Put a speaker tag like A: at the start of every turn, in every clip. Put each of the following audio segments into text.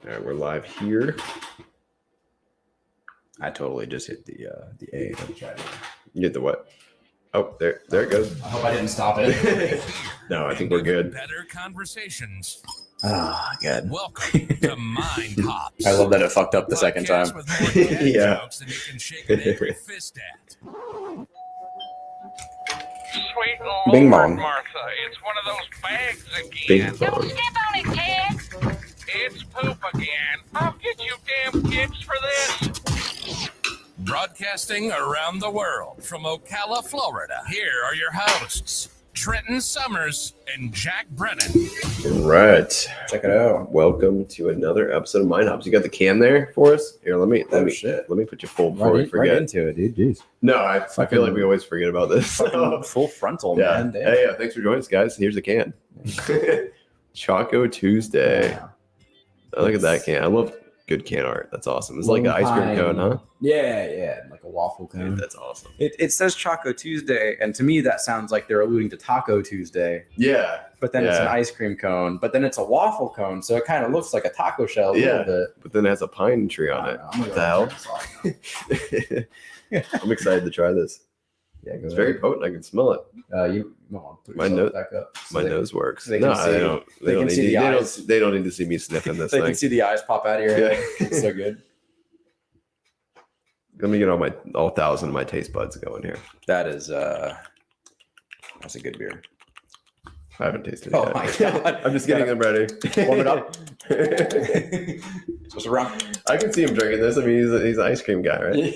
A: All right, we're live here.
B: I totally just hit the A.
A: You hit the what? Oh, there it goes.
B: I hope I didn't stop it.
A: No, I think we're good.
C: Better conversations.
B: Oh, good.
C: Welcome to Mind Hops.
B: I love that it fucked up the second time.
C: Podcast with more dad
A: Yeah.
C: jokes than you can shake an angry fist at.
D: Sweet
B: Bing
D: Lord,
B: bong.
D: Martha, it's one of those bags again.
A: Bing
E: Don't
A: bong.
E: step on it, Ted.
D: It's poop again. I'll get you damn kids for this.
C: Broadcasting around the world from Ocala, Florida. Here are your hosts, Trenton Summers and Jack Brennan.
A: All right.
B: Check it out.
A: Welcome to another episode of Mind Hops. You got the cam there for us? Here, let me
B: shit.
A: let me put you full before we forget.
B: into it, dude. Jeez.
A: No, I feel like we always forget about this.
B: Full frontal,
A: Yeah.
B: man. Damn.
A: Hey, thanks for joining us, guys. Here's a can. Choco Tuesday.
B: Yeah.
A: Oh, look at that can. I love good can art. That's awesome. It's like an ice cream cone, huh?
B: Yeah, like a waffle
A: Dude,
B: cone.
A: that's awesome.
B: It says Choco Tuesday, and to me that sounds like they're alluding to Taco Tuesday.
A: Yeah.
B: But then it's an
A: Yeah.
B: ice cream cone, but then it's a waffle cone, so it kind of looks like a taco shell a
A: Yeah.
B: little bit.
A: But then it has a pine tree on it.
B: I'm gonna
A: What
B: go
A: the hell? I'm excited to try this.
B: Yeah,
A: It's very potent. I can smell it.
B: You put
A: My
B: yourself
A: no-
B: back up. So
A: My
B: they-
A: nose works.
B: they can
A: No,
B: see-
A: they don't.
B: they
A: They
B: can
A: don't
B: see
A: need.
B: the
A: They
B: eyes.
A: don't. They don't need to see me sniffing this
B: They
A: thing.
B: can see the eyes pop out of your head.
A: Yeah.
B: It's so good.
A: Let me get all 1,000 of my taste buds going here.
B: That is that's a good beer.
A: I haven't tasted it
B: Oh
A: yet.
B: my god!
A: I'm just getting them ready.
B: Warm it up. Just around.
A: I can see him drinking this. I mean, he's an ice cream guy, right?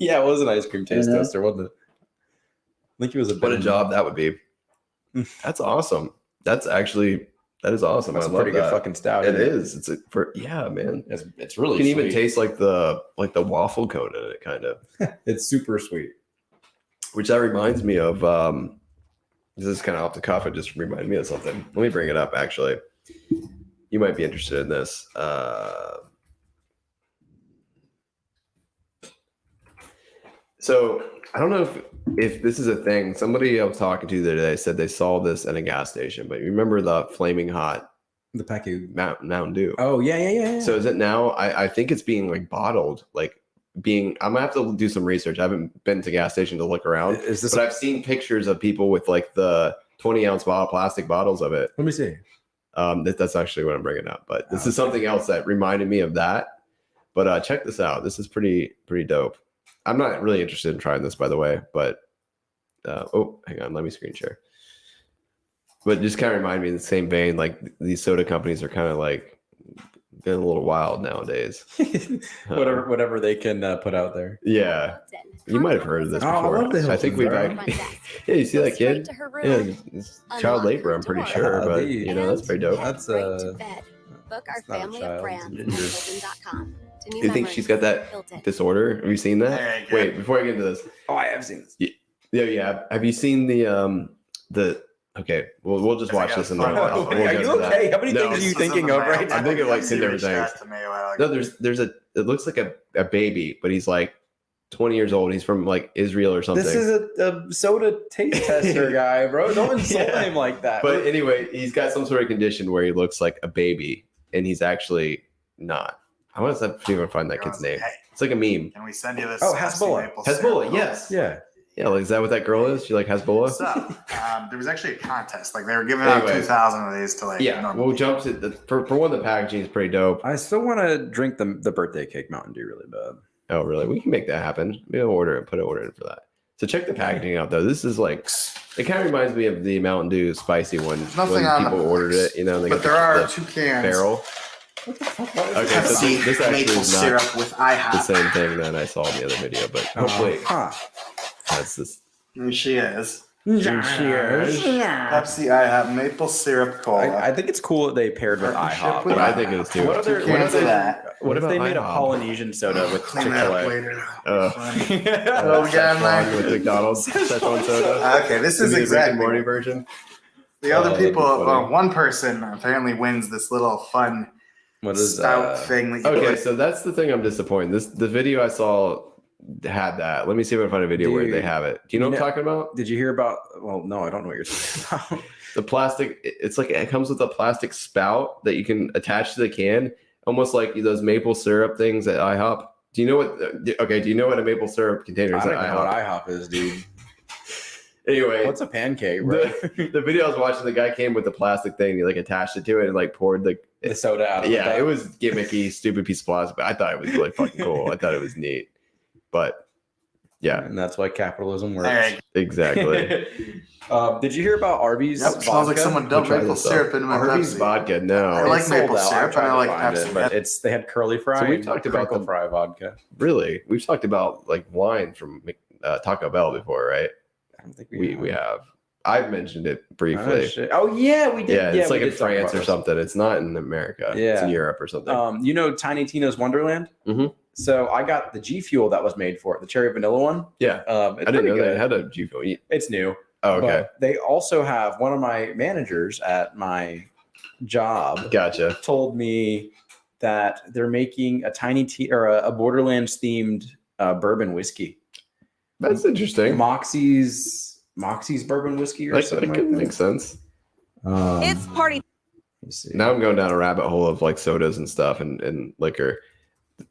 B: Yeah, it was an ice cream taste
A: Mhm.
B: tester, wasn't it? I think he was a
A: What a
B: bit-
A: job that would be. That's awesome. That is awesome.
B: That's
A: I
B: a
A: love
B: pretty good
A: that.
B: fucking stout.
A: It
B: isn't
A: is. Man.
B: It's really.
A: You can even
B: sweet.
A: taste like the waffle cone in it, kind of.
B: It's super sweet.
A: Which that reminds me of. This is kind of off the cuff. It just reminded me of something. Let me bring it up. Actually, you might be interested in this. So I don't know if this is a thing. Somebody I was talking to the other day said they saw this at a gas station. But you remember the flaming hot
B: The package.
A: Mountain Dew?
B: Oh yeah.
A: So is it now? I think it's being like bottled, like being. I'm gonna have to do some research. I haven't been to gas station to look around,
B: Is this?
A: but I've seen pictures of people with like the 20-ounce plastic bottles of it.
B: Let me see.
A: That's actually what I'm bringing up. But this is something else that reminded me of that. But check this out. This is pretty dope. I'm not really interested in trying this, by the way. But hang on, let me screen share. But just kind of remind me in the same vein, like these soda companies are kind of like getting a little wild nowadays.
B: whatever they can put out there.
A: Yeah, you might have heard of this
B: Oh, I
A: before.
B: love the
A: I think we've
B: Hiltons,
A: yeah, you see that kid?
E: To her
A: Yeah,
E: room.
A: it's child labor. I'm pretty sure, but you know that's pretty dope.
B: That's
E: Right to bed. Book our
B: it's not a
E: family
B: child,
E: of brands
B: it's
E: at
B: a ginger.
E: Hilton.com. To new
A: You think she's got that
E: Hilton.
A: disorder? Have you seen that?
D: Very good.
A: Wait, before I get into this,
B: Oh, I have seen this.
A: yeah. Have you seen the? Okay, we'll just watch this and then
B: Are
A: we'll get
B: you
A: to that.
B: okay? How many
A: No,
B: things are you
D: This is
B: thinking
D: in the
B: of
D: mail.
B: right now?
A: I'm thinking of like 10 different things. No, there's a. It looks like a baby, but he's like 20 years old. He's from like Israel or something.
B: This is a soda taste tester guy, bro. Don't insult
A: Yeah.
B: him like that.
A: But anyway, he's got some sort of condition where he looks like a baby, and he's actually not. I want to see if I can find that kid's name.
D: Hey,
A: It's like a meme.
D: can we send you this?
B: Oh,
D: sassy
B: Hezbollah.
D: maple syrup?
A: Hezbollah, yes.
B: yeah.
A: Yeah, like, is that what that girl is? She like Hezbollah?
D: So, there was actually a contest. Like they were giving out
A: Anyway.
D: 2,000 of these to like.
A: Yeah,
D: normal
A: we'll
D: people.
A: jump to the for one. The packaging is pretty dope.
B: I still want to drink the birthday cake Mountain Dew really bad.
A: Oh, really? We can make that happen. We'll put an order in for that. So check the packaging out, though. This is like, it kind of reminds me of the Mountain Dew spicy one
D: There's nothing
A: when
D: on the
A: people
D: box.
A: ordered it. You know, they
D: But
A: got
D: there are
A: the
D: 2 cans.
A: barrel.
B: What the fuck? What is
A: Okay,
B: this?
A: so
D: Pepsi
A: this actually
D: maple
A: is not
D: syrup with
A: the
D: IHOP.
A: same thing that I saw in the other video, but hopefully that's this.
D: And she is.
B: Cheers.
D: Pepsi IHOP maple syrup cola.
B: I think it's cool that they paired with
D: Partnership
B: IHOP.
D: with
A: I think it is too.
B: What other?
D: Two
B: What
D: cans
B: if
D: of
B: they,
D: that.
B: what if
A: What
B: they
A: about
B: made a
A: IHOP?
B: Polynesian soda with
D: Clean that up
B: Chick-fil-A?
D: later.
A: Oh,
D: yeah,
A: Szechuan with McDonald's Szechuan soda.
D: Okay, this
A: Maybe
D: is
A: the Rick and
D: exactly.
A: Morty version.
D: The other
A: that'd be
D: people,
A: funny.
D: one person apparently wins this little fun
B: What is
D: stout thing that you
A: Okay,
D: put.
A: so that's the thing I'm disappointed. The video I saw had that. Let me see if I can find a video where
B: Dude,
A: they have it. Do you know what I'm talking about?
B: Did you hear about? Well, no, I don't know what you're talking about.
A: The plastic. It's like it comes with a plastic spout that you can attach to the can. almost like those maple syrup things at IHOP. Do you know what? Okay, do you know what a maple syrup container is
B: I
A: at
B: don't know what
A: IHOP?
B: IHOP is, dude.
A: Anyway,
B: What's a pancake, bro?
A: the video I was watching, the guy came with the plastic thing. He like attached it to it and like poured
B: The soda out of
A: yeah, it was gimmicky, stupid piece of plastic, but I thought it was really fucking cool. I thought it was neat. But yeah,
B: And that's why capitalism works.
F: Hey,
A: exactly.
B: Did you hear about Arby's?
F: yep, smells like
B: vodka?
F: someone dumped
A: Try
F: maple
A: this out.
F: syrup into my
A: Arby's
F: Pepsi.
A: vodka, no.
F: I like
B: It's sold
F: maple
B: out.
F: syrup,
B: tried
F: and I
B: to
F: like
B: find
F: Pepsi.
B: it, but they had curly fry.
A: So we
B: and
A: talked about
B: crinkle
A: the-
B: fry vodka.
A: Really? We've talked about like wine from Taco Bell before, right?
B: I don't think
A: We have. I've mentioned it
B: Oh,
A: briefly.
B: shit. Oh, yeah, we did.
A: Yeah, it's
B: we
A: like in
B: did talk
A: France
B: about
A: or
B: this.
A: something. It's not in America. It's
B: Yeah.
A: in Europe or something.
B: You know Tiny Tina's Wonderland?
A: Mhm.
B: So I got the G Fuel that was made for it, the cherry vanilla one.
A: Yeah.
B: It's
A: I didn't know
B: pretty
A: they
B: good.
A: had a G Fuel.
B: It's new.
A: Oh, okay.
B: But they also have one of my managers at my job
A: Gotcha.
B: told me that they're making a Tiny Tea or a Borderlands themed bourbon whiskey.
A: That's interesting.
B: Moxie's bourbon whiskey or
A: Like,
B: something
A: that
B: like
A: could
B: that.
A: make sense.
E: It's party.
B: Let me see.
A: Now I'm going down a rabbit hole of like sodas and stuff and liquor.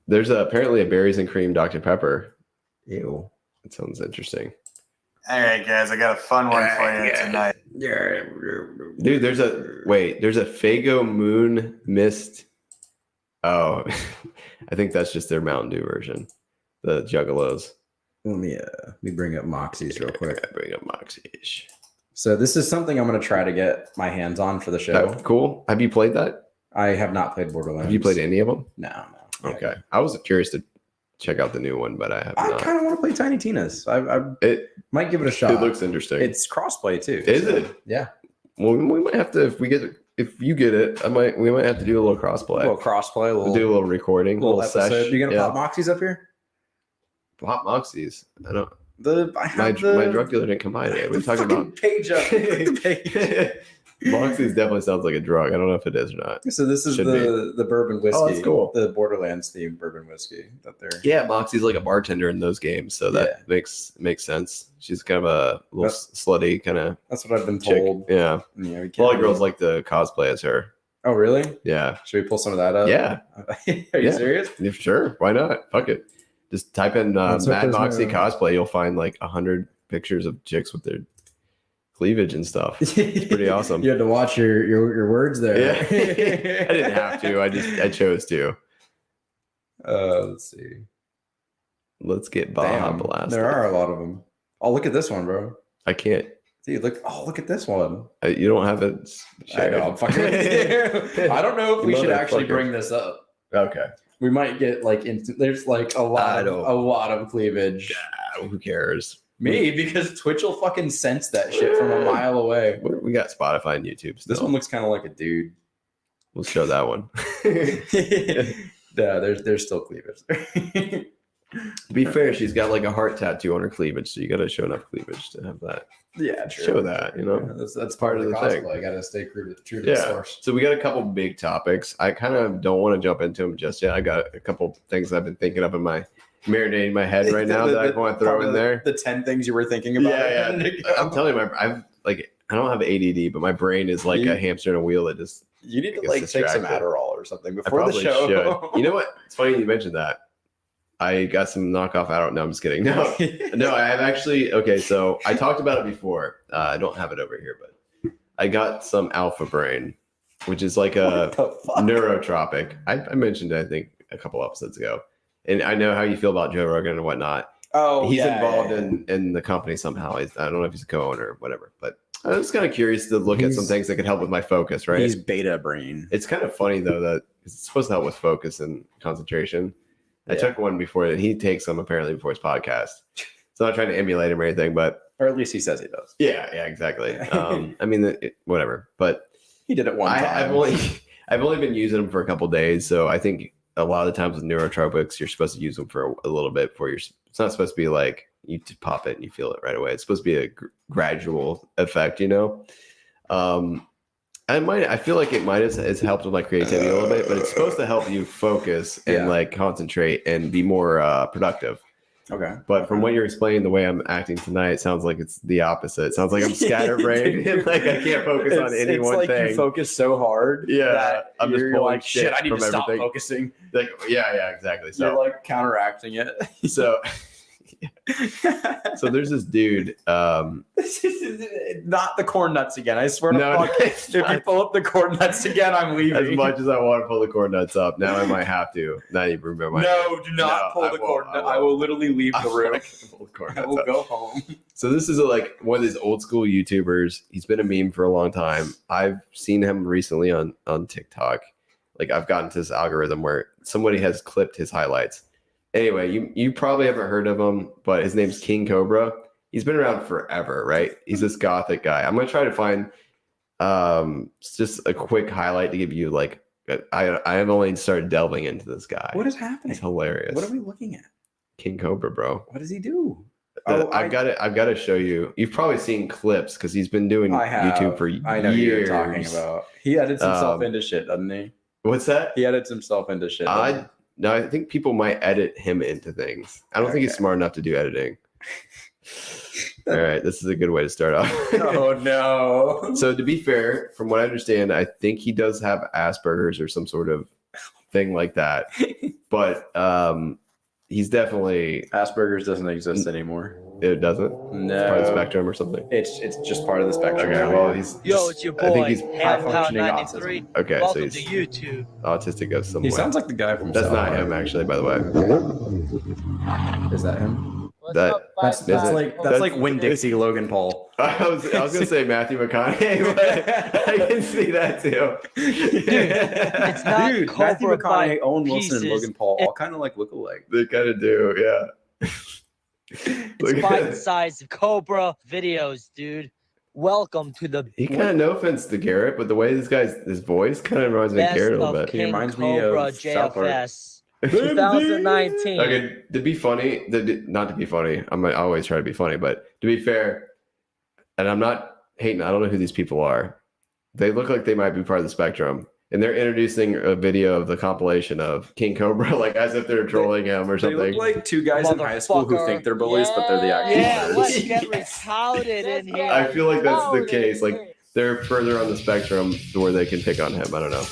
A: There's apparently a berries and cream Dr. Pepper.
B: Ew.
A: It sounds interesting.
F: All right, guys, I got a fun one for you tonight.
A: Dude, there's a Faygo Moon Mist. Oh, I think that's just their Mountain Dew version. The Juggalos.
B: Let me bring up Moxie's real quick.
A: I bring up Moxie-ish.
B: So this is something I'm going to try to get my hands on for the show.
A: Cool. Have you played that?
B: I have not played Borderlands.
A: Have you played any of them?
B: No.
A: Okay. I was curious to check out the new one, but I have
B: I
A: not.
B: kind of want to play Tiny Tina's. I
A: It
B: might give it a shot.
A: it looks interesting.
B: It's crossplay too.
A: Is
B: so,
A: it?
B: Yeah.
A: Well, we might have to if you get it, we might have to do a little crossplay.
B: A little crossplay, a
A: We'll
B: little,
A: do a little recording,
B: little
A: little
B: episode.
A: sesh.
B: You gonna
A: Yeah.
B: pop Moxies up here?
A: Pop Moxies. I don't.
B: I
A: My
B: have the
A: drug dealer didn't come by today. We're
B: the
A: talking
B: fucking
A: about
B: page up. The page.
A: Moxies. Definitely sounds like a drug. I don't know if it is or not.
B: So this is
A: Should
B: the bourbon whiskey.
A: Oh, that's cool.
B: The Borderlands themed bourbon whiskey that they're.
A: Yeah, Moxie's like a bartender in those games, so that makes sense. She's kind of a little slutty kind of
B: That's what I've been
A: chick.
B: told.
A: Yeah,
B: You know, we
A: a lot
B: can't
A: of girls like to cosplay as her.
B: Oh, really?
A: Yeah,
B: Should we pull some of that up?
A: yeah,
B: Are you
A: Yeah.
B: serious?
A: if sure. Why not? Fuck it. Just type in
B: Let's hope
A: Mad
B: there's
A: Moxie
B: no-
A: cosplay. You'll find like 100 pictures of chicks with their cleavage and stuff. It's pretty awesome.
B: You had to watch your words there.
A: Yeah, I didn't have to. I chose to.
B: Let's see.
A: Let's get Baja
B: Damn,
A: Blast.
B: there are a lot of them. Oh, look at this one, bro.
A: I can't.
B: Dude, look at this one.
A: You don't have it.
B: I
A: shared.
B: know. I'm fucking with you. I don't know if we should actually
A: Motherfucker.
B: bring this up.
A: Okay.
B: We might get like there's like a lot of cleavage.
A: Who cares?
B: Me, because Twitch will fucking sense that shit from a mile away.
A: We got Spotify and YouTube still.
B: This one looks kind of like a dude.
A: We'll show that one.
B: Yeah, there's still cleavage.
A: To be fair, she's got like a heart tattoo on her cleavage, so you got to show enough cleavage to have that.
B: Yeah, true.
A: Show that, you know.
B: Yeah, that's part of the
A: thing.
B: cosplay. I gotta stay true to the
A: Yeah.
B: source.
A: So we got a couple big topics. I kind of don't want to jump into them just yet. I got a couple things I've been thinking of in my marinating my head right now that I want to throw in there.
B: The 10 things you were thinking about.
A: Yeah, yeah. I'm telling you, I don't have ADD, but my brain is like a hamster in a wheel that just.
B: You need to
A: gets
B: like take some
A: distracted.
B: Adderall or something
A: I
B: before the
A: probably
B: show.
A: should. You know what? It's funny you mentioned that. I got some knockoff Adderall. No, I'm just kidding. No, no, I have actually. Okay, so I talked about it before. I don't have it over here, but I got some Alpha Brain, which is like a
B: What the fuck?
A: neurotropic. I mentioned it, I think, a couple episodes ago. And I know how you feel about Joe Rogan and whatnot.
B: Oh,
A: He's
B: yeah,
A: involved
B: yeah, yeah.
A: in the company somehow. I don't know if he's a co-owner or whatever, but I was kind of curious to look at some things that could help with my focus, right?
B: He's beta brain.
A: It's kind of funny though that it's supposed to help with focus and concentration. I
B: Yeah.
A: took one before, and he takes some apparently before his podcast. So I'm not trying to emulate him or anything, but
B: Or at least he says he does.
A: yeah, exactly. I mean, whatever. But
B: He did it one time.
A: I've only been using them for a couple days, so I think a lot of the times with neurotropics, you're supposed to use them for a little bit before it's not supposed to be like you pop it and you feel it right away. It's supposed to be a gradual effect, you know. I feel like it might have helped with my creativity a little bit, but it's supposed to help you focus and
B: Yeah.
A: like concentrate and be more productive.
B: Okay.
A: But from what you're explaining, the way I'm acting tonight, it sounds like it's the opposite. It sounds like I'm scatterbrained and like I can't focus on any
B: it's
A: one
B: like
A: thing.
B: You focus so hard.
A: Yeah,
B: that
A: I'm just
B: you're
A: pulling
B: like, shit, I need to
A: from
B: stop
A: everything.
B: focusing.
A: Like, yeah, exactly.
B: You're
A: So
B: like counteracting it.
A: so there's this dude.
B: This is not the corn nuts again. I swear to
A: No,
B: fuck.
A: it's
B: If you
A: not.
B: pull up the corn nuts again, I'm leaving.
A: As much as I want to pull the corn nuts up, now I might have to. Not even remember my
B: No, do not pull
A: I
B: the
A: won't,
B: corn
A: I
B: nut.
A: won't.
B: I will literally leave the room.
A: Pull the corn
B: I
A: nuts
B: will
A: up.
B: go home.
A: So this is like one of these old school YouTubers. He's been a meme for a long time. I've seen him recently on TikTok. Like I've gotten to this algorithm where somebody has clipped his highlights. Anyway, you probably haven't heard of him, but his name's King Cobra. He's been around forever, right? He's this gothic guy. I'm gonna try to find just a quick highlight to give you like I have only started delving into this guy.
B: What is happening?
A: It's hilarious.
B: What are we looking at?
A: King Cobra, bro.
B: What does he do?
A: I've got to show you. You've probably seen clips because he's been doing YouTube for years.
B: I know who you're talking about. He edits himself into shit, doesn't he?
A: What's that?
B: He edits himself into shit. doesn't
A: No, I think people might edit him into things. I don't think he's smart enough to do editing. All right, this is a good way to start off.
B: he? Oh no.
A: So to be fair, from what I understand, I think he does have Asperger's or some sort of thing like that. But he's definitely
B: Asperger's doesn't exist anymore.
A: it doesn't.
B: No.
A: It's part of the spectrum or something.
B: It's just part of the spectrum.
A: Okay, well he's
G: Yo, it's your
A: I think
G: boy,
A: he's
B: high
G: Ham
B: functioning
G: 93.
A: okay.
G: Welcome
A: So
G: to
A: he's
G: YouTube.
A: autistic of some
B: He
A: way.
B: sounds like the guy from
A: That's
B: South
A: not
B: Park.
A: him, actually. By the way,
B: Is that him?
G: What's
A: That-
G: up,
B: That's
A: Is it?
B: like
A: That's-
B: Win Dixie Logan Paul.
A: I was gonna say Matthew McConaughey, but I can see that too.
G: It's not
B: Dude,
G: Cobra
B: Matthew McConaughey,
G: by
B: Owen Wilson, and
G: pieces.
B: Logan Paul all kind of like look alike.
A: They kind of do, yeah. Look
G: It's
A: at that.
G: bite-sized Cobra videos, dude. Welcome to the
A: He kind of, no offense to Garrett, but the way his voice kind of reminds me of
G: best
A: Garrett a little
G: of
A: bit.
B: He
G: King
B: reminds me
G: Cobra
B: of South Park.
G: JFS 2019.
A: Okay, to be funny, not to be funny. I always try to be funny, but to be fair, and I'm not hating. I don't know who these people are. They look like they might be part of the spectrum, and they're introducing a video of the compilation of King Cobra, like as if they're trolling him or
B: They
A: something.
B: look like two guys in high school who
G: Motherfucker.
B: think they're bullies, but they're the actual
G: Yeah,
B: bullies.
G: let's get retarded in here.
A: I feel like that's the
G: Retarded.
A: case. Like they're further on the spectrum to where they can pick on him. I don't know.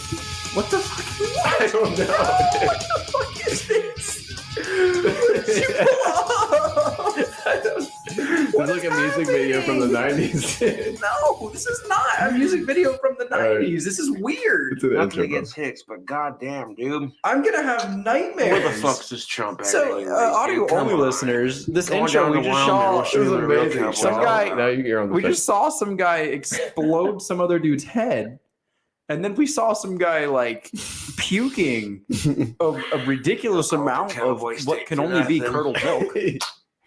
B: What the fuck?
A: I don't know.
B: What the fuck is this?
A: It's like a music video from the 90s.
B: No, this is not a music video from the 90s. This is weird.
A: It's an
H: Nothing
A: intro, bro.
H: against Hicks, but goddamn, dude.
B: I'm gonna have nightmares.
H: Where the fuck's this Trump at?
B: So,
H: anyways,
B: audio
H: dude? Come
B: only
H: on.
B: listeners, this
H: Going
B: intro
H: down
B: we
H: to
B: just
H: Wyoming,
B: saw.
H: we'll show
A: It was
H: you the real
A: amazing.
H: cowboy.
B: Some guy-
A: Now you're on the
B: We
A: fence.
B: just saw some guy explode some other dude's head, and then we saw some guy like puking a ridiculous amount of
H: Cowboy
B: what
H: stick
B: can
H: for
B: only be
H: nothing.
B: curdled milk.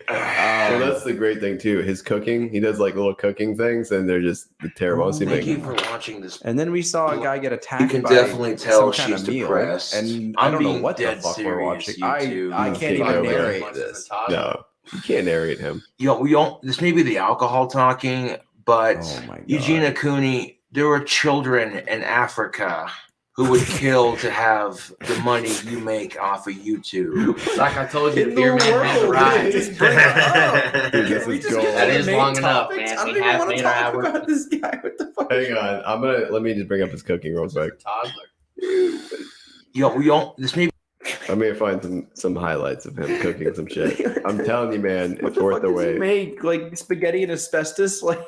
A: Well, that's the great thing too. His cooking, he does like little cooking things, and they're just terrible. See,
H: Thank
A: me.
H: you for watching this.
B: And then we saw a guy get attacked.
H: You can
B: by
H: definitely tell
B: some kind
H: she's
B: of meal,
H: depressed.
B: and I
H: I'm
B: don't know
H: being
B: what the
H: dead
B: fuck we're
H: serious,
B: watching.
H: you two.
B: I
A: You
B: can't
A: can't
B: even
A: go there.
B: narrate this.
A: No, you can't narrate him.
H: Yo, we don't. This may be the alcohol talking, but
B: Oh my god.
H: Eugenia Cooney, there were children in Africa who would kill to have the money you make off of YouTube. Like I told you,
B: In the
H: Beer Man has
B: world,
H: arrived.
B: just bring it up.
A: Dude, this
B: We
A: is
B: just
A: gold.
B: get to
H: That
B: the
H: is
B: main
H: long enough,
B: topics.
H: man.
B: I don't
H: We
B: even
H: have
B: want to
H: made our
B: talk
H: hour.
B: about this guy. What the fuck?
A: Hang on, let me just bring up his cooking real quick.
H: Yo, we don't. This may
A: I'm gonna find some highlights of him cooking some shit. I'm telling you, man,
B: What
A: it's
B: the
A: worth
B: fuck
A: the
B: does he
A: wait.
B: make? Like spaghetti and asbestos? Like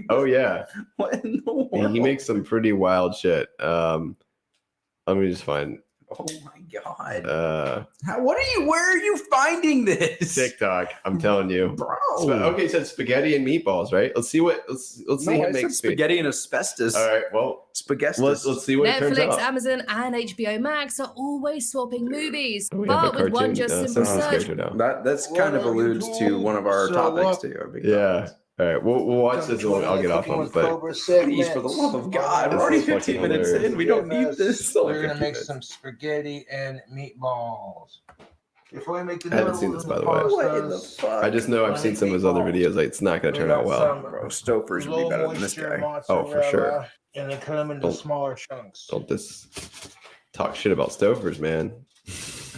A: Oh yeah,
B: what in the
A: he
B: world?
A: makes some pretty wild shit. Let me just find
B: Oh my god. Where are you finding this?
A: TikTok. I'm telling you.
B: Bro.
A: Okay, he said spaghetti and meatballs, right? Let's see
B: No,
A: see
B: I
A: him
B: said
A: make
B: spaghetti and asbestos.
A: All right, well,
B: Spaghetti.
A: let's see what it turns
E: Netflix,
A: out.
E: Amazon, and HBO Max are always swapping movies,
A: We have a
E: but with one
A: cartoon,
E: just simple
A: Simpsons
E: search.
A: character now.
B: That's kind of alludes to one of our topics too. Our big
A: Yeah.
B: topics.
A: All right, we'll watch this. And I'll get off on it, but
B: Please, for the love of God, we're already
A: This is
B: 15
A: fucking
B: minutes
A: hilarious.
B: in. We don't need this.
H: We're gonna make some spaghetti and meatballs. Before we make the
A: I haven't seen this, by the way.
B: What in the fuck?
A: I just know I've seen some of his other videos. Like, it's not gonna turn out well.
B: Bro, Stopers would be better than this guy.
A: Oh, for sure.
H: And they come into
A: Don't-
H: smaller chunks.
A: Don't just talk shit about Stofers, man.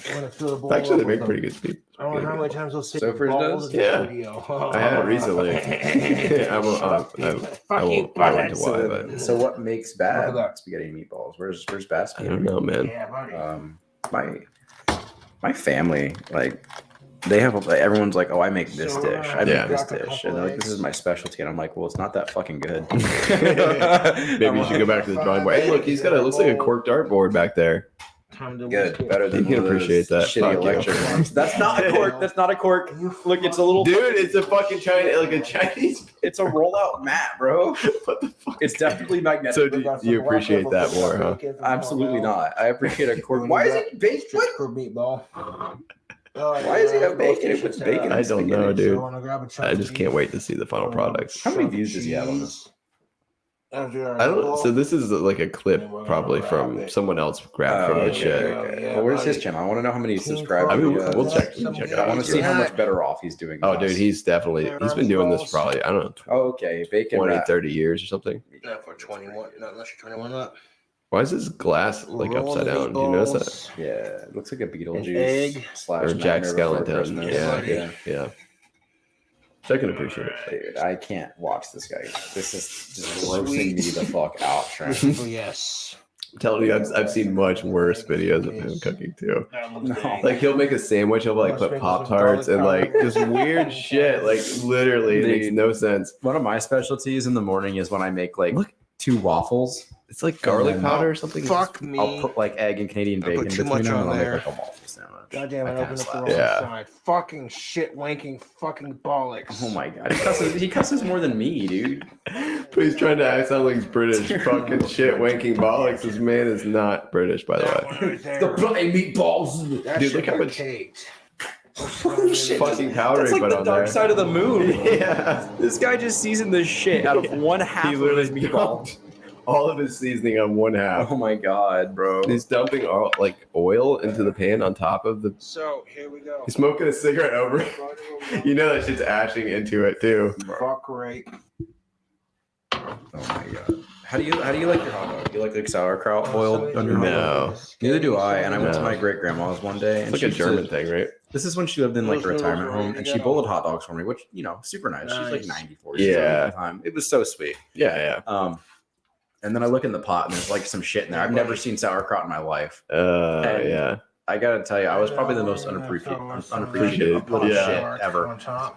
A: Actually, they make pretty good speed.
I: I don't know how many times they'll say
B: Sophers
I: balls
B: does?
I: in
A: Yeah.
I: the video.
A: I had it recently. I won't go into why, but
B: So what makes bad
I: Look at that.
B: spaghetti and meatballs? Where's bad
A: I
B: spaghetti?
A: don't know, man.
I: Yeah, buddy.
B: My family, like, they have everyone's like, oh, I make this
I: So,
B: dish, I
A: Yeah.
B: make this
I: got a
B: dish,
I: couple
B: and they're like, this
I: eggs.
B: is my specialty, and I'm like, well, it's not that fucking good.
A: Maybe you should go back to the drawing board. Hey, look, he's got looks like a corked dartboard back there.
B: Good, better than
A: You can
B: one of those
A: appreciate that.
B: shitty
A: Fuck you.
B: electric ones. That's not a cork. That's not a cork. Look, it's a little.
A: Dude, it's a fucking Chinese.
B: It's a rollout mat, bro.
A: What the fuck?
B: It's definitely magnetic.
A: So do you appreciate that more, huh?
B: Absolutely not. I appreciate a cork. Why is it baked? What?
I: For meatball.
B: Why is he have bacon? It puts bacon.
A: I don't know, dude.
I: I
A: I just can't wait to see the final products.
B: How many views does he have on this?
A: I don't. So this is like a clip, probably from someone else grabbed from the shit.
B: Well, where's his channel? I want to know how many subscribers.
A: I mean,
B: he has.
A: we'll check. We can check it
B: I
A: out.
B: want to see how much better off he's doing.
A: Oh,
B: than
A: dude,
B: us.
A: he's been doing this for probably, I don't know,
B: Oh, okay, bacon
A: 20,
B: wrap.
A: 30 years or something.
I: Not for 21. Not unless you're 21 up.
A: Why is this glass like upside down? Do you notice that?
B: Yeah, it looks like a Beetlejuice
I: egg.
B: slash
A: Or Jack
B: Nightmare Before
A: Skellington.
B: Christmas.
A: Yeah, yeah. So I can appreciate it.
B: Dude, I can't watch this guy. This is just grossing me the fuck out, Trent.
I: Oh, yes.
A: I'm telling you, I've seen much worse videos of him cooking too.
B: No.
A: Like he'll make a sandwich, he'll like put Pop-Tarts and like just weird shit. Like literally, it makes no sense.
B: One of my specialties in the morning is when I make like
A: Look.
B: 2 waffles.
A: It's like garlic powder or something.
I: Fuck me.
B: I'll put like egg and Canadian
I: I put
B: bacon
I: too
B: between
I: much
B: them, and
I: on
B: I'll
I: there.
B: make like a waffle sandwich.
I: God damn it,
B: That
I: opened
B: kinda
I: up the
B: slaps.
I: wrong
A: Yeah.
I: side. Fucking shit wanking fucking bollocks.
B: Oh my god, he cusses more than me, dude.
A: But he's trying to act sound like he's British. Fucking shit, wanking bollocks. This man is not British, by the
I: That
A: way.
I: one right there.
B: bloody meatballs.
I: That
A: Dude,
I: shit
A: look how
I: got
A: much-
I: caked.
B: Holy shit.
A: Fucking powder
B: That's
A: he
B: like
A: put
B: the
A: on
B: dark
A: there.
B: side of the moon.
A: Yeah.
B: This guy just seasoned the shit out of one half of his meatball.
A: dumped all of his seasoning on one half.
B: Oh my god, bro.
A: He's dumping all like oil into the pan on top of the.
I: So, here we go.
A: He's smoking a cigarette over. You know that shit's ashing into it too.
I: Fuck right.
B: Oh my god. How do you like your hot dog? Do you like sauerkraut boiled on your hot dog?
A: No,
B: Neither do I. And I went to
A: No.
B: my great grandma's one day, and
A: it's like a
B: she
A: German
B: said-
A: thing, right?
B: This is when she lived in like a
I: Those
B: retirement
I: noodles
B: home,
I: are
B: and she
I: ghetto.
B: boiled hot dogs for me, which super nice. She's like
I: Nice.
B: 94. She's
A: Yeah.
B: at the time. It was so sweet.
A: Yeah,
B: And then I look in the pot, and there's like some shit in there. I've never seen sauerkraut in my life.
A: yeah.
B: And-
A: Yeah.
B: I gotta tell you, I was probably the most unappreciative little
A: Yeah.
B: shit ever.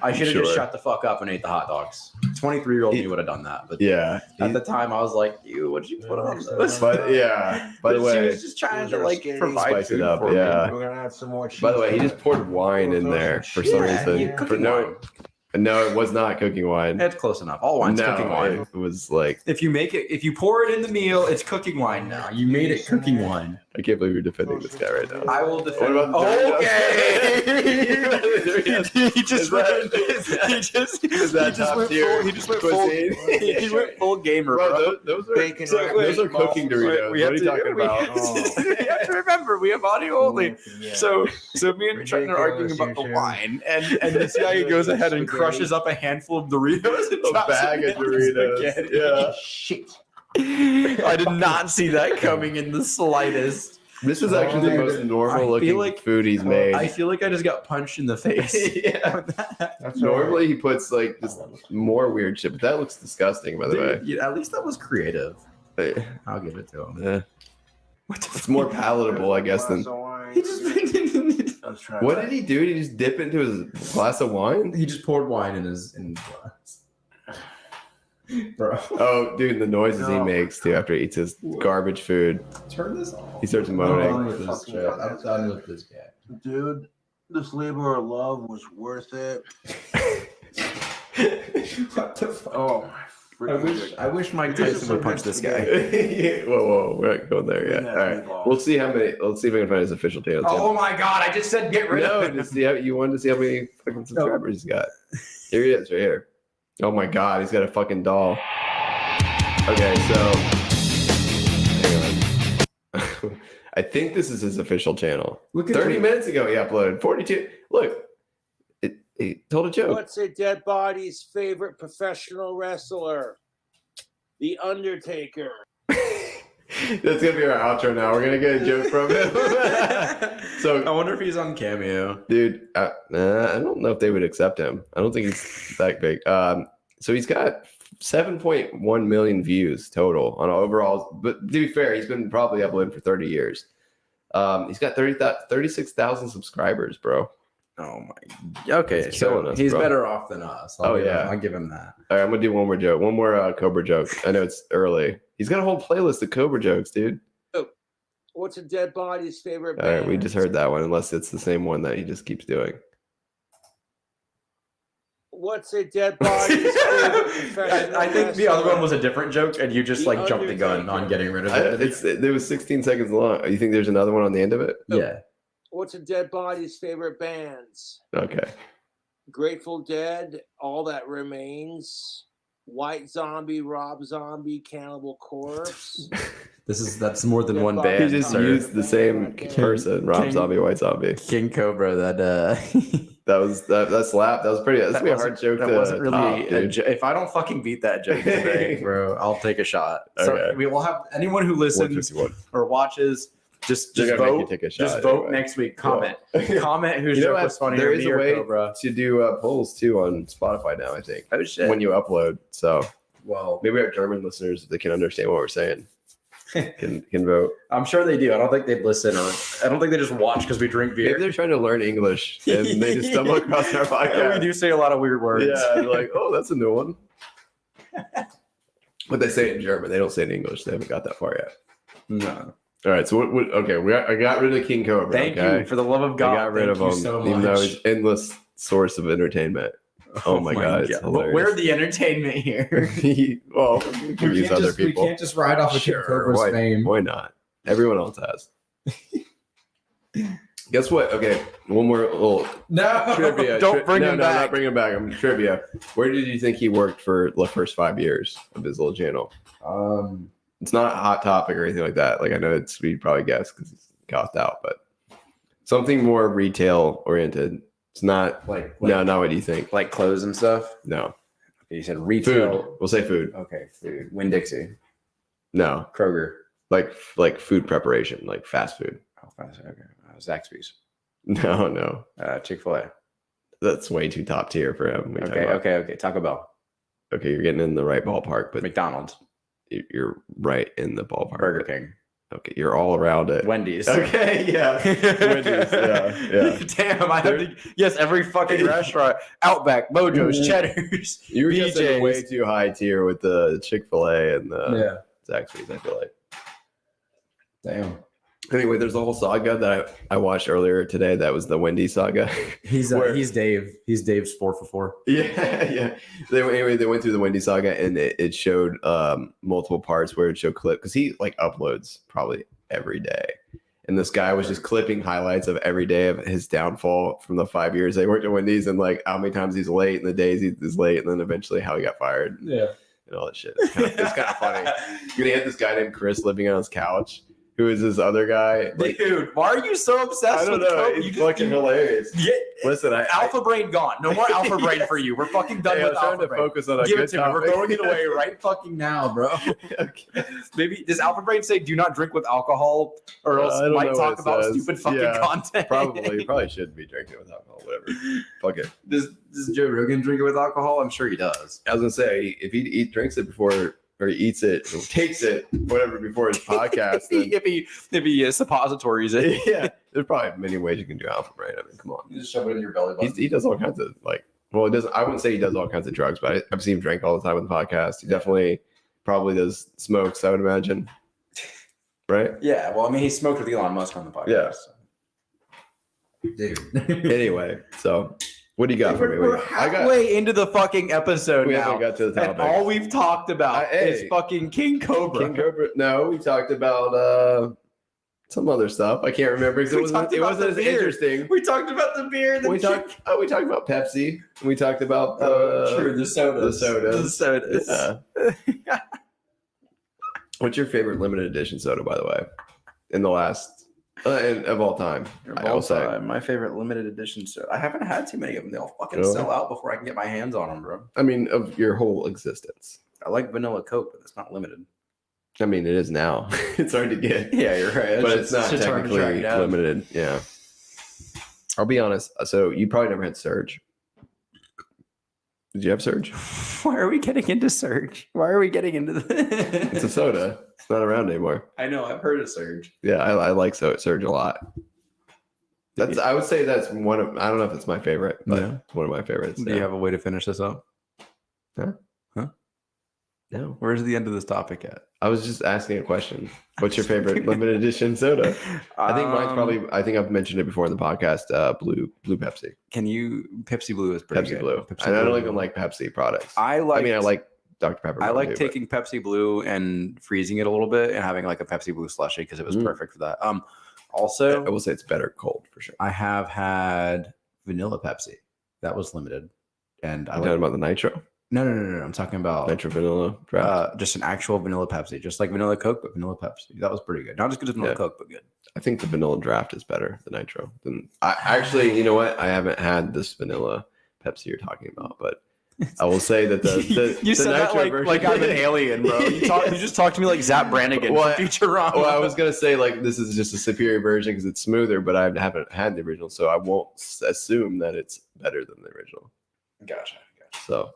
B: I should have
A: Sure.
B: just shut the fuck up and ate the hot dogs. 23-year-old me would have done that, but
A: Yeah.
B: at the time I was like, "Ew, what'd you put on those?"
A: But yeah. By the
B: But she
A: way,
B: was just trying to
I: Those are
B: like
I: scary.
B: provide
A: Spice it
B: food
A: up,
B: for me.
A: yeah.
I: We're gonna add some more cheese.
A: by the way, he just poured wine in there for some
B: Yeah,
A: reason.
B: you-
A: For
B: cooking
A: no,
B: wine.
A: no, it was not cooking wine.
B: It's close enough. All wine's cooking wine.
A: It was like
B: If you pour it in the meal, it's cooking wine now. You made it cooking wine.
A: I can't believe you're defending this guy right now.
B: I will defend.
A: What about the
B: Okay. He just went. He just went full gamer, bro.
A: Bro, those are
I: Bacon
B: So,
I: wrap
A: those are
I: meatballs.
A: cooking Doritos.
B: We
A: What
B: have
A: are you
B: to-
A: talking
B: we-
A: about?
B: You have to remember, we have audio only.
I: Yeah.
B: So me and Trent are arguing
I: Ridiculous,
B: about the
I: you
B: wine, and this guy goes ahead and crushes up a handful of Doritos and
A: A
B: drops
A: bag
B: it
A: of
B: in his
A: Doritos.
B: spaghetti.
A: Yeah.
I: Shit.
B: I did not see that coming in the slightest.
A: This is actually the most
B: I
A: normal
B: feel
A: looking
B: like-
A: food he's made.
B: I feel like I just got punched in the face.
A: Yeah.
I: That's
A: Normally he puts like just more weird shit, but that looks disgusting, by the way.
B: Dude, yeah, at least that was creative.
A: Eh,
B: I'll give it to him.
A: What the it's more palatable, I guess, than.
B: He just
A: What did he do? Did he just dip into his glass of wine?
B: he just poured wine in his glass. Bro,
A: Oh, dude, the noises he makes too after he eats his garbage food.
B: turn this off.
A: He starts
B: I'm done
A: moaning.
B: with this shit. I'm done with this guy.
I: Dude, this labor of love was worth it.
B: What the fuck?
I: Oh,
B: I wish Mike Tyson would punch this guy.
A: Yeah, whoa, we're not going there yet. All right, we'll see how many. Let's see if I can find his official channel.
B: Oh my god! I just said get rid
A: No,
B: of him.
A: just see how you wanted to see how many fucking subscribers he's got. Here he is, right here. Oh my god, he's got a fucking doll. Okay, so hang on. I think this is his official channel.
B: Look at
A: 30 minutes ago he uploaded 42. Look, he told a joke.
I: What's a dead body's favorite professional wrestler? The Undertaker.
A: That's gonna be our outro now. We're gonna get a joke from him. So
B: I wonder if he's on Cameo.
A: dude, I don't know if they would accept him. I don't think he's that big. So he's got 7.1 million views total on overall. But to be fair, he's been probably uploading for 30 years. He's got 36,000 subscribers, bro.
B: Oh my. Okay,
A: He's
B: so
A: killing us,
B: he's
A: bro.
B: better off than us.
A: Oh, yeah.
B: I'll give him that.
A: All right, I'm gonna do one more joke. One more Cobra joke. I know it's early. He's got a whole playlist of Cobra jokes, dude.
H: What's a dead body's favorite
A: All right, we just heard that one, unless it's the same one that he just keeps doing.
H: What's a dead body's favorite
B: I think the other one was a different joke, and you just like jumped the gun on getting rid of it.
A: It was 16 seconds long. You think there's another one on the end of it?
B: Yeah.
H: What's a dead body's favorite bands?
A: Okay.
H: Grateful Dead, All That Remains, White Zombie, Rob Zombie, Cannibal Corpse.
B: That's more than one
A: He
B: band.
A: just
B: sir.
A: used the same person, Rob Zombie, White Zombie.
B: King Cobra. That
A: That slap. That was pretty. That's gonna be a hard joke.
B: That
A: to
B: wasn't really.
A: top, dude.
B: If I don't fucking beat that joke today, bro, I'll take a shot. So
A: Okay.
B: we will have anyone who listens
A: 151.
B: or watches. Just
A: They're gonna make you
B: vote.
A: take a shot
B: Just vote
A: anyway.
B: next week. Comment. Comment whose
A: You know
B: joke
A: what?
B: was funnier.
A: There is
B: me
A: a
B: or
A: way
B: Cobra.
A: to do polls too on Spotify now. I think
B: Oh shit.
A: when you upload. So
B: Well,
A: maybe our German listeners, if they can understand what we're saying, can vote.
B: I'm sure they do. I don't think they'd listen, or I don't think they just watch because we drink beer.
A: Maybe they're trying to learn English and they just stumble across our podcast.
B: We do say a lot of weird words.
A: Yeah, they're like, oh, that's a new one. But they say it in German. They don't say it in English. They haven't got that far yet.
B: No.
A: All right. So what okay, I got rid of King Cobra.
B: Thank
A: okay?
B: you for the love of God.
A: I got rid of
B: Thank
A: him,
B: you so
A: even though
B: much.
A: he's endless source of entertainment. Oh my God, it's hilarious.
B: Where's the entertainment here?
A: Well, we can use other people.
B: We can't just ride off of King Cobra's
A: why,
B: fame.
A: why not? Everyone else has. Guess what? Okay, one more little
B: No,
A: trivia.
B: don't bring him back.
A: Not bring him back. I'm trivia. Where did you think he worked for the first 5 years of his little channel? It's not a hot topic or anything like that. Like I know it's we probably guess because he's coughed out, but something more retail oriented. It's not
B: like
A: no, not what you think.
B: like clothes and stuff.
A: No,
B: Okay, you said retail.
A: food. We'll say food.
B: Okay, food. Winn-Dixie,
A: No,
B: Kroger.
A: like food preparation, like fast food.
B: Oh, okay. Zaxby's.
A: No,
B: Chick-fil-A.
A: that's way too top tier for him. What are you talking about?
B: Okay. Taco Bell.
A: Okay, you're getting in the right ballpark, but
B: McDonald's.
A: you're right in the ballpark.
B: Burger
A: but-
B: King.
A: Okay, you're all around it.
B: Wendy's.
A: Okay, yeah. Wendy's, yeah.
B: Damn, I have to yes, every fucking restaurant. Outback, Mojo's, Cheddar's.
A: You were guessing
B: BJ's.
A: way too high tier with the Chick-fil-A and the Zaxby's, I feel like.
B: Damn.
A: Anyway, there's a whole saga that I watched earlier today. That was the Wendy's saga.
B: He's Dave. He's Dave's 4 for 4.
A: Yeah. They went through the Wendy's saga and it showed multiple parts where it showed clip because he like uploads probably every day. And this guy was just clipping highlights of every day of his downfall from the 5 years they worked at Wendy's and like how many times he's late and the days he's late and then eventually how he got fired.
B: Yeah.
A: And all that shit. It's kind of funny. He had this guy named Chris living on his couch. Who is this other guy? Like,
B: Dude, why are you so obsessed
A: I don't
B: with
A: know.
B: Coke?
A: It's fucking hilarious.
B: Yeah.
A: Listen,
B: Alpha Brain gone. No more Alpha Brain for you. We're fucking done
A: I
B: with
A: was trying
B: Alpha
A: to
B: Brain.
A: focus on a
B: Give
A: good
B: it to me. We're
A: topic.
B: throwing it away right fucking now, bro.
A: Okay.
B: Maybe does Alpha Brain say do not drink with alcohol, or else
A: I don't know
B: might
A: what
B: talk
A: it
B: about
A: says.
B: stupid fucking
A: Yeah,
B: content?
A: Probably shouldn't be drinking with alcohol. Whatever. Fuck it.
B: Does Joe Rogan drink it with alcohol? I'm sure he does.
A: I was gonna say if he drinks it before or he eats it or takes it whatever before his podcast. Then,
B: if he suppositories it,
A: yeah, there's probably many ways you can do alpha brain. I mean, come on.
B: you just shove it in your belly button.
A: He does all kinds of like. Well, it doesn't. I wouldn't say he does all kinds of drugs, but I've seen him drink all the time on the podcast. He definitely probably does smokes. I would imagine. Right.
B: Yeah. Well, I mean, he smoked with Elon Musk on the podcast.
A: Yeah.
B: Dude.
A: Anyway, so what do you got for me?
B: We're halfway into the fucking episode
A: We
B: now.
A: haven't got to the
B: And
A: topic.
B: all we've talked about is
A: hey.
B: fucking King Cobra.
A: King Cobra. No, we talked about some other stuff. I can't remember because
B: We
A: it
B: talked
A: wasn't
B: about
A: as
B: the beer.
A: interesting.
B: We talked about the beer.
A: We talked about Pepsi. We talked about
B: the sodas.
A: The sodas.
B: Yeah.
A: What's your favorite limited edition soda, by the way? In the last and of all time, I will say.
B: My favorite limited edition soda. I haven't had too many of them. They'll fucking
A: Really?
B: sell out before I can get my hands on them, bro.
A: I mean, of your whole existence.
B: I like vanilla Coke, but it's not limited.
A: I mean, it is now. It's hard to get.
B: Yeah, you're right.
A: But it's not technically limited. Yeah. I'll be honest. So you probably never had Surge. Did you have Surge?
B: Why are we getting into Surge? Why are we getting into this?
A: It's a soda. It's not around anymore.
B: I know. I've heard of Surge.
A: Yeah, I like Surge a lot. I would say that's one of. I don't know if it's my favorite, but it's one of my favorites.
B: Do you have a way to finish this up?
A: Huh?
B: No. Where's the end of this topic at?
A: I was just asking a question. What's your favorite limited edition soda? I think mine's probably. I think I've mentioned it before in the podcast. Blue Pepsi.
B: Can you? Pepsi Blue is pretty
A: Pepsi
B: good.
A: Blue.
B: Pepsi
A: And I
B: Blue.
A: don't even like Pepsi products.
B: I
A: like Dr Pepper.
B: I like taking Pepsi Blue and freezing it a little bit and having like a Pepsi Blue slushie because it was perfect for that. Also,
A: I will say it's better cold for sure.
B: I have had vanilla Pepsi. That was limited, and I
A: talking about the nitro.
B: No. I'm talking about
A: Nitro vanilla draft.
B: just an actual vanilla Pepsi, just like vanilla Coke, but vanilla Pepsi. That was pretty good. Not as good as vanilla Coke, but good.
A: I think the vanilla draft is better than nitro. I actually, you know what? I haven't had this vanilla Pepsi you're talking about, but I will say that the
B: you said that like I'm an alien, bro. You just talked to me like Zap Brannigan from Futurama.
A: Well, I was gonna say like this is just a superior version because it's smoother, but I haven't had the original, so I won't assume that it's better than the original.
B: Gotcha.
A: So,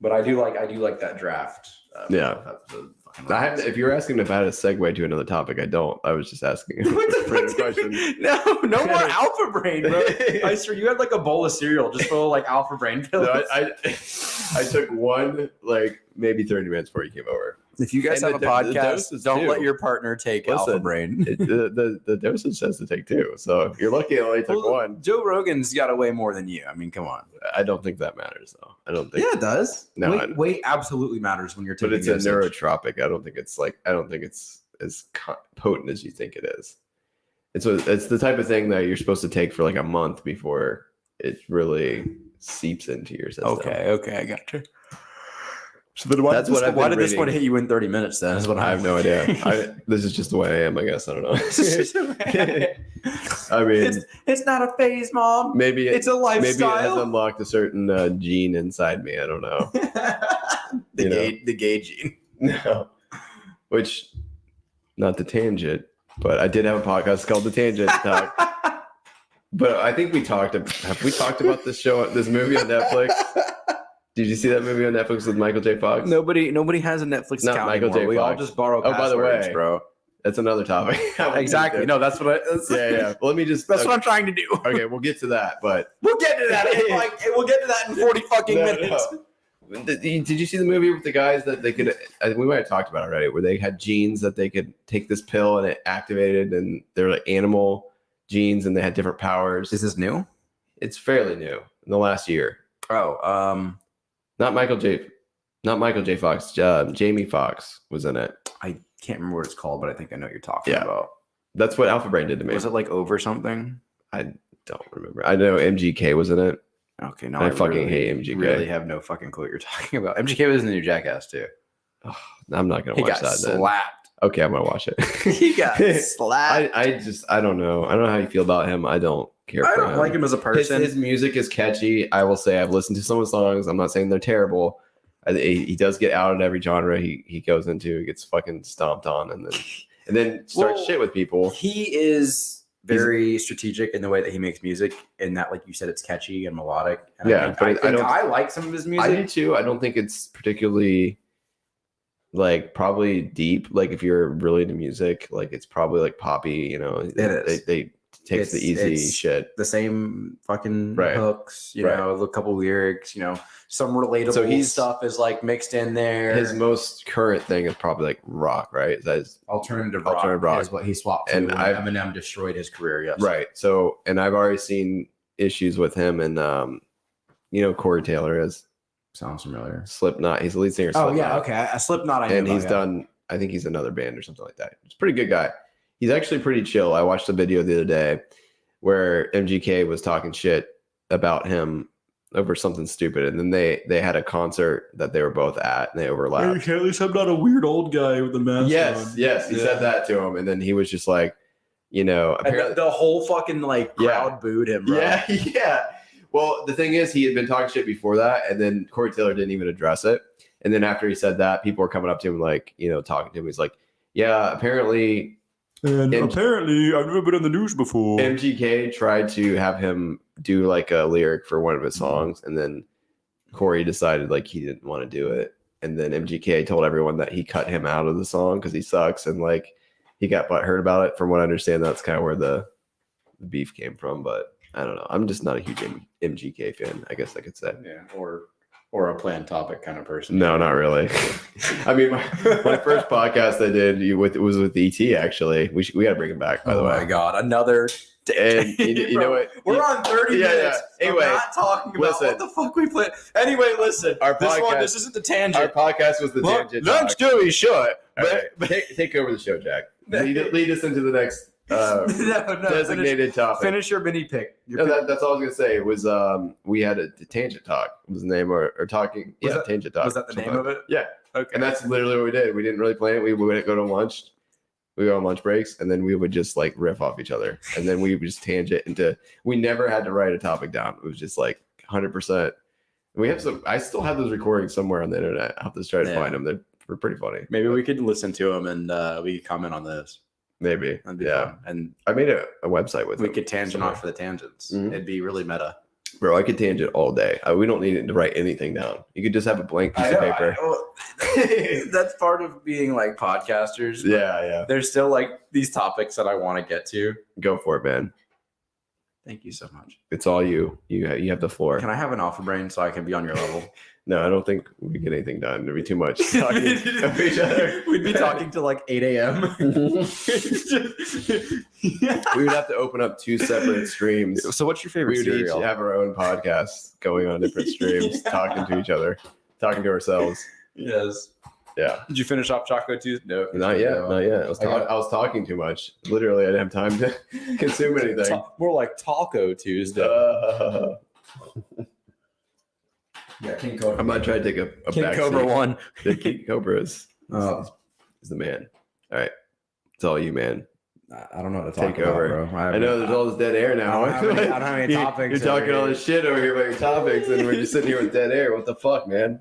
B: but I do like that draft.
A: If you're asking if I had a segue to another topic, I don't. I was just asking a question.
B: No more Alpha Brain, bro. I swear you had like a bowl of cereal just full of like Alpha Brain pills.
A: No, I took one like maybe 30 minutes before you came over.
B: If you guys have a podcast, don't let your partner take Alpha Brain.
A: The dosage says to take two, so you're lucky I only took one.
B: Joe Rogan's got to weigh more than you. I mean, come on.
A: I don't think that matters though. I don't think.
B: Yeah, it does.
A: No,
B: weight absolutely matters when you're taking.
A: But it's a neurotropic. I don't think it's as potent as you think it is. It's the type of thing that you're supposed to take for like a month before it really seeps into your system.
B: Okay, I got you. So then why did this one hit you in 30 minutes then? Is what
A: I have no idea. This is just the way I am, I guess. I don't know. I mean,
B: it's not a phase, Mom.
A: Maybe
B: it's a lifestyle.
A: Maybe it has unlocked a certain gene inside me. I don't know.
B: the gay gene.
A: No. Which, not the tangent, but I did have a podcast called The Tangent Talk. But I think have we talked about this movie on Netflix? Did you see that movie on Netflix with Michael J. Fox?
B: Nobody has a Netflix
A: Not
B: account
A: Michael
B: anymore.
A: J.
B: We all
A: Fox.
B: just borrow passwords,
A: by the way,
B: bro.
A: That's another topic.
B: Exactly. No, that's what
A: Yeah. Well, let me just.
B: That's what I'm trying to do.
A: Okay, we'll get to that, but
B: we'll get to that. We'll get to that in 40 fucking minutes.
A: No. Did you see the movie with the guys that they could? We might have talked about it already, where they had genes that they could take this pill and it activated, and they're like animal genes, and they had different powers.
B: Is this new?
A: It's fairly new in the last year. Not Michael J. Fox. Jamie Foxx was in it.
B: I can't remember what it's called, but I think I know what you're talking about.
A: That's what Alpha Brain did to me.
B: Was it like Over something?
A: I don't remember. I know MGK was in it.
B: Okay, no,
A: I fucking hate MGK.
B: Really have no fucking clue what you're talking about. MGK was in the new Jackass too.
A: Oh, I'm not gonna watch that. Then.
B: Slapped.
A: Okay, I'm gonna watch it.
B: He got slapped.
A: I don't know. I don't know how you feel about him. I don't care.
B: I don't like him as a person.
A: His music is catchy. I will say I've listened to some of his songs. I'm not saying they're terrible. He does get out in every genre he goes into. He gets fucking stomped on and then starts shit with people.
B: He is very strategic in the way that he makes music, in that, like you said, it's catchy and melodic. And I like some of his music.
A: I do too. I don't think it's particularly like probably deep. Like if you're really into music, like it's probably like poppy. You know,
B: it is.
A: They takes the easy shit.
B: The same fucking hooks, you know, a couple lyrics, you know, some relatable stuff is like mixed in there.
A: His most current thing is probably like rock, right? That's
B: alternative rock is what he swapped to, and Eminem destroyed his career. Yes,
A: right. So, and I've already seen issues with him, and you know, Corey Taylor is.
B: Sounds familiar.
A: Slipknot. He's the lead singer.
B: Oh yeah, okay. A Slipknot. I
A: and he's done. I think he's another band or something like that. He's a pretty good guy. He's actually pretty chill. I watched a video the other day where MGK was talking shit about him over something stupid, and then they had a concert that they were both at, and they overlapped.
B: Hey, at least I'm not a weird old guy with a mask on.
A: Yes, he said that to him, and then he was just like, you know,
B: apparently the whole fucking like crowd booed him, bro.
A: Yeah. Well, the thing is, he had been talking shit before that, and then Corey Taylor didn't even address it. And then after he said that, people were coming up to him like, talking to him. He's like, yeah, apparently.
B: And apparently, I've never been on the news before.
A: MGK tried to have him do like a lyric for one of his songs, and then Corey decided like he didn't want to do it. And then MGK told everyone that he cut him out of the song because he sucks, and like he got butthurt about it. From what I understand, that's kind of where the beef came from. But I don't know. I'm just not a huge MGK fan, I guess I could say.
B: Yeah, or a planned topic kind of person.
A: No, not really. I mean, my first podcast I did was with ET. Actually, we got to bring him back. By the way,
B: oh my god, another.
A: And you know what?
B: We're on 30 minutes.
A: Yeah. Anyway,
B: we're not talking about what the fuck we planned. Anyway, listen.
A: Our podcast,
B: this isn't the tangent.
A: Our podcast was the tangent.
B: Long story short.
A: Take over the show, Jack. Lead us into the next designated topic.
B: Finish your mini pick.
A: That's all I was gonna say. Was we had a tangent talk. Was the name or talking? Tangent talk.
B: Was that the name of it?
A: Yeah.
B: Okay.
A: And that's literally what we did. We didn't really plan it. We would go to lunch. We go on lunch breaks, and then we would just like riff off each other, and then we would just tangent into. We never had to write a topic down. It was just like 100%. We have some. I still have those recordings somewhere on the internet. I'll have to try to find them. They're pretty funny.
B: Maybe we could listen to them and we could comment on this.
A: Maybe.
B: That'd be fun. And
A: I made a website with.
B: We could tangent off for the tangents.
A: Mm-hmm.
B: It'd be really meta.
A: Bro, I could tangent all day. We don't need to write anything down. You could just have a blank piece of paper.
B: That's part of being like podcasters.
A: Yeah.
B: There's still like these topics that I want to get to.
A: Go for it, man.
B: Thank you so much.
A: It's all you. You have the floor.
B: Can I have an alpha brain so I can be on your level?
A: No, I don't think we get anything done. It'd be too much talking of each other.
B: We'd be talking to like 8 a.m.
A: We would have to open up 2 separate streams.
B: So what's your favorite
A: We would
B: cereal?
A: each have our own podcast going on different streams, talking to each other, talking to ourselves.
B: Yes.
A: Yeah.
B: Did you finish off Choco Tuesday? No.
A: Not yet. I was talking too much. Literally, I didn't have time to consume anything.
B: More like Taco Tuesday. Yeah, King Cobra.
A: I'm not trying to take a
B: King Cobra
A: seat.
B: one.
A: The King Cobra is the man. All right. It's all you, man.
B: I don't know what to talk
A: Take over.
B: about, bro.
A: I know there's all this dead air now.
B: I don't have any topics.
A: You're talking all this shit over here about your topics, and we're just sitting here with dead air. What the fuck, man?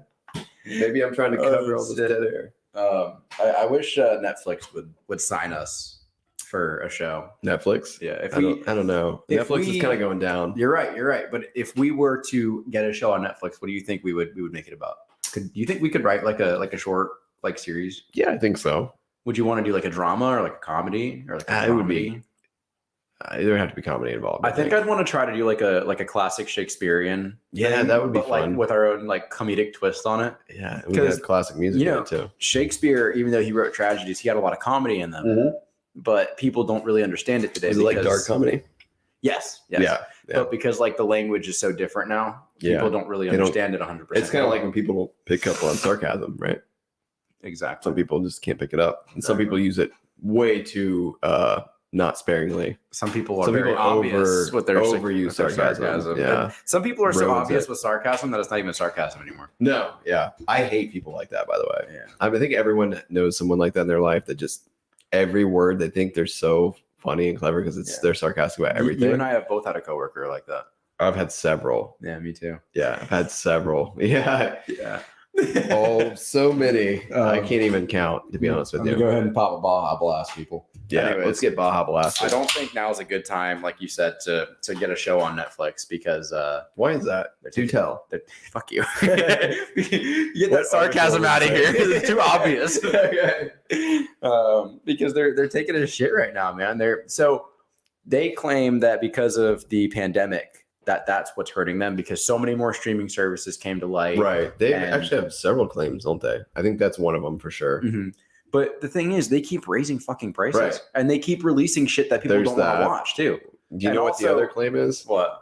A: Maybe I'm trying to cover all this dead air.
B: I wish Netflix would sign us for a show.
A: Netflix?
B: Yeah. If
A: I don't know. Netflix is kind of going down.
B: You're right. But if we were to get a show on Netflix, what do you think we would make it about? Do you think we could write like a short like series?
A: Yeah, I think so.
B: Would you want to do like a drama or like a comedy or like a
A: it would be. There have to be comedy involved.
B: I think I'd want to try to do like a classic Shakespearean.
A: Yeah,
B: thing,
A: that would be
B: but
A: fun.
B: like with our own like comedic twist on it.
A: Yeah, we have classic music in it too.
B: Shakespeare, even though he wrote tragedies, he had a lot of comedy in them.
A: Mm-hmm.
B: But people don't really understand it today.
A: Is it like dark comedy?
B: Yes.
A: Yeah.
B: But because like the language is so different now, people don't really understand it 100%.
A: It's kind of like when people pick up on sarcasm, right?
B: Exactly.
A: Some people just can't pick it up, and some people use it way too not sparingly.
B: Some people are very obvious with their
A: overuse sarcasm. Yeah.
B: And some people are so
A: Ruins
B: obvious
A: it.
B: with sarcasm that it's not even sarcasm anymore.
A: No. Yeah. I hate people like that, by the way.
B: Yeah.
A: I think everyone knows someone like that in their life that just every word they think they're so funny and clever because they're sarcastic about everything.
B: You and I have both had a coworker like that.
A: I've had several.
B: Yeah, me too.
A: Yeah, I've had several. Yeah.
B: Yeah.
A: Oh, so many. I can't even count, to be honest with you.
B: Go ahead and pop a Baja Blast, people.
A: Yeah,
B: Anyways,
A: let's get Baja Blast.
B: I don't think now is a good time, like you said, to get a show on Netflix because
A: why is that? Do tell.
B: Fuck you. Get that sarcasm out of here because it's too obvious. Because they're taking a shit right now, man. They claim that because of the pandemic that's what's hurting them because so many more streaming services came to light.
A: Right. They actually have several claims, don't they? I think that's one of them for sure.
B: Mm-hmm. But the thing is, they keep raising fucking prices,
A: Right.
B: and they keep releasing shit that people don't want to watch too.
A: Do you know what the other claim is?
B: What?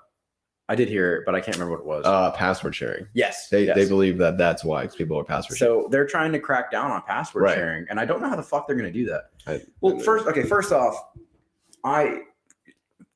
B: I did hear it, but I can't remember what it was.
A: Password sharing.
B: Yes.
A: They believe that's why, because people are password sharing.
B: So they're trying to crack down on password sharing, and I don't know how the fuck they're going to do that. First off, I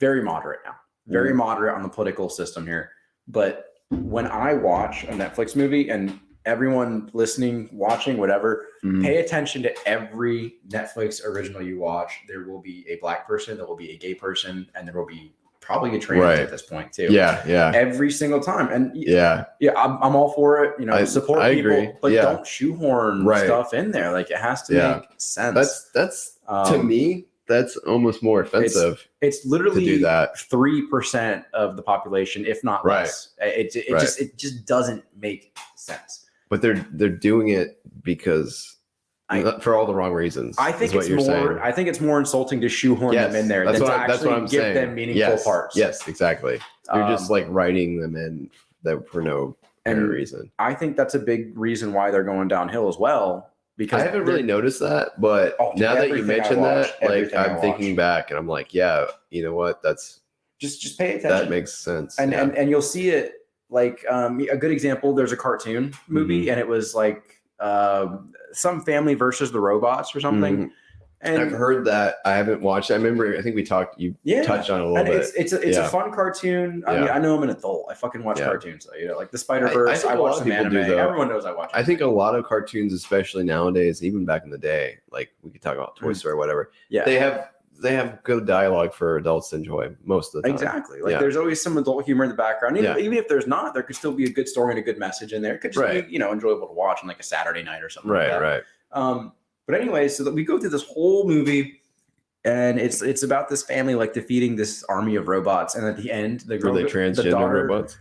B: very moderate now. Very moderate on the political system here. But when I watch a Netflix movie, and everyone listening, watching, whatever, pay attention to every Netflix original you watch. There will be a black person, there will be a gay person, and there will be probably a trans
A: Right.
B: at this point too.
A: Yeah.
B: Every single time. And
A: Yeah.
B: I'm all for it. Support
A: I
B: people,
A: agree.
B: but
A: Yeah.
B: don't shoehorn stuff in there. Like it has to make sense.
A: That's to me, that's almost more offensive.
B: It's literally
A: to do that.
B: 3% of the population, if not less. It just doesn't make sense.
A: But they're doing it because for all the wrong reasons.
B: I think it's more.
A: Saying.
B: I think it's more insulting to shoohorn them in there than to actually give them meaningful parts.
A: Yes, exactly. You're just like writing them in that for no reason.
B: I think that's a big reason why they're going downhill as well. Because
A: I haven't really noticed that, but now that you mention that, like I'm thinking back and I'm like, yeah, you know what? That's
B: just pay attention.
A: That makes sense.
B: And you'll see it like a good example. There's a cartoon movie, and it was like some family versus the robots or something. And
A: I've heard that. I haven't watched it. I remember, I think we talked, you touched on it a little bit.
B: It's a fun cartoon. I mean, I know I'm an adult. I fucking watch cartoons. So, like the Spider-Verse, I watch some anime. Everyone knows I watch anime.
A: I think a lot of cartoons, especially nowadays, even back in the day, like we could talk about Toy Story or whatever. Yeah. They have good dialogue for adults to enjoy most of the time.
B: Exactly. Like there's always some adult humor in the background. Even if there's not, there could still be a good story and a good message in there. It could just be, enjoyable to watch on like a Saturday night or something like that.
A: Right.
B: But anyway, so that we go through this whole movie, and it's about this family like defeating this army of robots, and at the end, the girl,
A: they transgender robots.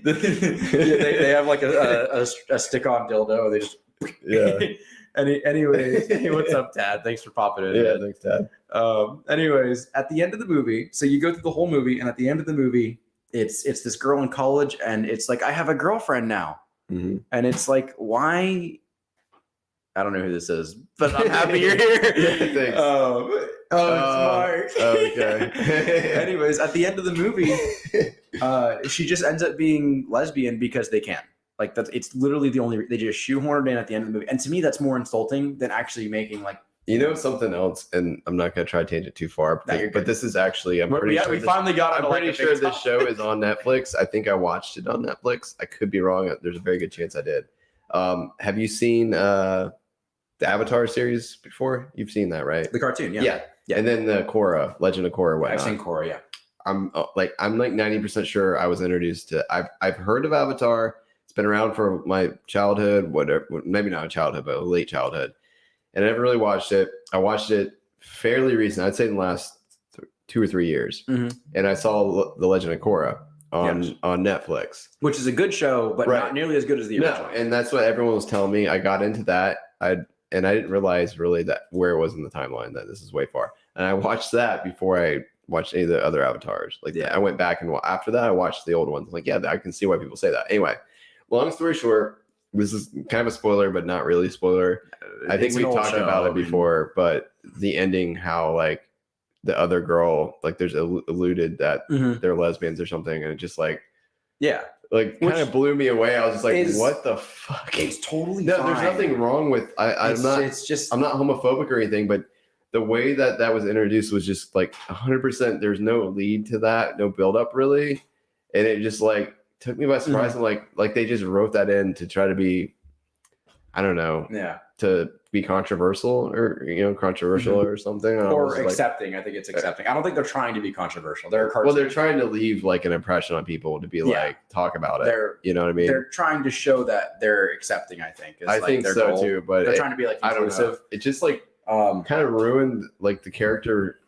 B: they have like a stick-on dildo. They just Anyways, hey, what's up, Dad? Thanks for popping in.
A: Yeah, thanks, Dad.
B: Anyways, at the end of the movie, so you go through the whole movie, and at the end of the movie, it's this girl in college, and it's like, I have a girlfriend now, and it's like, why? I don't know who this is, but I'm happy you're here.
A: Thanks.
B: It's Mark.
A: Okay.
B: Anyways, at the end of the movie, she just ends up being lesbian because they can. Like it's literally the only. They just shoehorned in at the end of the movie, and to me, that's more insulting than actually making like.
A: Something else, and I'm not gonna try to change it too far, but this is actually I'm pretty sure
B: we finally got.
A: I'm pretty sure this show is on Netflix. I think I watched it on Netflix. I could be wrong. There's a very good chance I did. Have you seen the Avatar series before? You've seen that, right?
B: The cartoon,
A: yeah. And then the Korra, Legend of Korra.
B: I've seen Korra, yeah.
A: I'm like 90% sure I was introduced to. I've heard of Avatar. It's been around for my childhood, whatever. Maybe not a childhood, but a late childhood. And I never really watched it. I watched it fairly recent. I'd say in the last 2 or 3 years. And I saw the Legend of Korra on Netflix,
B: which is a good show, but not nearly as good as the original.
A: No, and that's what everyone was telling me. I got into that. I didn't realize really that where it was in the timeline, that this is way far. And I watched that before I watched any of the other Avatars. I went back and after that I watched the old ones. I'm like, I can see why people say that. Anyway, long story short, this is kind of a spoiler, but not really a spoiler. I think we talked about it before, but the ending, how like the other girl, like there's alluded that they're lesbians or something, and it just like kind of blew me away. I was just like, what the fuck?
B: It's totally
A: no,
B: fine.
A: There's nothing wrong with I'm not homophobic or anything, but the way that was introduced was just like 100%. There's no lead to that, no build up really, and it just like took me by surprise. And like they just wrote that in to try to be, I don't know, to be controversial or controversial or something,
B: or accepting. I think it's accepting. I don't think they're trying to be controversial. They're
A: trying to leave like an impression on people to be like talk about it. You know what I mean?
B: They're trying to show that they're accepting. I think.
A: I think so too, but
B: they're trying to be like inclusive.
A: I don't know. It just like kind of ruined like the character.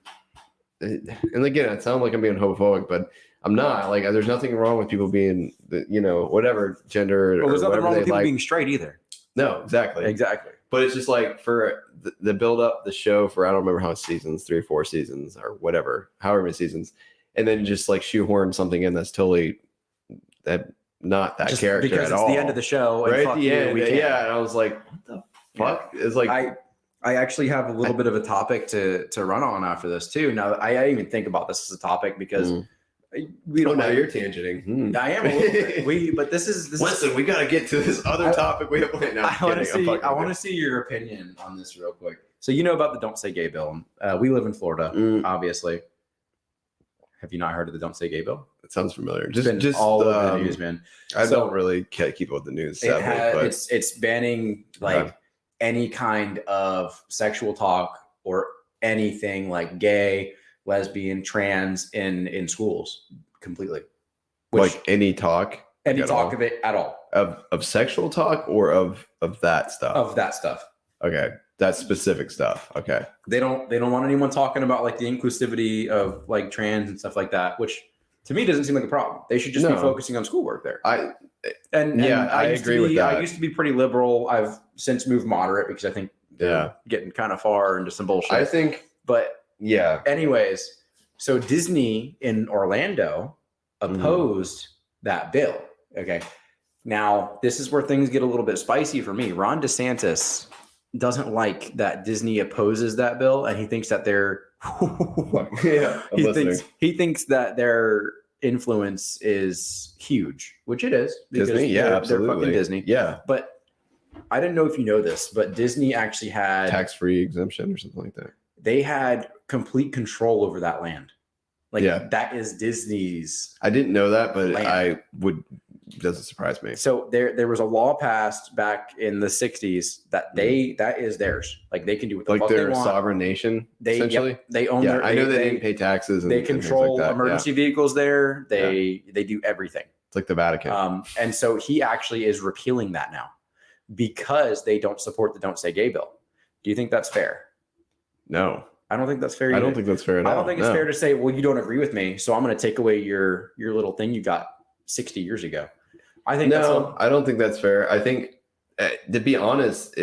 A: And again, it sounds like I'm being homophobic, but I'm not. Like, there's nothing wrong with people being, whatever gender.
B: Well, there's nothing wrong with people being straight either.
A: No, exactly. But it's just like for the build up, the show for, I don't remember how many seasons, 3 or 4 seasons or whatever, however many seasons, and then just like shoehorn something in that's totally not that just character
B: because
A: at
B: it's
A: all.
B: The end of the show,
A: right? At the end, and I was like, what the fuck? It's like
B: I actually have a little bit of a topic to run on after this too. Now I didn't even think about this as a topic because. We don't.
A: Now you're tangenting.
B: I am a little bit. But this is.
A: Listen, we got to get to this other topic we have planned. No,
B: I want to see your opinion on this real quick. So you know about the "Don't Say Gay" bill. We live in Florida, obviously. Have you not heard of the "Don't Say Gay" bill?
A: It sounds familiar.
B: Just all over the news, man.
A: I don't really keep up with the news. Sadly,
B: it's banning like any kind of sexual talk or anything like gay, lesbian, trans in schools completely.
A: Like any talk
B: Of it at all.
A: Of sexual talk or of that stuff?
B: Of that stuff.
A: Okay. That's specific stuff. Okay.
B: They don't want anyone talking about like the inclusivity of like trans and stuff like that, which to me doesn't seem like a problem. They should just be focusing on schoolwork there.
A: I
B: agree
A: with that.
B: I used to be pretty liberal. I've since moved moderate because I think they're getting kind of far into some bullshit.
A: I think,
B: but
A: yeah.
B: Anyways, so Disney in Orlando opposed that bill. Okay. Now, this is where things get a little bit spicy for me. Ron DeSantis doesn't like that Disney opposes that bill, and he thinks that they're he thinks that their influence is huge, which it is.
A: Disney,
B: they're fucking Disney.
A: Yeah.
B: But I didn't know if you know this, but Disney actually had
A: tax-free exemption or something like that.
B: They had complete control over that land. Like that is Disney's.
A: I didn't know that, but
B: land.
A: Doesn't surprise me.
B: So there was a law passed back in the 60s that that is theirs. Like they can do what the fuck they want.
A: Like they're a sovereign nation, essentially.
B: They own their.
A: I know they didn't pay taxes.
B: They control emergency vehicles there. They do everything.
A: It's like the Vatican.
B: And so he actually is repealing that now because they don't support the Don't Say Gay bill. Do you think that's fair?
A: No.
B: I don't think that's fair.
A: I don't think that's fair at all.
B: I don't think it's fair to say, well, you don't agree with me, so I'm going to take away your little thing you got 60 years ago. I think
A: I don't think that's fair. I think, to be honest,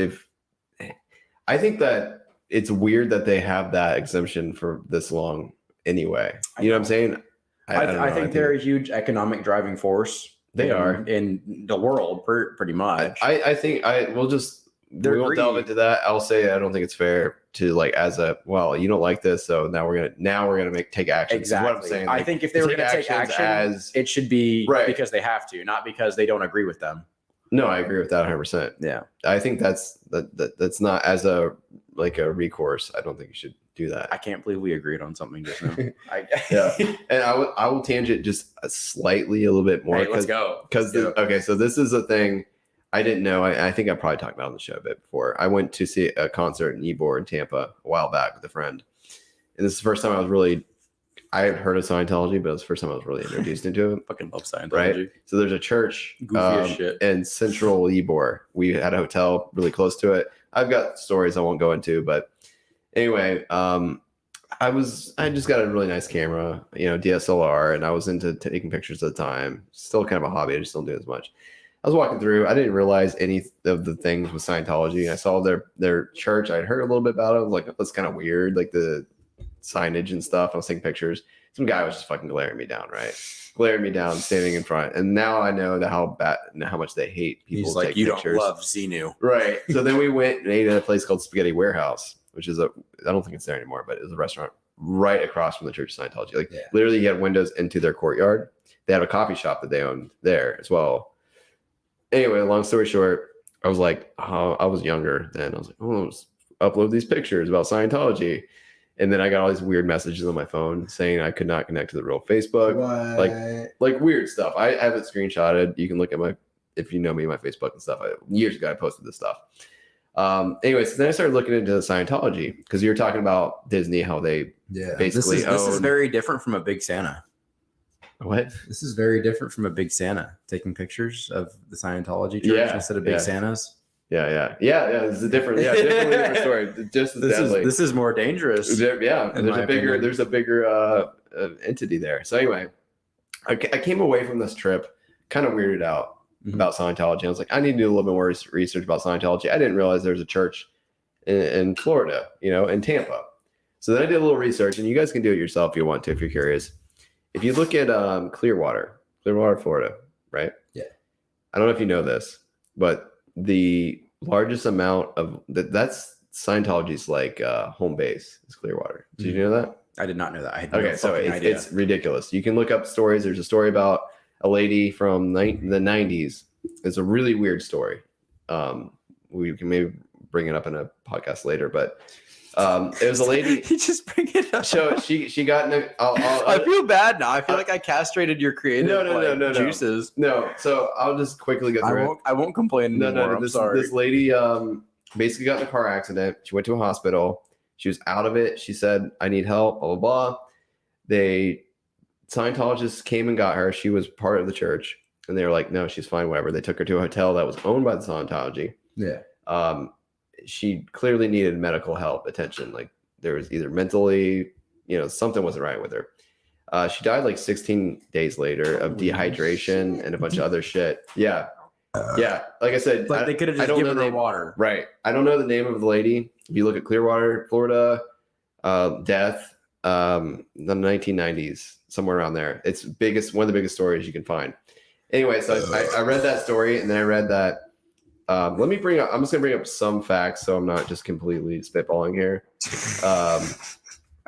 A: I think that it's weird that they have that exemption for this long anyway. You know what I'm saying?
B: I think they're a huge economic driving force.
A: They are
B: in the world, pretty much.
A: I think we won't delve into that. I'll say I don't think it's fair to you don't like this, so now we're gonna take action.
B: Exactly.
A: What I'm saying.
B: I think if they were gonna take action, it should be because they have to, not because they don't agree with them.
A: No, I agree with that 100%.
B: Yeah,
A: I think that's not as a recourse. I don't think you should do that.
B: I can't believe we agreed on something just now.
A: And I will tangent just slightly a little bit more.
B: Hey, let's go.
A: Okay, so this is a thing I didn't know. I think I probably talked about it on the show a bit before. I went to see a concert in Ybor in Tampa a while back with a friend. And this is the first time I had heard of Scientology, but it was the first time I was really introduced into it.
B: Fucking love Scientology.
A: Right? So there's a church in central Ybor. We had a hotel really close to it. I've got stories I won't go into, but anyway, I just got a really nice camera, DSLR, and I was into taking pictures at the time. Still kind of a hobby. I just don't do it as much. I was walking through. I didn't realize any of the things with Scientology. I saw their church. I'd heard a little bit about it. I was like, that's kind of weird, like the signage and stuff. I was taking pictures. Some guy was just fucking glaring me down, right? Glaring me down, standing in front. And now I know how much they hate people.
B: He's like, you don't love Xenu.
A: Right. So then we went and ate at a place called Spaghetti Warehouse, which is I don't think it's there anymore, but it was a restaurant right across from the Church of Scientology. Literally, you had windows into their courtyard. They had a coffee shop that they owned there as well. Anyway, long story short, I was like, I was younger then. I was like, let's upload these pictures about Scientology. And then I got all these weird messages on my phone saying I could not connect to the real Facebook.
I: What?
A: Like weird stuff. I have it screenshotted. You can look at if you know me, my Facebook and stuff. Years ago, I posted this stuff. Anyways, then I started looking into Scientology because you were talking about Disney, how they basically
B: this is very different from a Big Santa.
A: What?
B: This is very different from a Big Santa taking pictures of the Scientology church instead of Big Santas.
A: Yeah. It's a different story. Just as deadly.
B: This is more dangerous.
A: Yeah, and there's a bigger entity there. So anyway, I came away from this trip kind of weirded out about Scientology. I was like, I need to do a little bit more research about Scientology. I didn't realize there's a church in Florida, in Tampa. So then I did a little research, and you guys can do it yourself if you want to, if you're curious. If you look at Clearwater, Florida, right? Yeah. I don't know if you know this, but the largest amount of that's Scientology's home base is Clearwater. Did you know that?
B: I did not know that. I had
A: it's ridiculous. You can look up stories. There's a story about a lady from the 90s. It's a really weird story. We can maybe bring it up in a podcast later, but it was a lady.
B: You just bring it up.
A: So she got in
B: I feel bad now. I feel like I castrated your creative juices.
A: No, so I'll just quickly go through it.
B: I won't complain anymore. I'm sorry.
A: This lady basically got in a car accident. She went to a hospital. She was out of it. She said, I need help, blah, blah, blah. Scientologists came and got her. She was part of the church, and they were like, no, she's fine, whatever. They took her to a hotel that was owned by the Scientology.
B: Yeah.
A: She clearly needed medical help, attention. Like there was either mentally, something wasn't right with her. She died like 16 days later of dehydration and a bunch of other shit. Yeah. Yeah. Like I said,
B: Like they could have just given her water.
A: Right. I don't know the name of the lady. If you look at Clearwater, Florida, death, the 1990s, somewhere around there. It's one of the biggest stories you can find. Anyway, so I read that story, and then I read that. I'm just going to bring up some facts so I'm not just completely spitballing here.
B: I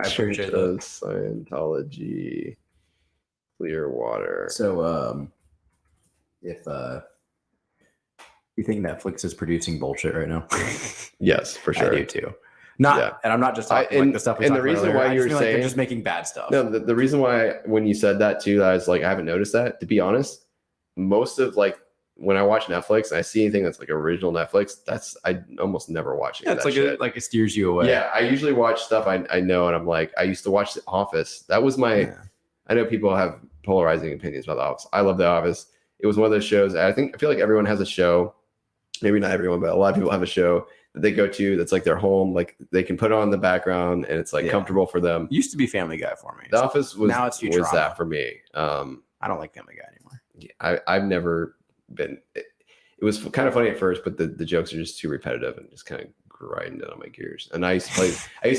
B: appreciate that.
A: Scientology, Clearwater.
B: So, if you think Netflix is producing bullshit right now?
A: Yes, for sure.
B: I do too. And I'm not just talking like the stuff we
A: and
B: talked
A: the reason
B: about earlier.
A: why you were
B: like
A: saying
B: they're just making bad stuff.
A: No, the reason why when you said that too, I was like, I haven't noticed that. To be honest, most of like when I watch Netflix and I see anything that's like original Netflix, I almost never watch it.
B: Yeah, it's like it steers you away.
A: Yeah, I usually watch stuff I know, and I'm like, I used to watch The Office. That was my. Yeah. I know people have polarizing opinions about The Office. I love The Office. It was one of those shows. I feel like everyone has a show. Maybe not everyone, but a lot of people have a show that they go to that's like their home. Like they can put it on in the background, and it's like comfortable for them.
B: Used to be Family Guy for me.
A: The Office was
B: now it's Futurama.
A: Was that for me.
B: I don't like Family Guy anymore.
A: Yeah, I've never been. It was kind of funny at first, but the jokes are just too repetitive and just kind of grinding on my gears. And I used to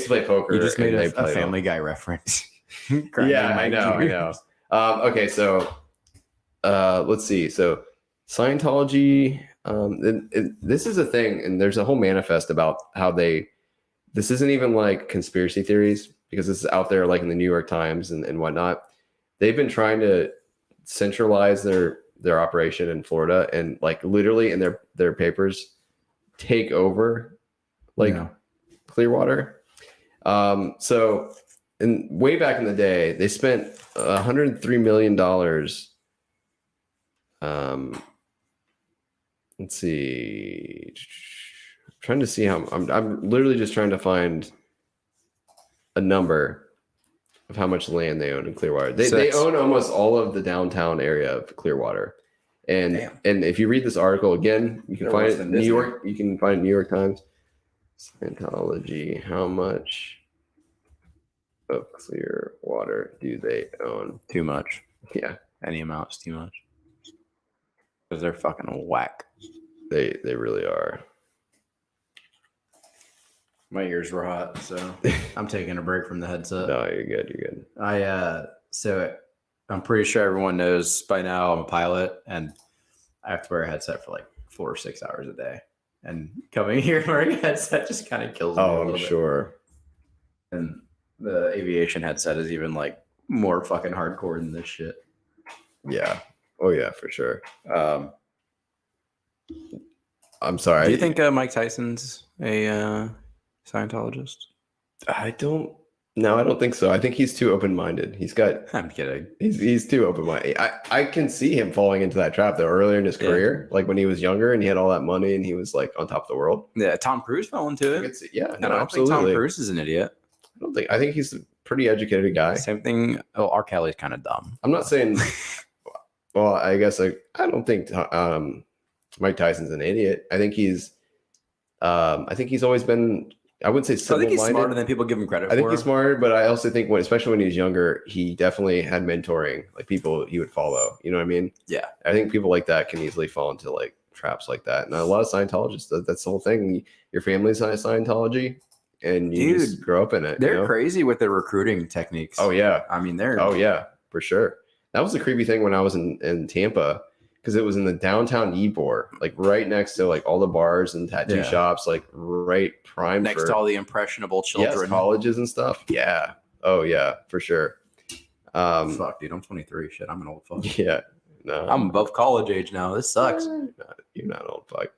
A: play poker.
B: You just made a Family Guy reference.
A: Yeah, I know. Okay, so let's see. So Scientology. This is a thing, and there's a whole manifest about how this isn't even like conspiracy theories, because this is out there like in the New York Times and whatnot. They've been trying to centralize their operation in Florida, and like literally in their papers take over like Clearwater. So way back in the day, they spent $103 million. Let's see. I'm trying to see how I'm literally just trying to find a number of how much land they own in Clearwater. They own almost all of the downtown area of Clearwater. And if you read this article again, you can find it in New York. You can find it New York Times. Scientology, how much of Clearwater do they own?
B: Too much.
A: Yeah.
B: Any amount's too much. Because they're fucking whack.
A: They really are.
B: My ears were hot, so I'm taking a break from the headset.
A: No, you're good.
B: So I'm pretty sure everyone knows by now I'm a pilot, and I have to wear a headset for like 4 or 6 hours a day. And coming here wearing a headset just kind of kills me.
A: Oh, I'm sure.
B: And the aviation headset is even like more fucking hardcore than this shit.
A: Yeah. Oh yeah, for sure. I'm sorry.
B: Do you think Mike Tyson's a Scientologist?
A: I don't think so. I think he's too open-minded.
B: I'm kidding.
A: He's too open-minded. I can see him falling into that trap though earlier in his career, like when he was younger and he had all that money and he was like on top of the world.
B: Yeah, Tom Cruise fell into it.
A: Yeah,
B: I don't think Tom Cruise is an idiot.
A: I think he's a pretty educated guy.
B: Same thing. Oh, R. Kelly's kind of dumb.
A: I'm not saying. Well, I guess I don't think Mike Tyson's an idiot. I think he's always been. I wouldn't say
B: I think he's smarter than people give him credit for.
A: I think he's smarter, but I also think especially when he was younger, he definitely had mentoring, like people he would follow. You know what I mean?
B: Yeah.
A: I think people like that can easily fall into like traps like that. And a lot of Scientologists, that's the whole thing. Your family's Scientology, and you just grow up in it.
B: They're crazy with their recruiting techniques.
A: Oh yeah.
B: I mean, they're.
A: Oh yeah, for sure. That was the creepy thing when I was in Tampa, because it was in the downtown Ybor, like right next to like all the bars and tattoo shops, like right prime
B: next to all the impressionable children,
A: colleges and stuff. Yeah. Oh yeah, for sure.
B: Fuck, dude, I'm 23. Shit, I'm an old fuck.
A: Yeah. No,
B: I'm above college age now. This sucks.
A: You're not an old fuck.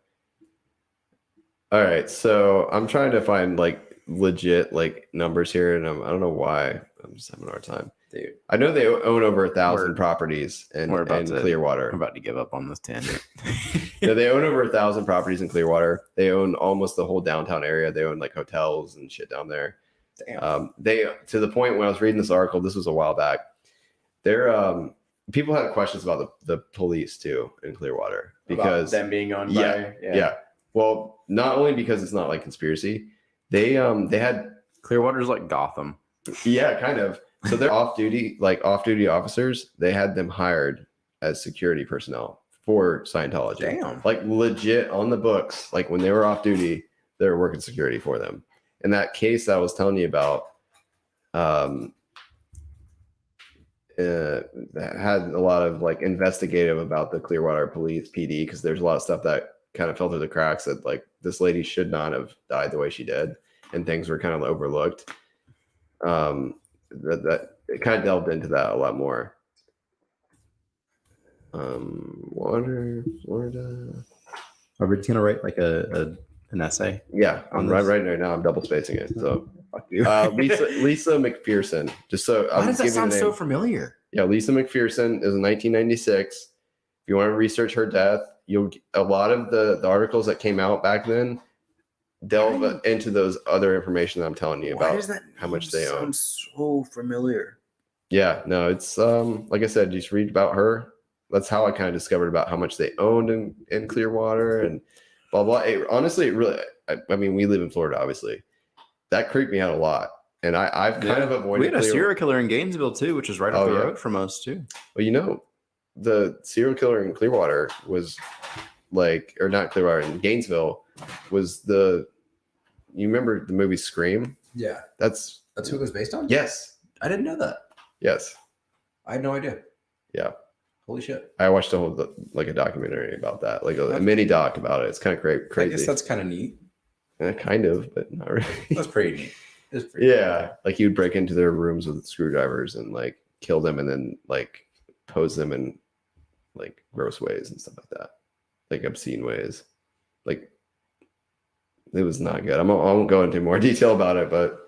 A: All right, so I'm trying to find like legit like numbers here, and I don't know why I'm just having a hard time. Dude, I know they own over 1,000 properties in Clearwater.
B: I'm about to give up on this tangent.
A: No, they own over 1,000 properties in Clearwater. They own almost the whole downtown area. They own like hotels and shit down there.
B: Damn.
A: They to the point when I was reading this article, this was a while back. People had questions about the police too in Clearwater because
B: about them being owned
A: yeah,
B: by
A: yeah. Well, not only because it's not like conspiracy, they had
B: Clearwater's like Gotham.
A: Yeah, kind of. So they're off-duty officers. They had them hired as security personnel for Scientology.
B: Damn.
A: Like legit on the books. Like when they were off duty, they were working security for them. And that case I was telling you about, that had a lot of like investigative about the Clearwater Police PD because there's a lot of stuff that kind of fell through the cracks that like this lady should not have died the way she did, and things were kind of overlooked. That it kind of delved into that a lot more. Florida.
B: Are we gonna write like an essay?
A: Yeah, I'm right now. I'm double spacing it. So
B: Fuck you.
A: Lisa McPherson. Just so
B: Why does that sound so familiar?
A: Yeah, Lisa McPherson is in 1996. If you want to research her death, a lot of the articles that came out back then delve into those other information that I'm telling you about how much they own.
B: So familiar.
A: Yeah, no, it's like I said, just read about her. That's how I kind of discovered about how much they owned in Clearwater and blah blah. Honestly, it really, I mean, we live in Florida, obviously. That creeped me out a lot, and I've kind of avoided.
B: We had a serial killer in Gainesville too, which is right up the road from us too.
A: Well, the serial killer in Clearwater was like, or not Clearwater, in Gainesville was the. You remember the movie Scream?
B: Yeah,
A: that's
B: who it was based on.
A: Yes,
B: I didn't know that.
A: Yes,
B: I had no idea.
A: Yeah,
B: holy shit!
A: I watched a whole like a documentary about that, like a mini doc about it. It's kind of crazy.
B: I guess that's kind of neat.
A: Kind of, but not really.
B: That's pretty neat.
A: Yeah, like you'd break into their rooms with screwdrivers and like kill them, and then like pose them in like gross ways and stuff like that, like obscene ways. Like it was not good. I won't go into more detail about it, but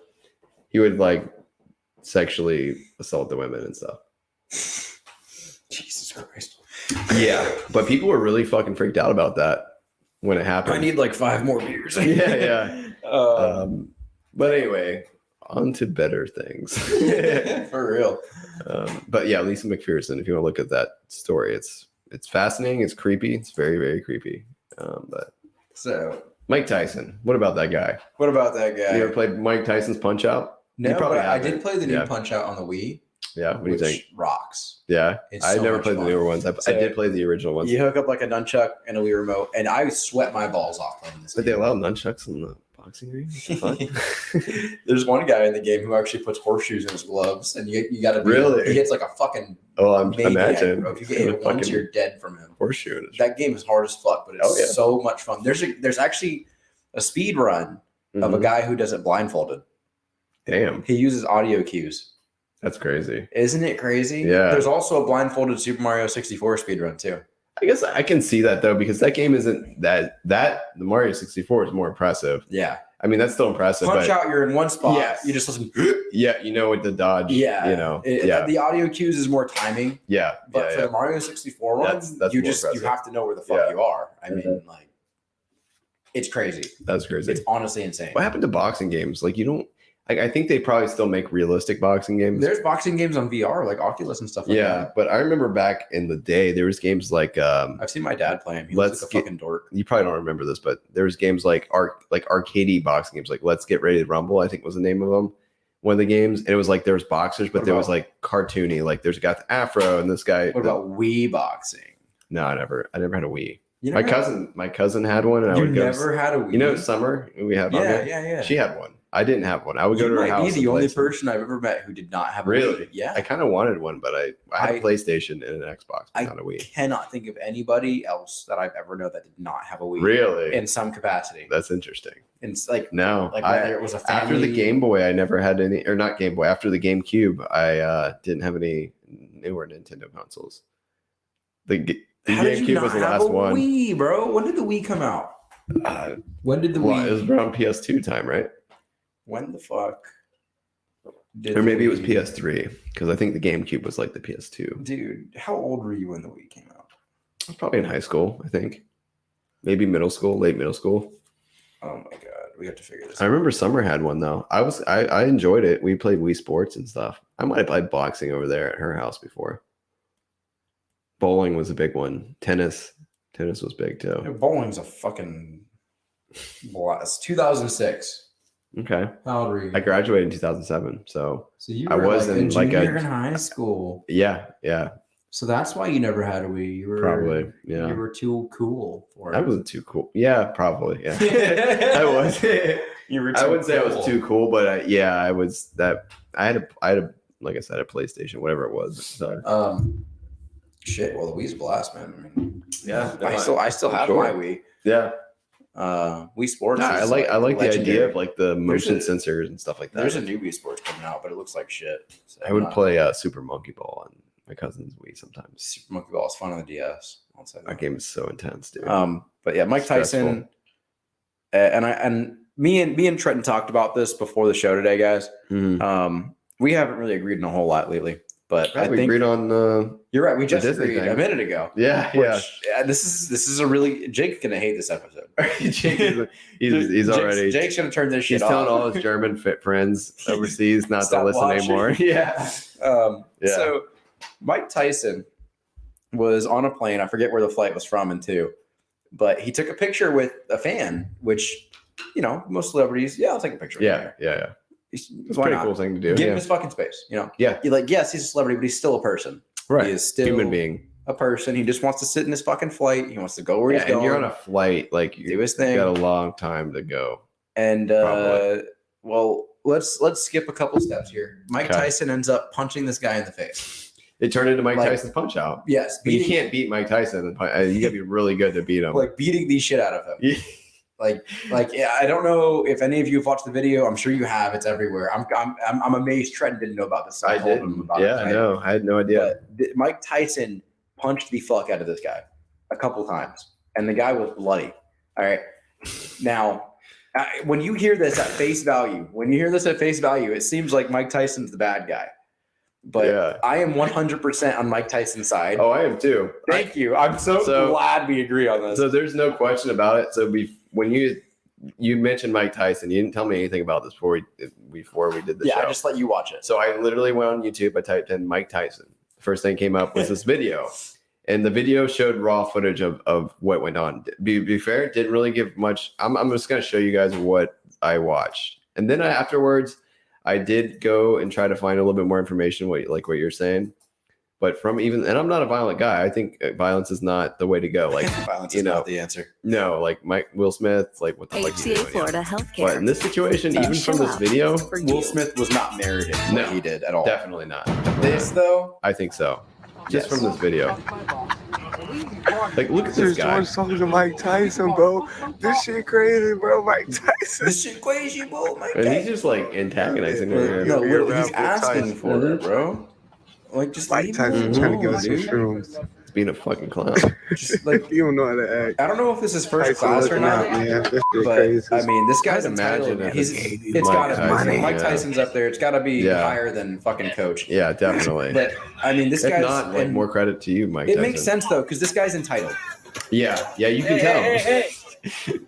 A: he would like sexually assault the women and stuff.
B: Jesus Christ.
A: Yeah, but people were really fucking freaked out about that when it happened.
B: I need like 5 more beers.
A: yeah. But anyway, on to better things.
B: For real.
A: But yeah, Lisa McPherson, if you want to look at that story, it's fascinating. It's creepy. It's very, very creepy. But
B: so
A: Mike Tyson, what about that guy?
B: What about that guy?
A: You ever played Mike Tyson's Punch Out?
B: No, but I did play the new Punch Out on the Wii.
A: Yeah, what do you think?
B: Rocks.
A: Yeah, I
B: so
A: never played
B: fun.
A: the newer ones. I did play the original ones.
B: You hook up like a nunchuck and a Wii remote, and I sweat my balls off playing this.
A: But they allow nunchucks in the boxing ring?
B: There's one guy in the game who actually puts horseshoes in his gloves, and you got to
A: really.
B: He hits like a fucking.
A: Oh, I'm imagine.
B: Bro. If you get hit once, you're dead from him.
A: Horseshoe.
B: That game is hard as fuck, but it's so much fun. There's actually a speed run of a guy who does it blindfolded.
A: Damn.
B: He uses audio cues.
A: That's crazy.
B: Isn't it crazy?
A: Yeah.
B: There's also a blindfolded Super Mario 64 speedrun too.
A: I guess I can see that though, because that game isn't that the Mario 64 is more impressive.
B: Yeah.
A: I mean, that's still impressive.
B: Punch out, you're in one spot.
A: Yes.
B: You just listen.
A: Yeah, you know, with the dodge.
B: Yeah.
A: You know.
B: The audio cues is more timing.
A: Yeah.
B: But for the Mario 64 one,
A: that's
B: you
A: impressive.
B: have to know where the fuck you are. I mean, like, it's crazy.
A: That's crazy.
B: It's honestly insane.
A: What happened to boxing games? Like, you don't. I think they probably still make realistic boxing games.
B: There's boxing games on VR, like Oculus and stuff like that.
A: Yeah, but I remember back in the day, there was games like
B: I've seen my dad play him. He looks like a fucking dork.
A: You probably don't remember this, but there was games like arcadey boxing games, like Let's Get Ready to Rumble, I think was the name of them. One of the games, and it was like there was boxers, but there was like cartoony, like there's a guy with the afro and this guy.
B: What about Wii boxing?
A: No, I never had a Wii. My cousin had one, and I would go.
B: You never had a Wii?
A: You know, Summer we have.
B: Yeah.
A: She had one. I didn't have one. I would go to her house.
B: You might be the only person I've ever met who did not have a Wii. Yeah.
A: I kind of wanted one, but I had a PlayStation and an Xbox, but not a Wii.
B: I cannot think of anybody else that I've ever known that did not have a Wii.
A: Really?
B: In some capacity.
A: That's interesting.
B: It's like
A: no,
B: like whether it was a family.
A: After the Game Boy, I never had any, or not Game Boy. After the GameCube, I didn't have any newer Nintendo consoles. The GameCube was the last one.
B: Wii, bro. When did the Wii come out? When did the Wii?
A: It was around PS2 time, right?
B: When the fuck?
A: Or maybe it was PS3, because I think the GameCube was like the PS2.
B: Dude, how old were you when the Wii came out?
A: I was probably in high school, I think. Maybe middle school, late middle school.
B: Oh my god. we have to figure this
A: I
B: out.
A: remember Summer had one though. I enjoyed it. We played Wii Sports and stuff. I might have played boxing over there at her house before. Bowling was a big one. Tennis was big too.
B: Bowling's a fucking blast. 2006.
A: Okay.
B: How old were you?
A: I graduated in 2007, so
B: you
A: I was in like a
B: in high school.
A: yeah.
B: So that's why you never had a Wii. You were
A: Probably, yeah.
B: You were too cool for it.
A: I wasn't too cool. Yeah, probably. Yeah, I was.
B: You were.
A: I wouldn't say I was too cool, but I was that. I had a like I said, a PlayStation, whatever it was. So.
B: Shit. Well, the Wii's a blast, man. I mean,
A: Yeah,
B: I still have
A: sure.
B: my Wii.
A: Yeah.
B: Wii Sports.
A: Nah,
B: is,
A: I like the
B: legendary.
A: idea of like the motion sensors and stuff like that.
B: There's a new Wii Sports coming out, but it looks like shit. So
A: I would play Super Monkey Ball on my cousin's Wii sometimes.
B: Super Monkey Ball is fun on the DS. I'll say
A: That game is so intense, dude.
B: But yeah, Mike Tyson, and me and Trenton talked about this before the show today, guys.
A: Mhm.
B: We haven't really agreed on a whole lot lately, but I
A: we
B: think
A: agreed on.
B: you're right. We just
A: Disney
B: agreed
A: thing.
B: a minute ago.
A: Yeah,
B: This is a really Jake's gonna hate this episode.
A: Jake he's already.
B: Jake's gonna turn this shit
A: He's
B: off.
A: telling all his German fit friends overseas not to
B: Stop
A: listen
B: watching.
A: anymore. Yeah. Yeah.
B: So Mike Tyson was on a plane. I forget where the flight was from and to, but he took a picture with a fan, which, you know, most celebrities, I'll take a picture.
A: Yeah.
B: It's
A: It's a pretty cool thing to do.
B: Give him his fucking space, you know?
A: Yeah.
B: You're like, yes, he's a celebrity, but he's still a person.
A: Right.
B: He is still
A: Human being.
B: a person. He just wants to sit in his fucking flight. He wants to go where he's
A: And
B: going.
A: you're on a flight, like
B: do his thing.
A: You got a long time to go.
B: And well, let's skip a couple steps here. Mike
A: Okay.
B: Tyson ends up punching this guy in the face.
A: It turned into Mike
B: Like-
A: Tyson's Punch Out.
B: Yes,
A: But you can't beat Mike Tyson. You got to be really good to beat him.
B: like beating the shit out of him.
A: Yeah.
B: Like yeah, I don't know if any of you have watched the video. I'm sure you have. It's everywhere. I'm amazed Trent didn't know about this. So
A: I
B: told
A: did.
B: him about
A: Yeah,
B: it.
A: I know. I had no idea.
B: But Mike Tyson punched the fuck out of this guy a couple times, and the guy was bloody. All right. Now, when you hear this at face value, it seems like Mike Tyson's the bad guy. But
A: Yeah.
B: I am 100% on Mike Tyson's side.
A: Oh, I am too.
B: Thank you. I'm so glad we agree on this.
A: So there's no question about it. So when you mentioned Mike Tyson, you didn't tell me anything about this before we did the show.
B: I just let you watch it.
A: So I literally went on YouTube. I typed in Mike Tyson. The first thing came up was this video, and the video showed raw footage of what went on. Be fair, it didn't really give much. I'm just going to show you guys what I watched, and then afterwards, I did go and try to find a little bit more information, what you're saying. But and I'm not a violent guy. I think violence is not the way to go. Like
B: Violence is not the answer.
A: No, like Will Smith, like what the fuck you
E: HCA
A: doing?
E: Florida Healthcare.
A: But in this situation, even from
E: Chill
A: this
E: out.
A: video,
E: For
B: Will
E: you.
B: Smith was not merited
A: No.
B: what he did at all.
A: definitely not.
B: This though,
A: I think so. Just
B: Yes.
A: from this video. Like, look at this guy.
J: talking to Mike Tyson, bro. This shit crazy, bro. Mike Tyson.
B: this shit crazy, bro. Mike
A: And he's
B: Tyson.
A: just like antagonizing her.
B: No,
J: You're
B: he's
J: around
B: asking
J: Tyson.
B: for it, bro. Like just
J: Mike
B: leave
J: Tyson
B: him
J: trying to give
B: alone,
J: us some
B: dude.
J: shrooms.
A: He's being a fucking clown.
B: Just like
J: You don't know how to act.
B: I don't know if this is first
J: Tyson
B: class or
J: looking
B: not.
J: out, man. This shit
B: But
J: crazy.
B: I mean, this guy's
A: I'd imagine
B: entitled.
A: if
B: He's
A: it's
B: it's
A: Mike
B: got to
A: Tyson,
B: be. Mike
A: yeah.
B: Tyson's up there. It's got to be
A: Yeah.
B: higher than fucking coach.
A: Yeah, definitely.
B: But I mean, this
A: if
B: guy's
A: not, like,
B: and
A: more credit to you, Mike
B: it
A: Tyson.
B: makes sense though because this guy's entitled.
A: Yeah, you can tell.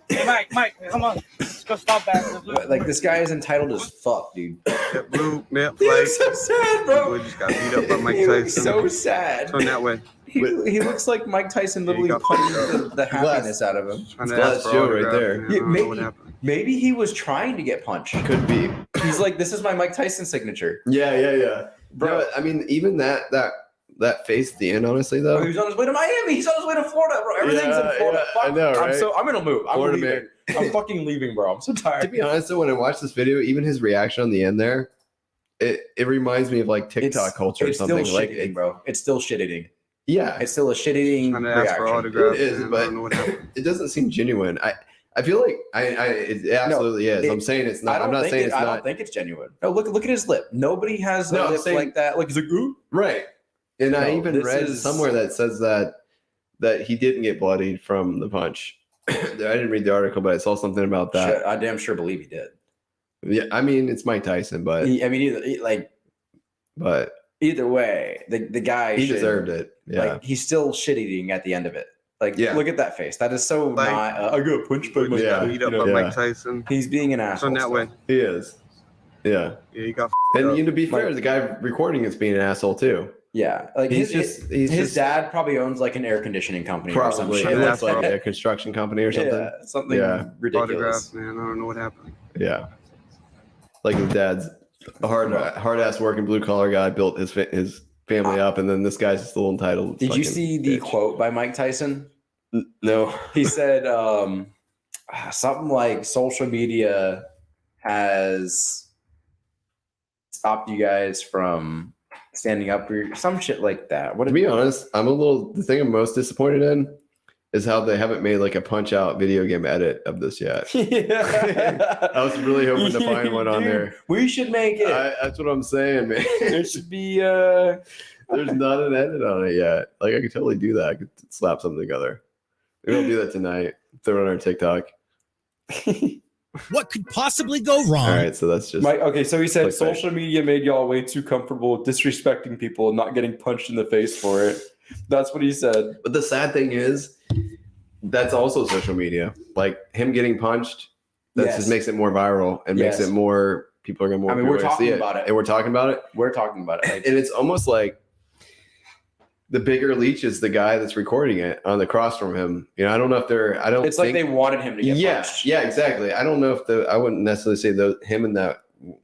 G: Hey, Mike, come on. Let's go stop that.
B: Like this guy is entitled as fuck, dude.
J: That blue net
B: He
J: flag.
B: looks so sad, bro.
J: Boy just got beat up by Mike
B: He looks
J: Tyson.
B: so sad.
J: Turn that way.
B: He looks like Mike Tyson
J: Yeah, he
B: literally
J: got
B: punched the happiness out of him.
J: Trying to
A: Glass
J: ask for
A: Joe right
J: autographs,
A: there.
J: man. I don't know what
B: Yeah,
J: happened.
B: Maybe he was trying to get punched.
A: Could be.
B: He's like, this is my Mike Tyson signature.
A: Yeah.
B: Bro.
A: No, I mean, even that face at the end, honestly, though.
B: He was on his way to Miami. He's on his way to Florida, bro. Everything's
A: Yeah,
B: in Florida.
A: yeah, I
B: Fuck.
A: know, right?
B: I'm gonna move. I'm
A: Florida
B: leaving. I'm fucking leaving, bro. I'm so
A: To
B: tired.
A: be honest, though, when I watched this video, even his reaction on the end there, it reminds me of like TikTok culture or
B: it's
A: something.
B: Still
A: Like,
B: shit-eating, bro. It's still shit eating.
A: yeah,
B: It's still a shit-eating
J: Trying to ask for
B: reaction.
J: autographs.
A: It is,
J: man.
A: but-
J: I don't know what happened.
A: it doesn't seem genuine. I feel like it absolutely is. I'm saying it's not. I'm not saying it's
B: I
A: not.
B: don't think it's genuine. No, look at his lip. Nobody has a
A: No, I'm
B: lip
A: saying-
B: like that. Like he's like, ooh.
A: Right. And I
B: No,
A: even
B: this
A: read
B: is-
A: somewhere that says that he didn't get bloodied from the punch. I didn't read the article, but I saw something about that.
B: Shit, I damn sure believe he did.
A: Yeah, I mean it's Mike Tyson, but
B: Either way, the guy
A: he
B: should-
A: deserved it. Yeah,
B: Like he's still shit eating at the end of it. Like, look at that face. That is so
J: Like,
B: not. I got punched by Mike.
A: Yeah.
J: Beat up by Mike Tyson.
B: He's being an
J: It's
B: asshole.
J: on that way.
A: He is. Yeah.
J: Yeah, he got.
A: And
J: up.
A: to be fair, the guy recording is being an asshole too.
B: Yeah, like
A: He's
B: his dad probably owns like an air conditioning company or some
A: probably
B: shit.
A: and
B: like
A: that's like
B: that.
A: a construction company or something.
B: Yeah, something ridiculous.
J: Autograph, man. I don't know what happened.
A: Yeah. Like his dad's a hard ass working blue collar guy, built his family up, and then this guy's just a little entitled.
B: Did you see the quote by Mike Tyson?
A: No.
B: He said something like social media has stopped you guys from standing up for some shit like that.
A: To be honest, the thing I'm most disappointed in is how they haven't made like a punch out video game edit of this yet.
B: Yeah.
A: I was really hoping to find one on there.
B: We should make it.
A: That's what I'm saying, man.
B: There should be
A: there's not an edit on it yet. Like I could totally do that. I could slap something together. Maybe I'll do that tonight. Throw it on our TikTok.
K: What could possibly go wrong?
A: All right, so that's just
B: Mike. Okay, so he said
A: clickbait.
B: social media made y'all way too comfortable disrespecting people and not getting punched in the face for it. That's what he said.
A: But the sad thing is, that's also social media. Like him getting punched, that just makes it more viral and makes it more people are going to more.
B: I mean, we're
A: people are gonna see
B: talking about it.
A: and we're talking about it.
B: We're talking about it,
A: and it's almost like the bigger leech is the guy that's recording it on the cross from him. You know, I don't know if they're. I don't.
B: It's like they wanted him to get punched.
A: Yeah, exactly. I don't know if I wouldn't necessarily say him and the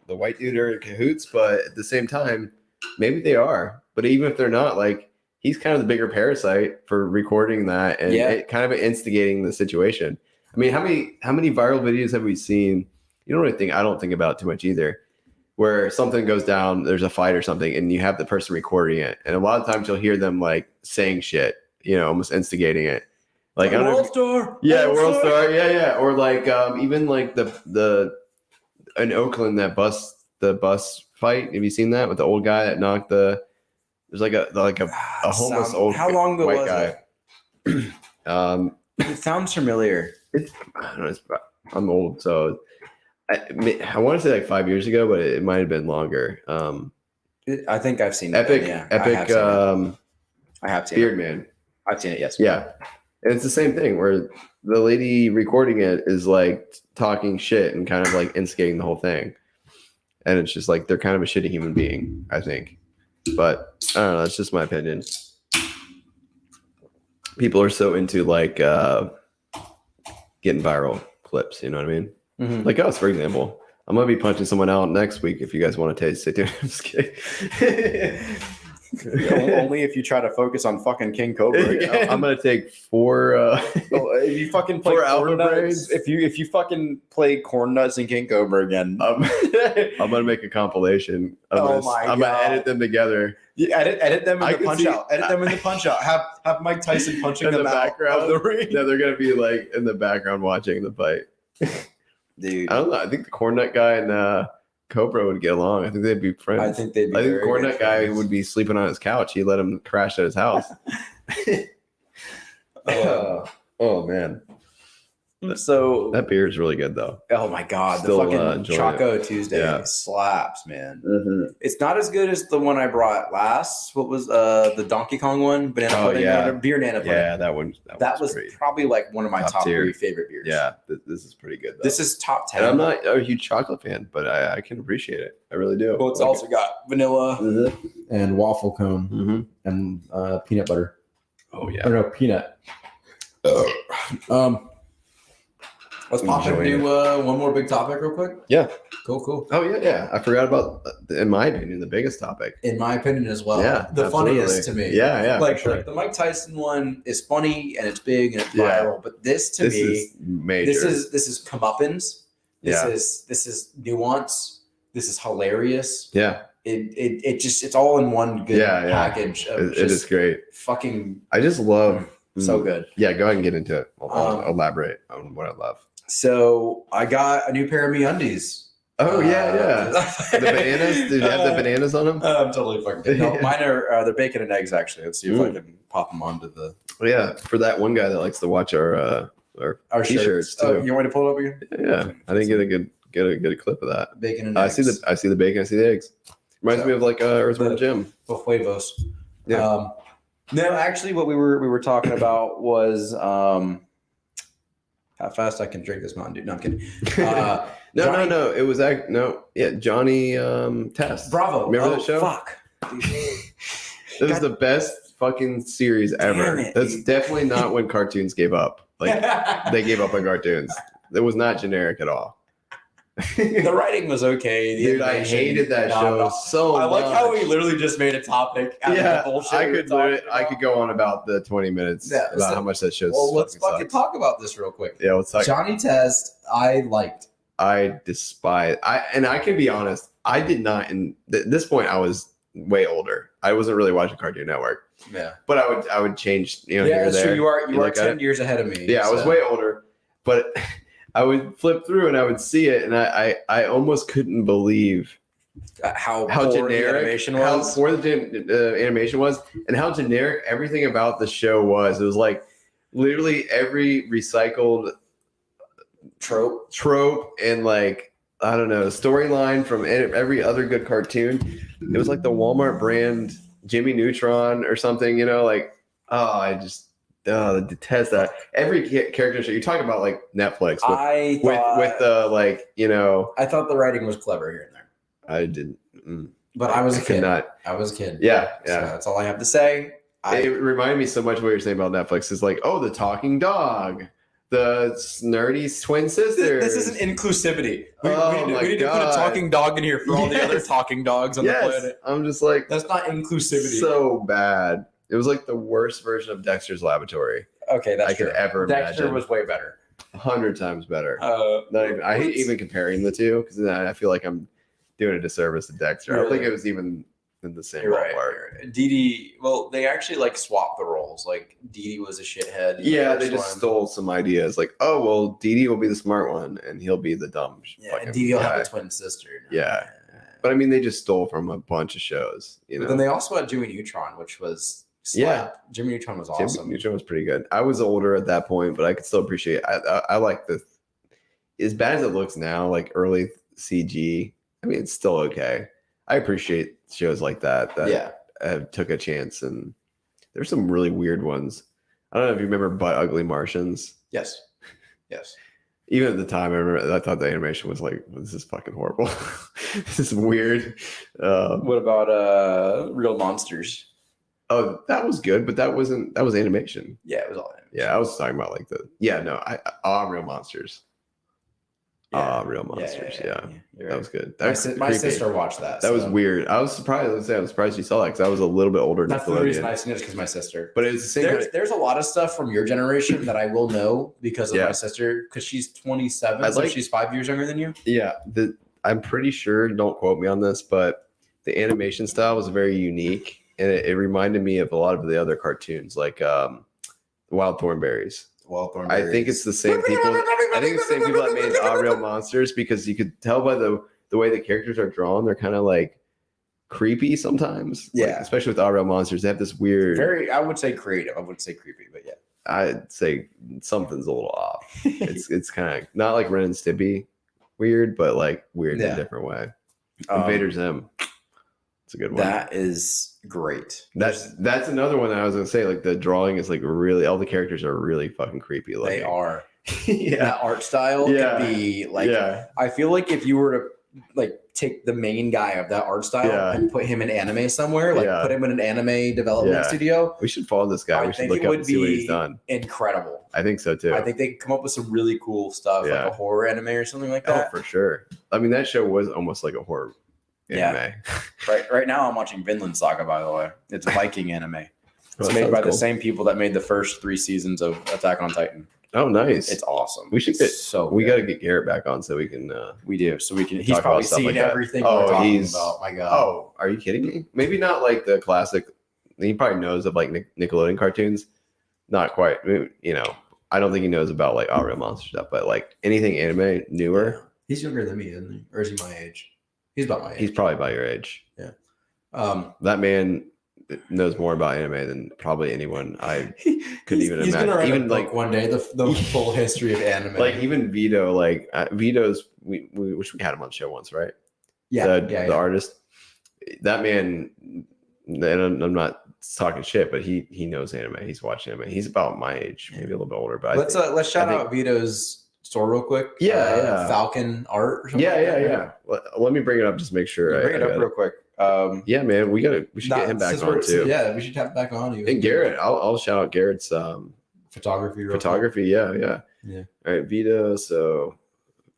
A: white dude are in cahoots, but at the same time, maybe they are. But even if they're not, like he's kind of the bigger parasite for recording that and it kind of instigating the situation. I mean, how many viral videos have we seen? You don't really think. I don't think about it too much either. Where something goes down, there's a fight or something, and you have the person recording it. And a lot of times you'll hear them like saying shit, you know, almost instigating it. Like
B: World Star.
A: Yeah, World Star. Yeah. Or like even like the in Oakland the bus fight. Have you seen that with the old guy that knocked there's like a homeless old
B: how long ago
A: white
B: was
A: guy.
B: It sounds familiar.
A: I don't know. I'm old, so I want to say like 5 years ago, but it might have been longer.
B: I think I've seen
A: Epic.
B: it. Yeah,
A: Epic.
B: I have seen
A: Beard
B: it.
A: Man.
B: I've seen it. Yes.
A: Yeah, and it's the same thing where the lady recording it is like talking shit and kind of like instigating the whole thing, and it's just like they're kind of a shitty human being, I think. But I don't know. It's just my opinion. People are so into like getting viral clips. You know what I mean?
B: Mm-hmm.
A: Like us, for example. I'm gonna be punching someone out next week if you guys want to taste it. I'm just kidding.
B: Only if you try to focus on fucking King Cobra. Again.
A: I'm gonna take 4.
B: If you fucking play corn nuts, if you fucking play corn nuts and King Cobra again,
A: I'm gonna make a compilation. I'm gonna edit them together.
B: Yeah, edit them in the punch out. Edit them in the punch out. Have Mike Tyson punching them out of the ring.
A: Yeah, they're gonna be like in the background watching the fight.
B: Dude,
A: I don't know. I think the corn nut guy and Cobra would get along. I think they'd be friends.
B: I think the
A: corn nut guy would be sleeping on his couch. He let him crash at his house. Oh man.
B: So
A: that beer is really good though.
B: Oh my god,
A: Still,
B: the fucking Choco Tuesday slaps, man.
A: Mm-hmm.
B: It's not as good as the one I brought last. What was the Donkey Kong one? Banana pudding, beer banana pudding.
A: Yeah, that was
B: probably like one of my top 3 favorite beers.
A: Yeah, this is pretty good. Though.
B: This is top 10.
A: And I'm not a huge chocolate fan, but I can appreciate it. I really do.
B: Well, it's also got vanilla and waffle cone and peanut butter.
A: Oh yeah.
B: Or no, peanut. Let's pop into one more big topic real quick.
A: Yeah.
B: Cool.
A: Oh yeah. I forgot about, in my opinion, the biggest topic.
B: In my opinion as well.
A: Yeah.
B: The
A: absolutely.
B: funniest to me.
A: Yeah.
B: Like the Mike Tyson one is funny and it's big and it's viral, but this me
A: is major.
B: This is comeuppance. This is nuance. This is hilarious.
A: Yeah.
B: It's all in one good package. Of
A: it is great.
B: Fucking.
A: I just love.
B: So good.
A: Yeah, go ahead and get into it. I'll elaborate on what I love.
B: So I got a new pair of MeUndies.
A: Oh yeah. The bananas. Did you have the bananas on them?
B: I'm totally fucking kidding. No, mine are they're bacon and eggs actually. Let's see if I can pop them onto the.
A: Yeah, for that one guy that likes to watch our t-shirts too.
B: You want me to pull it up again?
A: Yeah, I didn't get a good clip of that.
B: Bacon and eggs.
A: I see the bacon. I see the eggs. Reminds me of like Earthworm Jim.
B: Los huevos.
A: Yeah.
B: No, actually, what we were talking about was how fast I can drink this Mountain Dew. No, I'm kidding.
A: No. It was Johnny Test.
B: Bravo.
A: Remember that show?
B: Fuck.
A: It was the best fucking series ever. That's definitely not when cartoons gave up. Like they gave up on cartoons. It was not generic at all.
B: The writing was okay.
A: Dude, I hated that show so much.
B: I like how we literally just made a topic out of the bullshit.
A: I could go on about the 20 minutes about how much that show.
B: Well, let's fucking talk about this real quick.
A: Yeah, let's talk.
B: Johnny Test, I liked.
A: I despise. I can be honest. I did not. At this point, I was way older. I wasn't really watching Cartoon Network.
B: Yeah,
A: but I would change.
B: Yeah, that's true. You are 10 years ahead of me.
A: Yeah, I was way older, but I would flip through and I would see it, and I almost couldn't believe
B: how
A: generic
B: the animation was,
A: how poor the animation was, and how generic everything about the show was. It was like literally every recycled trope and like I don't know storyline from every other good cartoon. It was like the Walmart brand Jimmy Neutron or something, like I detest that. Every character show you talk about like Netflix with the I
B: thought the writing was clever here and there.
A: I didn't,
B: but I was a kid.
A: I
B: was a kid.
A: Yeah.
B: So that's all I have to say.
A: It reminded me so much of what you're saying about Netflix. Is like, the talking dog, the nerdy twin sisters.
B: This isn't inclusivity. We need to put a
A: God.
B: talking dog in here for all the other talking dogs on the planet.
A: I'm just like,
B: that's not inclusivity.
A: So bad. It was like the worst version of Dexter's Laboratory.
B: Okay, that's true.
A: I could ever
B: Dexter
A: imagine.
B: was way better.
A: 100 times better. I hate even comparing the two because I feel like I'm doing a disservice to Dexter. Really? I don't think it was even in the same ballpark.
B: Right. Dee Dee, well, they actually like swapped the roles. Like Dee Dee was a shithead.
A: Yeah, they just stole some ideas. Like, Dee Dee will be the smart one and he'll be the dumb.
B: Yeah, and Dee Dee will have a twin sister.
A: Yeah. But I mean, they just stole from a bunch of shows.
B: But then they also had Jimmy Neutron, which was Jimmy Neutron was awesome.
A: Jimmy Neutron was pretty good. I was older at that point, but I could still appreciate. I like the as bad as it looks now, like early CG. I mean, it's still okay. I appreciate shows like that took a chance, and there's some really weird ones. I don't know if you remember Butt Ugly Martians.
B: Yes.
A: Even at the time, I thought the animation was like, this is fucking horrible. This is weird.
B: What about Real Monsters?
A: Oh, that was good, but that was animation.
B: Yeah, it was all animation.
A: Yeah, I was talking about like Real Monsters. Real Monsters. Yeah.
B: Right.
A: That was good.
B: My sister watched that.
A: That was weird. I was surprised. I was surprised you saw that because I was a little bit older.
B: That's the reason I've seen it, because my sister.
A: But it's the same.
B: There's a lot of stuff from your generation that I will know because of my sister, because she's 27, so she's 5 years younger than you.
A: Yeah, I'm pretty sure. Don't quote me on this, but the animation style was very unique, and it reminded me of a lot of the other cartoons, like Wild Thornberrys. I think it's the same people. I think it's the same people that made Real Monsters, because you could tell by the way the characters are drawn, they're kind of like creepy sometimes.
B: Yeah,
A: like, especially with Real Monsters, they have this weird.
B: I would say creative. I wouldn't say creepy, but yeah.
A: I'd say something's a little off. It's kind of not like Ren and Stimpy weird, but like weird in a different way. Invader Zim. It's a good one.
B: That is great.
A: That's another one that I was gonna say. Like the drawing is like really, all the characters are really fucking creepy looking.
B: They are.
A: Yeah.
B: That art style could be like. Yeah. I feel like if you were to like take the main guy of that art style and put him in anime somewhere, like put him in an anime development studio.
A: We should follow this guy. We should look up and see what he's done.
B: Incredible.
A: I think so too.
B: I think they can come up with some really cool stuff, like a horror anime or something like that.
A: Oh, for sure. I mean, that show was almost like a horror anime.
B: Right now I'm watching Vinland Saga, by the way. It's a Viking anime. It's made by the same people that made the first 3 seasons of Attack on Titan.
A: Oh, nice.
B: It's awesome.
A: We should we got to get Garrett back on so we can
B: he's probably seen everything we're talking about. My God.
A: Oh, are you kidding me? Maybe not like the classic. He probably knows of like Nickelodeon cartoons. Not quite. I don't think he knows about like Real Monster stuff, but like anything anime newer.
B: He's younger than me, isn't he? Or is he my age? He's about my age.
A: He's probably about your age.
B: Yeah.
A: That man knows more about anime than probably anyone I could even imagine.
B: Gonna write
A: even
B: like one day the full history of anime.
A: Like even Vito, like Vito's. We wish we had him on the show once, right?
B: Yeah.
A: The artist. That man. And I'm not talking shit, but he knows anime. He's watching anime. He's about my age, maybe a little bit older. But
B: let's shout out Vito's store real quick.
A: Yeah.
B: Falcon Art. Or something
A: Yeah. Let me bring it up. Just make sure.
B: Bring it up real quick.
A: Yeah, man, we should get him back on too.
B: Yeah, we should have back on.
A: And Garrett, I'll shout out Garrett's
B: photography.
A: Yeah. All right, Vito. So,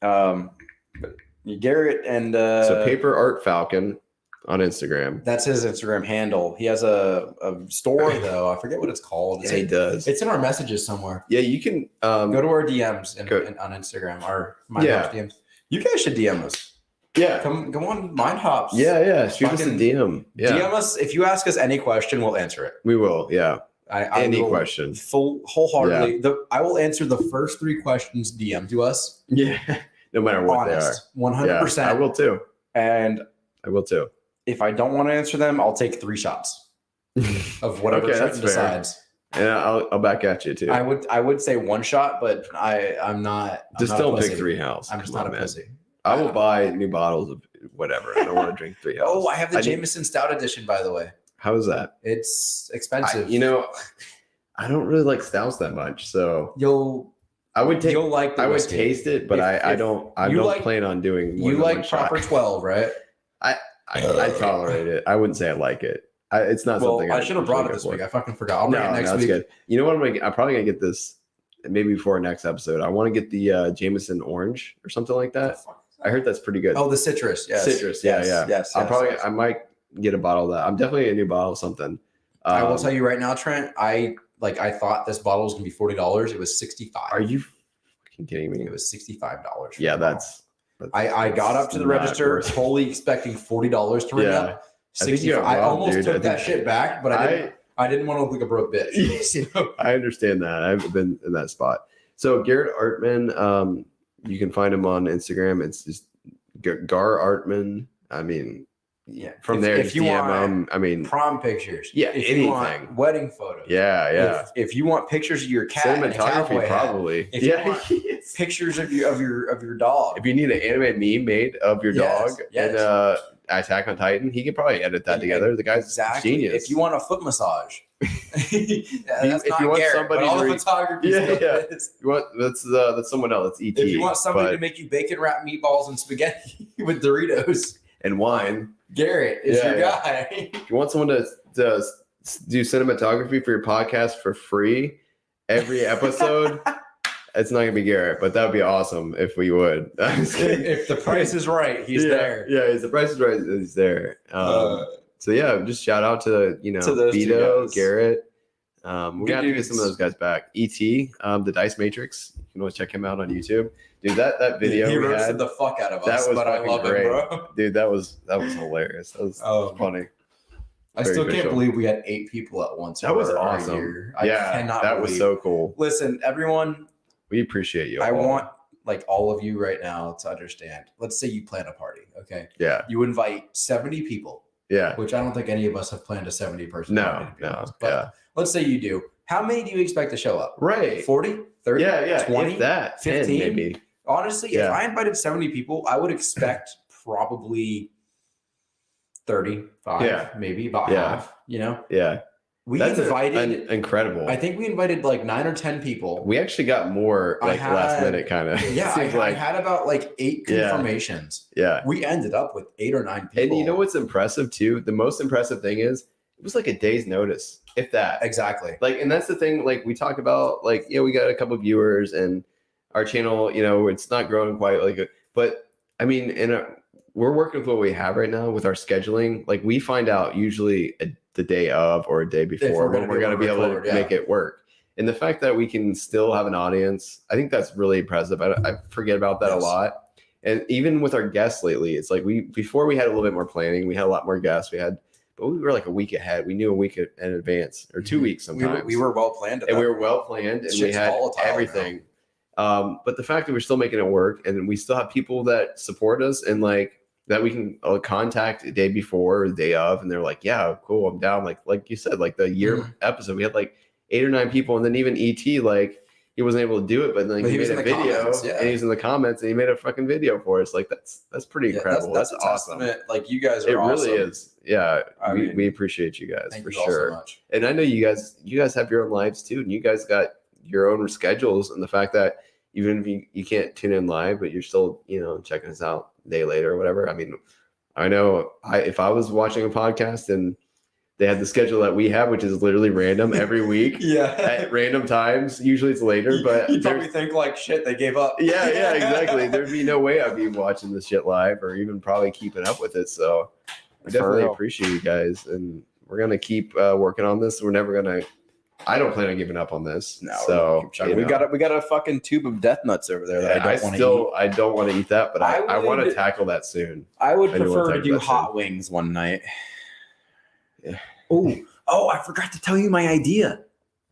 B: Garrett and
A: so Paper Art Falcon on Instagram.
B: That's his Instagram handle. He has a store though. I forget what it's called.
A: Yeah, he does.
B: It's in our messages somewhere.
A: Yeah, you can
B: go to our DMs on Instagram or DMs. You guys should DM us.
A: Yeah,
B: come on, Mind Hops.
A: Yeah. Shoot us a DM. Yeah,
B: DM us if you ask us any question, we'll answer it.
A: We will. Yeah, any question,
B: wholeheartedly. Yeah. I will answer the first 3 questions DM to us.
A: Yeah, no matter what
B: Honest,
A: they are.
B: 100%.
A: I will too.
B: And
A: I will too.
B: If I don't want to answer them, I'll take 3 shots of whatever Trenton decides.
A: And I'll back at you too.
B: I would say 1 shot, but I'm not.
A: Just don't pick 3 house.
B: I'm just not a pussy.
A: I will buy new bottles of whatever. I don't want to drink 3 house.
B: Oh, I have the Jameson Stout edition, by the way.
A: How is that?
B: It's expensive.
A: I don't really like stouts that much, so
B: you'll like the
A: I would
B: whiskey.
A: taste it, but I don't plan on doing more
B: you
A: than
B: like
A: 1 shot.
B: proper 12, right?
A: I tolerate it. I wouldn't say I like it. It's not something
B: I should have brought it this week. I fucking forgot. I'll bring it next week.
A: Good. You know what? I'm probably gonna get this maybe before next episode. I want to get the Jameson Orange or something like that. I heard that's pretty good.
B: Oh, the citrus. Yes.
A: Citrus.
B: Yes.
A: Yeah.
B: Yes.
A: I might get a bottle of that. I'm definitely a new bottle of something.
B: I will tell you right now, Trent. I thought this bottle was gonna be $40. It was $65.
A: Are you fucking kidding me?
B: It was $65.
A: Yeah, that's
B: I got up to the register fully expecting $40 to ring up. I almost took that shit back, but I didn't want to look like a broke bitch.
A: I understand that. I've been in that spot. So Garrett Artman, you can find him on Instagram. It's just Gar Artman. I mean,
B: yeah.
A: From there, if you want,
B: prom pictures.
A: Yeah,
B: if
A: anything.
B: You want wedding photos.
A: Yeah.
B: If you want pictures of your cat,
A: cinematography, probably.
B: If you want pictures of your dog.
A: If you need an anime meme made of your dog and Attack on Titan, he could probably edit that together. The guy's genius.
B: If you want a foot massage, that's
A: if you want
B: Garrett,
A: somebody,
B: all the photography
A: You want that's someone else. It's ET.
B: If you want somebody to make you bacon wrapped meatballs and spaghetti with Doritos
A: and wine,
B: Garrett is your guy.
A: If you want someone to do cinematography for your podcast for free every episode, it's not gonna be Garrett, but that would be awesome if we would.
B: If the price is right, he's there.
A: Yeah, if the price is right, he's there. So yeah, just shout out to
B: those
A: Vito, Garrett. We got to get some of those guys back. ET, the Dice Matrix. You can always check him out on YouTube. Dude, that video
B: he
A: we
B: roasted
A: had,
B: the fuck out of
A: that
B: us,
A: was
B: but I love
A: great.
B: it, bro.
A: Dude, that was hilarious. That was funny.
B: I still can't believe we had 8 people at once.
A: That was awesome.
B: I cannot
A: that was so cool.
B: Listen, everyone,
A: we appreciate you.
B: I want all of you right now to understand. Let's say you plan a party, okay?
A: Yeah.
B: You invite 70 people.
A: Yeah.
B: Which I don't think any of us have planned a 70-person party.
A: No.
B: But let's say you do. How many do you expect to show up?
A: Right.
B: 40? 30?
A: Yeah.
B: 20?
A: If that.
B: 15?
A: 10 maybe.
B: Honestly, if I invited 70 people, I would expect probably 35, maybe about half,
A: Yeah.
B: That's invited
A: incredible.
B: I think we invited 9 or 10 people.
A: We actually got more last minute kind of.
B: Yeah, I had about 8 confirmations.
A: Yeah.
B: We ended up with 8 or 9 people.
A: And you know what's impressive too? The most impressive thing is it was a day's notice, if that.
B: Exactly.
A: And that's the thing, we talk about, we got a couple of viewers and our channel, it's not growing quite but I mean, we're working with what we have right now with our scheduling. We find out usually the day of or a day before when we're going to be able to make it work. And the fact that we can still have an audience, I think that's really impressive. I forget about that a lot. And even with our guests lately, it's before we had a little bit more planning, we had a lot more guests. But we were a week ahead. We knew a week in advance or 2 weeks sometimes.
B: We were well planned.
A: And we were well planned and we had everything. But the fact that we're still making it work and we still have people that support us and that we can contact the day before or the day of, and they're like, yeah, cool, I'm down. Like you said, the year episode, we had 8 or 9 people, and then even ET, he wasn't able to do it, but then he made a video and he's in the comments and he made a fucking video for us. Like that's pretty incredible.
B: That's
A: awesome.
B: Like you guys are
A: it
B: awesome.
A: really is. Yeah. We appreciate you guys for sure.
B: So much.
A: And I know you guys have your own lives too. And you guys got your own schedules, and the fact that even if you can't tune in live, but you're still, checking us out a day later or whatever. I mean, I know if I was watching a podcast and they had the schedule that we have, which is literally random every week at random times. Usually it's later, but
B: you probably think like shit, they gave up.
A: Yeah, exactly. There'd be no way I'd be watching this shit live or even probably keeping up with it. So I definitely appreciate you guys. And we're going to keep working on this. We're never going to, I don't plan on giving up on this.
B: No,
A: so
B: we got a fucking tube of death nuts over there that I
A: don't want to eat that, but I want to tackle that soon.
B: I would prefer to do hot wings one night.
A: Yeah.
B: Oh, I forgot to tell you my idea.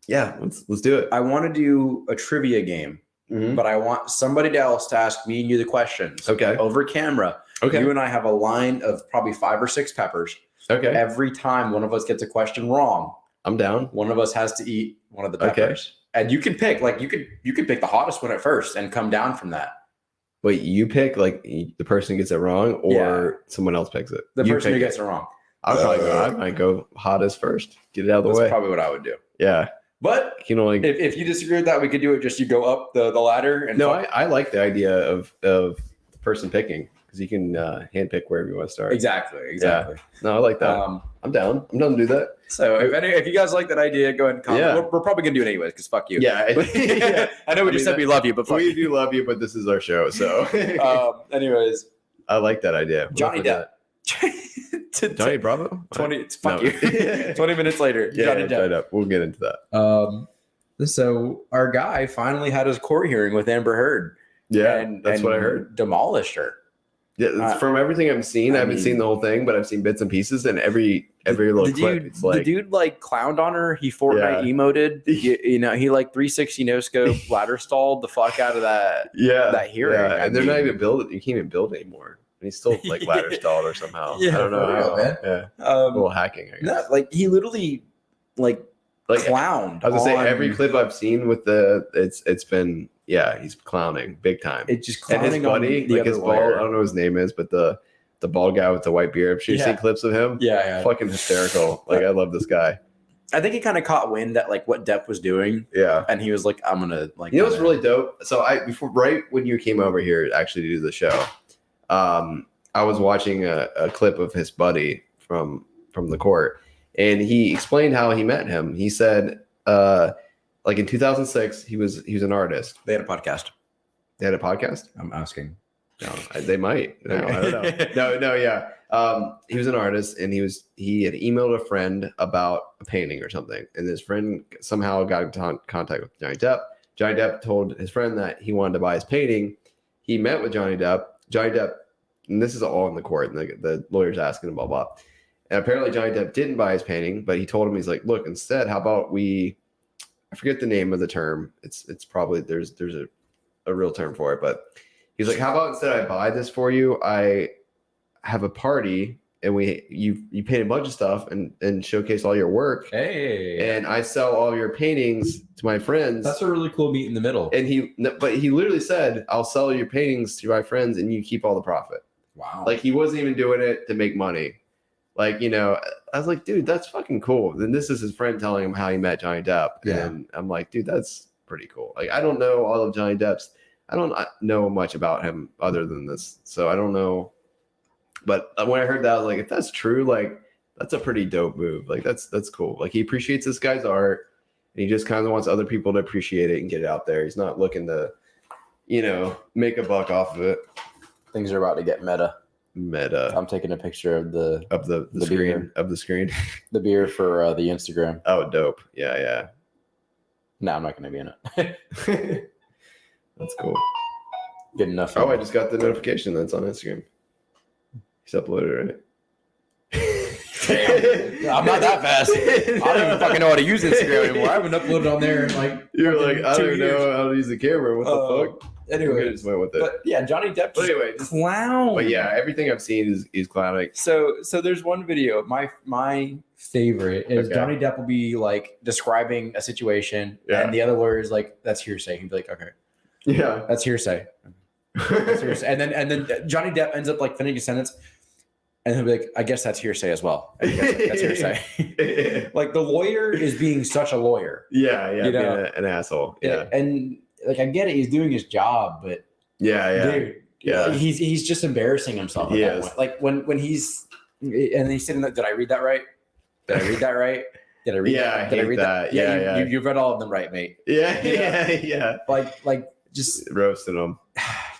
A: Yeah, let's do it.
B: I want to do a trivia game, but I want somebody else to ask me and you the questions.
A: Okay.
B: Over camera.
A: Okay.
B: You and I have a line of probably 5 or 6 peppers.
A: Okay.
B: Every time one of us gets a question wrong,
A: I'm down.
B: One of us has to eat one of the peppers. Okay. And you can pick, you could pick the hottest one at first and come down from that.
A: Wait, you pick like the person who gets it wrong, or someone else picks it?
B: The person who gets it wrong.
A: I might go hottest first. Get it out of the way.
B: That's probably what I would do.
A: Yeah.
B: But if you disagree with that, we could do it just you go up the ladder. And
A: I like the idea of the person picking, because you can handpick wherever you want to start.
B: Exactly.
A: Yeah. No, I like that. I'm down. I'm down to do that.
B: So if you guys like that idea, go ahead and comment. Yeah. We're probably going to do it anyways, because fuck you.
A: Yeah.
B: I know we just said we love you, but fuck
A: we do love you, but this is our show. So
B: anyways.
A: I like that idea.
B: Johnny Depp.
A: Johnny Bravo?
B: 20 minutes later.
A: Yeah, Johnny Depp. We'll get into that.
B: So our guy finally had his court hearing with Amber Heard.
A: Yeah, that's what I heard.
B: Demolished her.
A: Yeah, from everything I've seen, I haven't seen the whole thing, but I've seen bits and pieces, and every little clip. It's like
B: the dude like clowned on her. He Fortnite emoted. He like 360 no scope ladder stalled the fuck out of that. That hearing.
A: Yeah, and they're not even building. You can't even build anymore. And he's still like ladder stalled or somehow. I don't know how. Man. Yeah, a little hacking. I guess.
B: No, like he literally like clowned.
A: I was gonna say every clip I've seen with it's been. Yeah, he's clowning big time.
B: It's just clowning.
A: And his buddy, like his bald, I don't know what his name is, but the bald guy with the white beard. Have you seen clips of him?
B: Yeah.
A: Fucking hysterical. Like, I love this guy.
B: I think he kind of caught wind at like what Depp was doing.
A: Yeah.
B: And he was like, I'm gonna like.
A: You know what's really dope? So right when you came over here actually to do the show, I was watching a clip of his buddy from the court, and he explained how he met him. He said, like in 2006, he was an artist.
B: They had a podcast.
A: They had a podcast?
B: I'm asking.
A: No, they might. No, I don't know. No, yeah. He was an artist, and he had emailed a friend about a painting or something, and his friend somehow got in contact with Johnny Depp. Johnny Depp told his friend that he wanted to buy his painting. He met with Johnny Depp. Johnny Depp, and this is all in the court, and the lawyer's asking him, blah, blah. And apparently Johnny Depp didn't buy his painting, but he told him, he's like, look, instead, how about I forget the name of the term. It's probably there's a real term for it, but he's like, how about instead I buy this for you? I have a party and you paint a bunch of stuff and showcase all your work.
B: Hey,
A: and I sell all your paintings to my friends.
B: That's a really cool meet in the middle.
A: And he literally said, I'll sell your paintings to my friends and you keep all the profit.
B: Wow.
A: Like he wasn't even doing it to make money. Like, I was like, dude, that's fucking cool. Then this is his friend telling him how he met Johnny Depp.
B: Yeah.
A: And I'm like, dude, that's pretty cool. Like, I don't know all of Johnny Depp's. I don't know much about him other than this. So I don't know. But when I heard that, I was like, if that's true, like, that's a pretty dope move. Like, that's cool. Like, he appreciates this guy's art. And he just kind of wants other people to appreciate it and get it out there. He's not looking to, make a buck off of it.
B: Things are about to get meta.
A: I'm
B: taking a picture of the
A: screen
B: beer.
A: of the screen.
B: The beer for the Instagram.
A: Oh, dope. Yeah.
B: No, I'm not going to be in it.
A: That's cool.
B: Good enough.
A: Oh, I just got the notification that's on Instagram. He's uploaded it,
B: right? I'm not that fast. I don't even fucking know how to use Instagram anymore. I haven't uploaded on there in like.
A: You're like, I don't know how to use the camera. What the fuck?
B: Anyway,
A: just went with it.
B: but yeah, Johnny Depp.
A: But anyway,
B: clown.
A: but yeah, everything I've seen is he's clowning.
B: So there's one video. My favorite is
A: Okay.
B: Johnny Depp will be like describing a situation,
A: Yeah.
B: and the other lawyer is like, "That's hearsay." He'd be like, "Okay,
A: Yeah.
B: that's hearsay." That's hearsay. And then Johnny Depp ends up like finishing a sentence, and he'll be like, "I guess that's hearsay as well." I guess that's hearsay. Like the lawyer is being such a lawyer.
A: Yeah,
B: You know?
A: being an asshole. Yeah.
B: And like I get it, he's doing his job, but
A: Yeah.
B: dude,
A: Yeah.
B: he's just embarrassing himself. At
A: He
B: that
A: is.
B: point. Like when he's and he's sitting there, did I read that right? Did I read that right? Did I read
A: Yeah,
B: that?
A: I
B: Did I
A: hate
B: read
A: that.
B: Yeah,
A: Yeah,
B: you read all of them right, mate.
A: Yeah.
B: Yeah. Like just
A: Roasting them.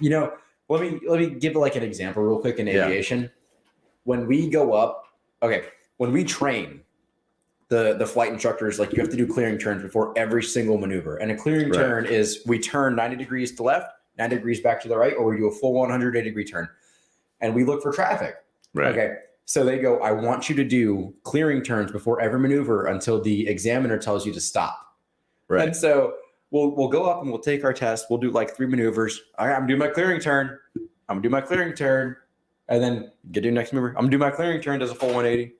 B: you know, let me give like an example real quick in
A: Yeah.
B: aviation. When we go up, when we train the flight instructors, like you have to do clearing turns before every single maneuver. And a clearing
A: Right.
B: turn is we turn 90 degrees to left, 90 degrees back to the right, or we do a full 180-degree turn. And we look for traffic.
A: Right.
B: Okay. So they go, I want you to do clearing turns before every maneuver until the examiner tells you to stop.
A: Right.
B: And so we'll go up and we'll take our test. We'll do like 3 maneuvers. All right, I'm doing my clearing turn. I'm gonna do my clearing turn. And then get to the next maneuver. I'm gonna do my clearing turn, does a full 180.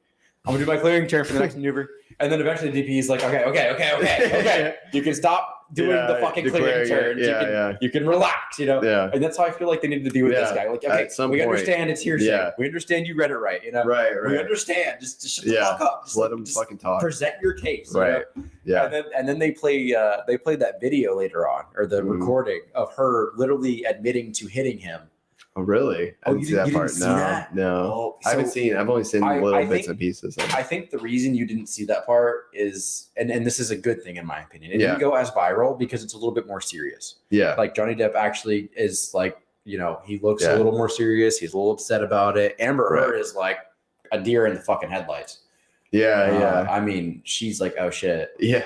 B: I'm gonna do my clearing turn for the next maneuver. And then eventually DP is like, okay. You can stop doing the fucking clearing turns. You can relax, you know?
A: Yeah.
B: And that's how I feel like they need to do with this guy. Like, okay,
A: At some
B: we
A: point.
B: understand it's hearsay.
A: Yeah.
B: We understand you read it right, you know?
A: Right.
B: We understand. Just shut the fuck up.
A: Just let them fucking talk.
B: Present your case. you
A: Right.
B: know?
A: Yeah.
B: And then they played that video later on, or the recording of her literally admitting to hitting him.
A: Oh, really? I didn't see that part.
B: See that?
A: No.
B: Oh,
A: I haven't
B: so
A: seen. I've only seen little
B: I
A: bits
B: think-
A: and pieces.
B: I think the reason you didn't see that part is, and this is a good thing in my opinion, it
A: Yeah.
B: didn't go as viral because it's a little bit more serious.
A: Yeah.
B: Like Johnny Depp actually is like, you know, he looks
A: Yeah.
B: a little more serious. He's a little upset about it. Amber
A: Right.
B: Heard is like a deer in the fucking headlights.
A: Yeah.
B: I mean, she's like, oh shit.
A: Yeah.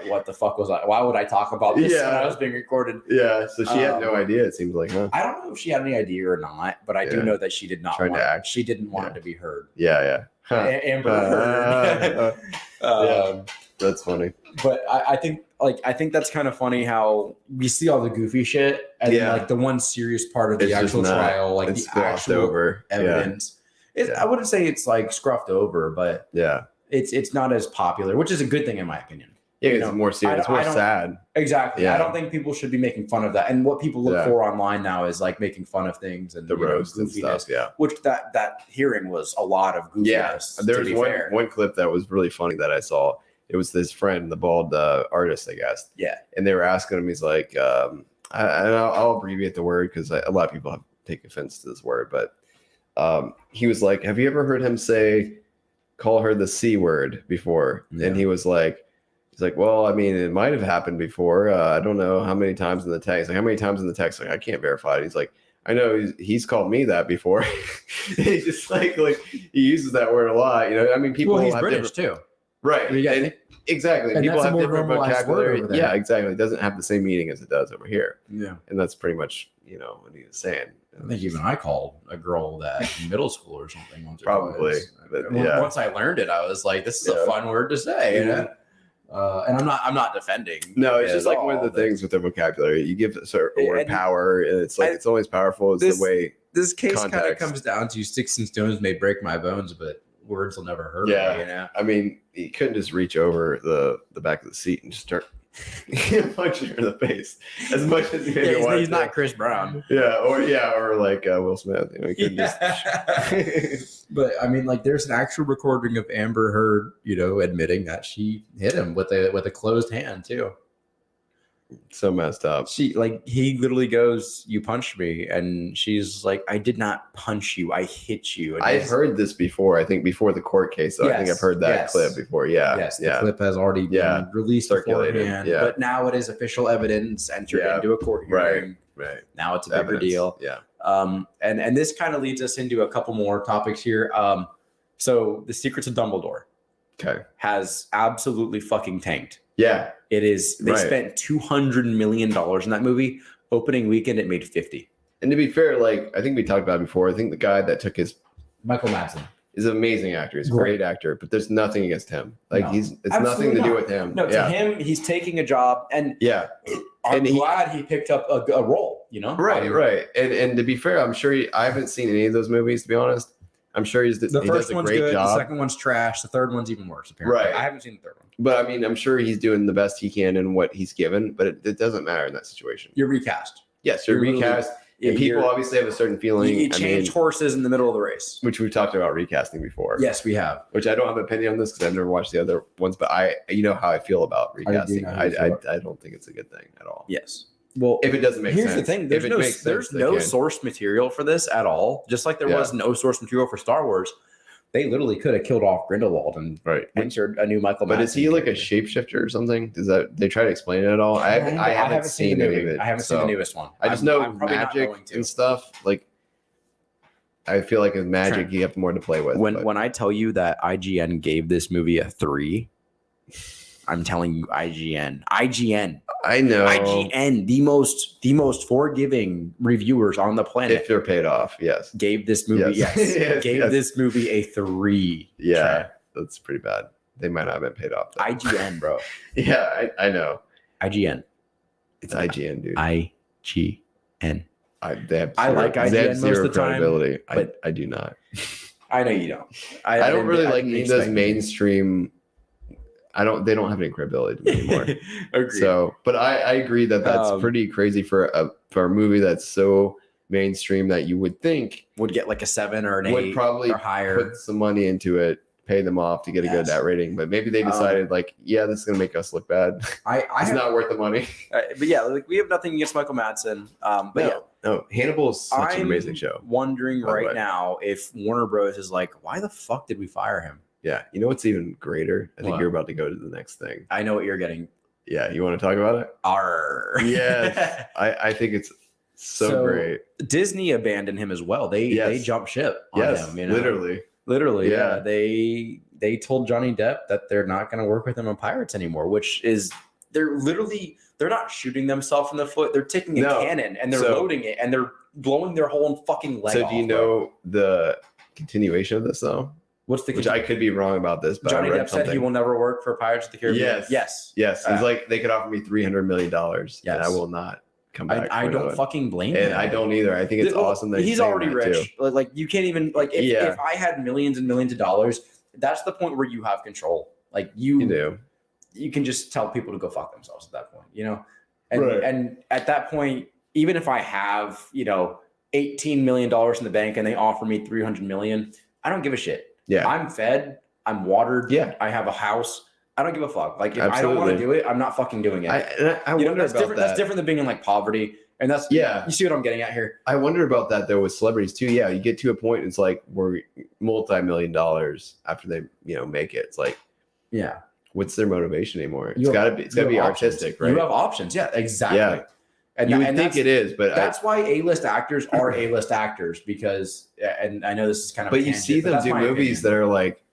B: What the fuck was I? Why would I talk about this when I was being recorded?
A: Yeah. So she had no idea. It seems like, huh?
B: I don't know if she had any idea or not, but I do
A: Yeah.
B: know that she did not
A: Trying to
B: want
A: act.
B: She didn't want it to be heard.
A: Yeah. Huh.
B: Amber Heard.
A: Yeah. That's funny.
B: But I think that's kind of funny how we see all the goofy shit and then,
A: Yeah.
B: like the one serious part of the
A: It's just
B: actual
A: not-
B: trial, like
A: it's
B: the
A: glossed
B: actual
A: over.
B: evidence.
A: Yeah.
B: I wouldn't say it's like scruffed over, but
A: Yeah.
B: it's not as popular, which is a good thing in my opinion.
A: Yeah.
B: You
A: It's
B: know,
A: more serious. It's more
B: I don't-
A: sad.
B: Exactly.
A: Yeah.
B: I don't think people should be making fun of that. And what people look
A: Yeah.
B: for online now is like making fun of things and
A: The
B: you know,
A: roast and
B: goofiness,
A: stuff. Yeah.
B: which that hearing was a lot of goofiness.
A: Yeah. There
B: to
A: was
B: be
A: one
B: fair.
A: one clip that was really funny that I saw. It was this friend, the bald artist, I guess.
B: Yeah.
A: And they were asking him. He's like, I'll abbreviate the word because a lot of people have taken offense to this word, but he was like, "Have you ever heard him call her the C word before?"
B: Yeah.
A: And he was like, he's like, "Well, I mean, it might have happened before. I don't know how many times in the text. Like, how many times in the text? Like, I can't verify it." He's like, "I know he's called me that before." He's just like he uses that word a lot. You know, I mean, people
B: Well, he's
A: have
B: British
A: different,
B: too.
A: right?
B: You got-
A: And exactly.
B: and
A: People
B: that's a
A: have
B: more
A: different
B: normalized word
A: vocabulary.
B: over there.
A: Yeah, exactly. It doesn't have the same meaning as it does over here.
B: Yeah.
A: And that's pretty much, what he was saying.
B: I think even I called a girl that in middle school or something once or
A: Probably,
B: twice.
A: but
B: When-
A: yeah.
B: Once I learned it, I was like, "This is
A: Yeah.
B: a fun word to say." You know? And I'm not defending.
A: No, it's
B: it
A: just
B: at
A: like one of
B: all,
A: the
B: but
A: things with the vocabulary. You give a certain word
B: And-
A: power, and it's like
B: and
A: it's always powerful. It's
B: this-
A: the way.
B: This case kind of
A: context.
B: comes down to sticks and stones may break my bones, but words will never hurt
A: Yeah.
B: me. You know.
A: I mean, you couldn't just reach over the back of the seat and just start punching her in the face as much as you maybe
B: Yeah,
A: want
B: he's
A: to.
B: not Chris Brown.
A: or like Will Smith. You couldn't just.
B: But I mean, like, there's an actual recording of Amber Heard, admitting that she hit him with a closed hand too.
A: So messed up.
B: He literally goes, "You punched me," and she's like, "I did not punch you. I hit you." And
A: I've heard this before. I think before the court case. So I think
B: Yes,
A: I've heard that
B: yes.
A: clip before. Yeah.
B: Yes, the
A: yeah.
B: clip has already been released
A: Circulated,
B: beforehand,
A: yeah.
B: but now it is official evidence entered
A: Yeah.
B: into a court hearing.
A: Right.
B: Now it's a bigger
A: Evidence.
B: deal.
A: Yeah.
B: And this kind of leads us into a couple more topics here. So the Secrets of Dumbledore
A: Okay.
B: has absolutely fucking tanked.
A: Yeah.
B: It is. They
A: Right.
B: spent $200 million in that movie. Opening weekend, it made 50.
A: And to be fair, like I think we talked about it before, I think the guy that took his
B: Michael Madsen.
A: is an amazing actor. He's a great actor, but there's nothing against him. Like
B: No.
A: it's
B: Absolutely
A: nothing to do
B: not.
A: with him.
B: No, to
A: yeah.
B: him, he's taking a job, and
A: Yeah.
B: I'm
A: And he-
B: glad he picked up a role. you know?
A: Right. And to be fair, I'm sure I haven't seen any of those movies, to be honest. I'm sure he
B: The
A: does
B: first
A: a
B: one's
A: great
B: good.
A: job.
B: The second one's trash. The third one's even worse, apparently.
A: Right.
B: I haven't seen the third one.
A: But I mean, I'm sure he's doing the best he can in what he's given, but it doesn't matter in that situation.
B: You're recast.
A: Yes, you're recast. And people obviously have a certain feeling.
B: You changed horses in the middle of the race.
A: Which we've talked about recasting before.
B: Yes, we have.
A: Which I don't have an opinion on this because I've never watched the other ones, but you know how I feel about recasting. I don't think it's a good thing at all.
B: Yes. Well,
A: if it doesn't make
B: here's
A: sense.
B: the thing: there's no source material for this at all. Just like there was no source material for Star Wars, they literally could have killed off Grindelwald and entered a new Michael.
A: But is he like a shapeshifter or something? Does that they try to explain it at all? I haven't seen any of it.
B: I haven't seen the newest one.
A: I just know magic and stuff. Like, I feel like with magic, you have more to play with.
B: When I tell you that IGN gave this movie a 3. I'm telling you, IGN.
A: I know.
B: IGN, the most forgiving reviewers on the planet.
A: If they're paid off, yes.
B: Gave this movie, this movie a 3.
A: Yeah, that's pretty bad. They might not have been paid off, though.
B: IGN, bro.
A: Yeah, I know.
B: IGN.
A: It's IGN, dude.
B: IGN.
A: I
B: like IGN most of the time,
A: but I do not.
B: I know you don't.
A: I don't really like those mainstream. They don't have any credibility to me anymore.
B: Agreed.
A: So, but I agree that's pretty crazy for a movie that's so mainstream that you would think
B: would get like a 7 or an 8
A: would probably
B: or higher.
A: Put some money into it, pay them off to get a good net rating. But maybe they decided this is gonna make us look bad. It's not worth the money.
B: But yeah, like we have nothing against Michael Madsen.
A: No, Hannibal is such an amazing show.
B: Wondering right now if Warner Bros is like, why the fuck did we fire him?
A: Yeah, you know what's even greater? I think you're about to go to the next thing.
B: I know what you're getting.
A: Yeah, you want to talk about it? Yes, I think it's so great.
B: Disney abandoned him as well. They jumped ship on him. You know? Literally. Yeah. They told Johnny Depp that they're not going to work with him on Pirates anymore, which is they're not shooting themselves in the foot. They're taking a cannon and they're loading it and they're blowing their whole fucking leg off.
A: So do you know the continuation of this though? Which I could be wrong about this, but
B: Johnny Depp said he will never work for Pirates of the Caribbean.
A: Yes. He's like, they could offer me $300 million, and I will not come back.
B: I don't fucking blame him.
A: And I don't either. I think it's awesome that
B: he's already rich.
A: Too.
B: Like you can't even if I had millions and millions of dollars, that's the point where you have control. Like you can just tell people to go fuck themselves at that point, you know. And at that point, even if I have $18 million in the bank and they offer me $300 million, I don't give a shit.
A: Yeah,
B: I'm fed. I'm watered. Yeah, I have a house. I don't give a fuck. Like if I don't want to do it, I'm not fucking doing it.
A: I wonder
B: that's
A: about
B: different.
A: that.
B: That's different than being in like poverty. And that's you see what I'm getting at here.
A: I wonder about that though with celebrities too. Yeah, you get to a point, it's like we're multi-million dollars after they make it. It's like what's their motivation anymore? It's gotta be artistic, right?
B: You have options. Yeah, exactly.
A: Yeah. And you would think it is, but
B: that's why A-list actors are A-list actors because, and I know this is kind of,
A: but you see them do movies that are like,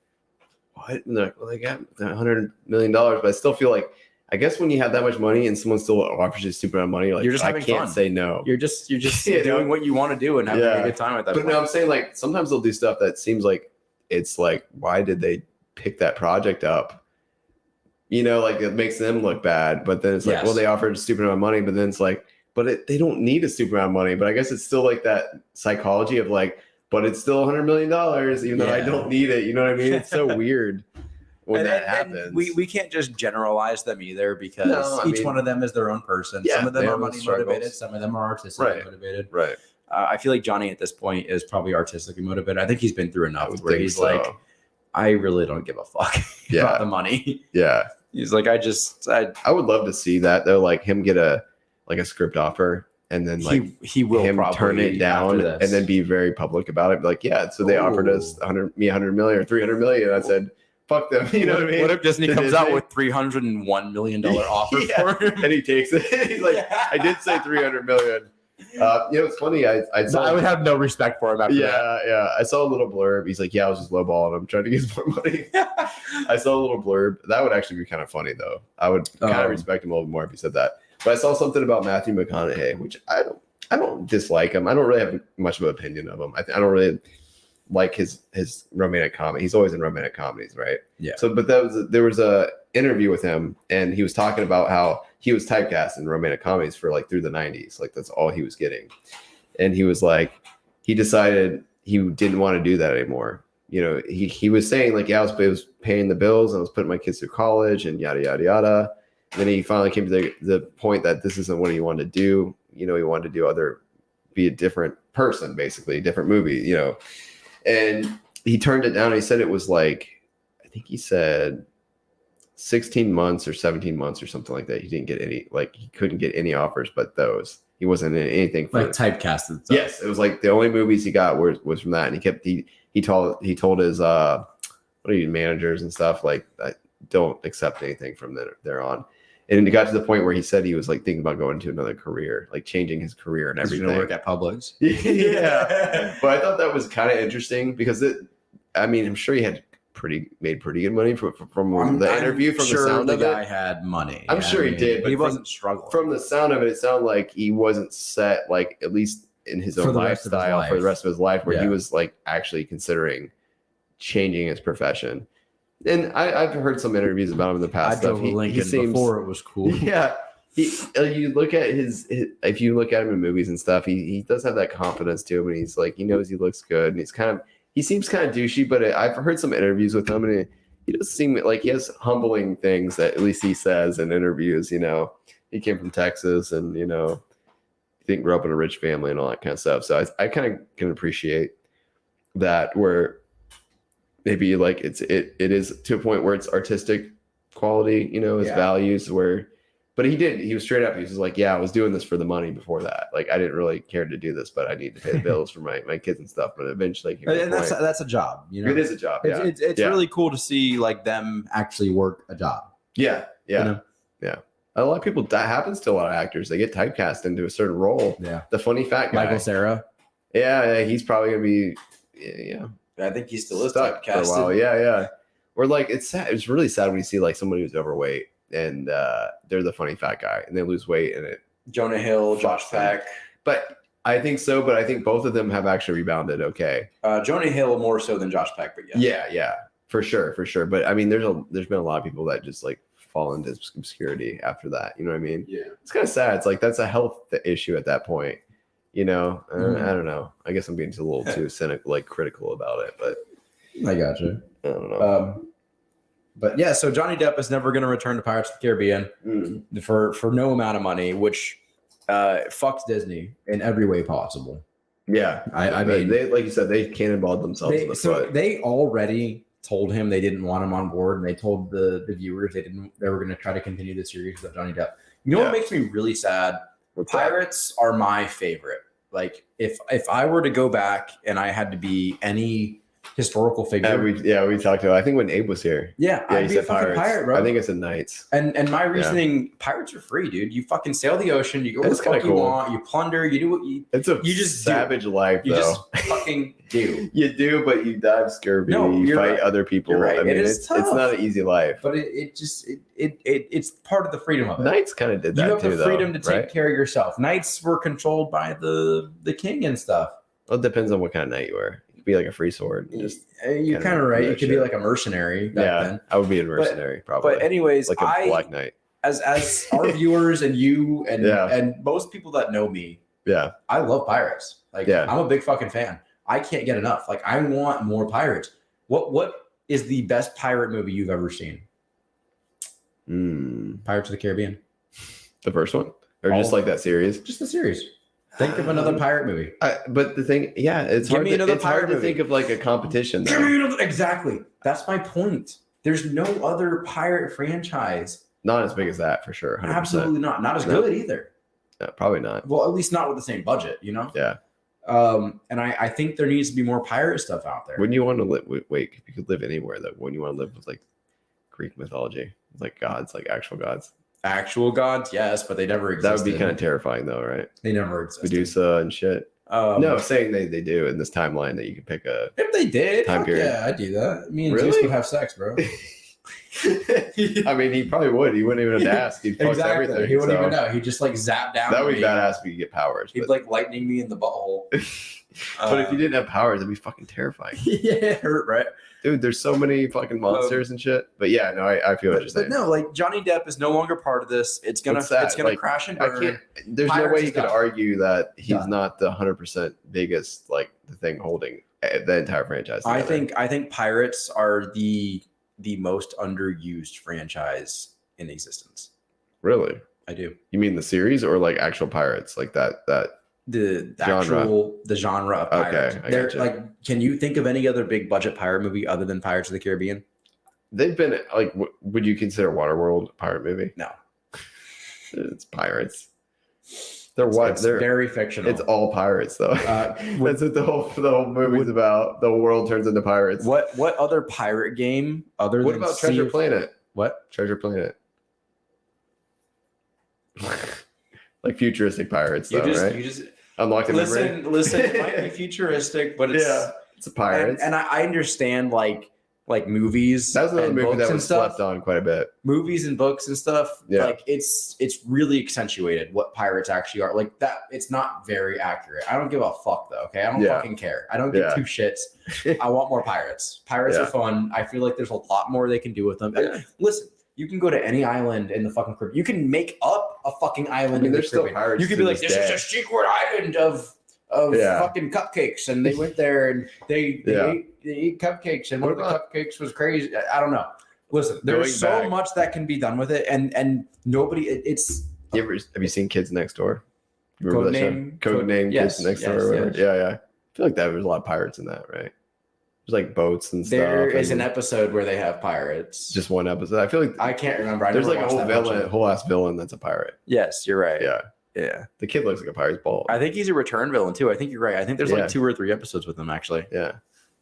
A: what? Well, they got $100 million, but I still feel like, I guess when you have that much money and someone still offers you a stupid amount of money, like
B: you're just
A: I can't say no.
B: You're just doing what you want to do and having a good time at that point.
A: But no, I'm saying like sometimes they'll do stuff that seems like it's like, why did they pick that project up? Like it makes them look bad, but then it's like, well, they offered a stupid amount of money, but then it's like, but they don't need a stupid amount of money. But I guess it's still like that psychology of like, but it's still $100 million, even though I don't need it. You know what I mean? It's so weird when that happens.
B: We can't just generalize them either because each one of them is their own person.
A: Yeah,
B: some of them are money motivated. Some of them are artistically motivated.
A: Right.
B: I feel like Johnny at this point is probably artistically motivated. I think he's been through enough where he's like, I really don't give a fuck about the money.
A: Yeah.
B: He's like,
A: I would love to see that though. Like him get a script offer and then like
B: he will
A: him turn it down and then be very public about it. Like, so they offered us $100 million or $300 million. I said, fuck them. You know what I mean?
B: What if Disney comes out with $301 million offer for him?
A: And he takes it. He's like, I did say $300 million. It's funny. I
B: would have no respect for him after that.
A: Yeah. I saw a little blurb. He's like, I was just lowballing him, trying to get some more money. I saw a little blurb. That would actually be kind of funny though. I would kind of respect him a little more if he said that. But I saw something about Matthew McConaughey, which I don't dislike him. I don't really have much of an opinion of him. I don't really like his romantic comedy. He's always in romantic comedies, right?
B: Yeah.
A: So, but there was a interview with him, and he was talking about how he was typecast in romantic comedies for like through the 90s. Like that's all he was getting. And he was like, he decided he didn't want to do that anymore. You know, he was saying like, yeah, it was paying the bills and I was putting my kids through college and yada, yada, yada. And then he finally came to the point that this isn't what he wanted to do. You know, he wanted to do be a different person, basically, a different movie, you know. And he turned it down. He said it was like, I think he said 16 months or 17 months or something like that. He didn't get any, like he couldn't get any offers but those. He wasn't in anything for
B: like typecasted stuff.
A: Yes, it was like the only movies he got was from that. And he told his managers and stuff like, I don't accept anything from there on. And it got to the point where he said he was like thinking about going to another career, like changing his career and everything.
B: He's gonna work at Publix.
A: Yeah, but I thought that was kind of interesting because I'm sure he had made pretty good money from the interview. From
B: sure
A: the sound of
B: guy
A: it,
B: had money.
A: I'm sure he did, but
B: he wasn't struggling.
A: From the sound of it, it sounded like he wasn't set, like at least in his own lifestyle for the rest of his life, where he was like actually considering changing his profession. And I've heard some interviews about him in the past.
B: I drove a Lincoln before it was cool.
A: Yeah, you look at if you look at him in movies and stuff, he does have that confidence to him, and he's like, he knows he looks good, and he seems kind of douchey. But I've heard some interviews with him, and he does seem like he has humbling things that at least he says in interviews. You know, he came from Texas, and you know, I think grew up in a rich family and all that kind of stuff. So I kind of can appreciate that where. Maybe like it is to a point where it's artistic quality, you know, his values but he was straight up. He was like, yeah, I was doing this for the money before that. Like, I didn't really care to do this, but I need to pay the bills for my kids and stuff. But eventually,
B: and that's a job, you know,
A: it is a job. Yeah.
B: It's really cool to see like them actually work a job.
A: Yeah. Yeah. You know? Yeah. A lot of people, that happens to a lot of actors. They get typecast into a certain role.
B: Yeah.
A: The funny fat guy.
B: Michael Cera.
A: Yeah. He's probably going to be, yeah.
B: I think he's still
A: stuck for a while. Yeah. Or like it's sad. It's really sad when you see like somebody who's overweight and they're the funny fat guy and they lose weight and it.
B: Jonah Hill, Josh Peck.
A: But I think so. But I think both of them have actually rebounded. Okay.
B: Jonah Hill more so than Josh Peck, but yeah.
A: Yeah, for sure. But I mean, there's been a lot of people that just like fall into obscurity after that. You know what I mean?
B: Yeah.
A: It's kind of sad. It's like that's a health issue at that point. You know, I don't know. I guess I'm being a little too cynical, like critical about it, but
B: I gotcha.
A: I don't know.
B: But yeah, so Johnny Depp is never going to return to Pirates of the Caribbean for no amount of money, which fucks Disney in every way possible.
A: Yeah, I mean, they, like you said, they cannonballed themselves in the foot.
B: They already told him they didn't want him on board, and they told the viewers they were going to try to continue the series with Johnny Depp. You know what makes me really sad? Pirates are my favorite. Like if I were to go back and I had to be any historical figure,
A: we talked about. I think when Abe was here,
B: I'd be a fucking pirate, bro.
A: I think it's a Knights.
B: And my reasoning, pirates are free, dude. You fucking sail the ocean, you go where the fuck you want, you plunder, you do what you. You just
A: savage life, though.
B: You just fucking do.
A: You do, but you die of scurvy. You fight other people.
B: You're right.
A: I mean,
B: it's tough.
A: It's not an easy life.
B: But it's part of the freedom of it.
A: Knights kind of did that too, though.
B: You have the freedom to take care of yourself. Knights were controlled by the king and stuff.
A: Well, it depends on what kind of knight you were. You could be like a free sword.
B: You're kind of right. You could be like a mercenary back then.
A: I would be a mercenary, probably.
B: But anyways,
A: like a Black Knight.
B: As our viewers and you and most people that know me, I love pirates. Like I'm a big fucking fan. I can't get enough. Like I want more pirates. What is the best pirate movie you've ever seen? Pirates of the Caribbean.
A: The first one? Or just like that series?
B: Just the series. Think of another pirate movie.
A: But the thing, it's hard to think of like a competition.
B: Give me another, exactly. That's my point. There's no other pirate franchise.
A: Not as big as that, for sure. 100%.
B: Absolutely not. Not as good either.
A: No, probably not.
B: Well, at least not with the same budget, you know?
A: Yeah.
B: And I think there needs to be more pirate stuff out there.
A: Wouldn't you want to live? Wait, if you could live anywhere, though, wouldn't you want to live with like Greek mythology, like gods, like actual gods?
B: Actual gods, yes, but they never existed.
A: That would be kind of terrifying, though, right?
B: They never existed.
A: Medusa and shit. No, saying they do in this timeline that you can pick a.
B: If they did,
A: time period.
B: Yeah, I'd do that. Me and Zeus would have sex, bro.
A: I mean, he probably would. He wouldn't even have to ask. He'd fuck everything.
B: He wouldn't even know. He'd just like zap down.
A: That would be badass if you get powers.
B: He'd like lightning me in the butthole.
A: But if you didn't have powers, it'd be fucking terrifying.
B: Yeah, hurt, right?
A: dude, there's so many fucking monsters and shit. But yeah, no, I feel what you're saying.
B: But no, like Johnny Depp is no longer part of this. It's gonna
A: Like,
B: crash and
A: I
B: burn.
A: can't. There's no way you could argue that he's not the 100% biggest, like the thing holding the entire franchise together.
B: I think Pirates are the most underused franchise in existence.
A: Really?
B: I do.
A: You mean the series or like actual pirates, like that
B: the
A: genre.
B: the genre of pirates.
A: Okay, I
B: They're
A: gotcha.
B: like, can you think of any other big budget pirate movie other than Pirates of the Caribbean?
A: They've been like, would you consider Waterworld a pirate movie?
B: No,
A: it's pirates. They're
B: very fictional.
A: It's all pirates though. That's what the whole movie's about. The world turns into pirates.
B: What other pirate game other
A: What
B: than
A: about Treasure Planet?
B: What?
A: Treasure Planet. Like futuristic pirates, though, right?
B: You just
A: unlock the memory.
B: Listen. It might be futuristic, but
A: it's a pirates.
B: And I understand like movies.
A: That was another movie that was
B: stuff.
A: slept on quite a bit.
B: Movies and books and stuff.
A: Yeah.
B: Like it's really accentuated what pirates actually are. Like that. It's not very accurate. I don't give a fuck though. Okay, I don't fucking care. I don't give two shits. I want more pirates. Pirates are fun. I feel like there's a lot more they can do with them.
A: Yeah.
B: Listen. You can go to any island in the fucking Caribbean. You can make up a fucking island in the
A: there's still
B: Caribbean.
A: pirates.
B: You could be like, this is a secret island of fucking cupcakes, and they went there and they ate cupcakes, and one of the cupcakes was crazy. I don't know. Listen, there's so much that can be done with it, and nobody. It's.
A: Have you seen Kids Next Door? You remember that show? Codename Kids Next Door. Or whatever? Yeah. I feel like there's a lot of pirates in that, right? There's like boats and stuff.
B: There is an episode where they have pirates.
A: Just one episode. I feel like
B: I can't remember.
A: There's like a whole ass villain that's a pirate.
B: Yes, you're right.
A: Yeah. The kid looks like a pirate's ball.
B: I think he's a return villain too. I think you're right. I think there's like 2 or 3 episodes with him actually.
A: Yeah.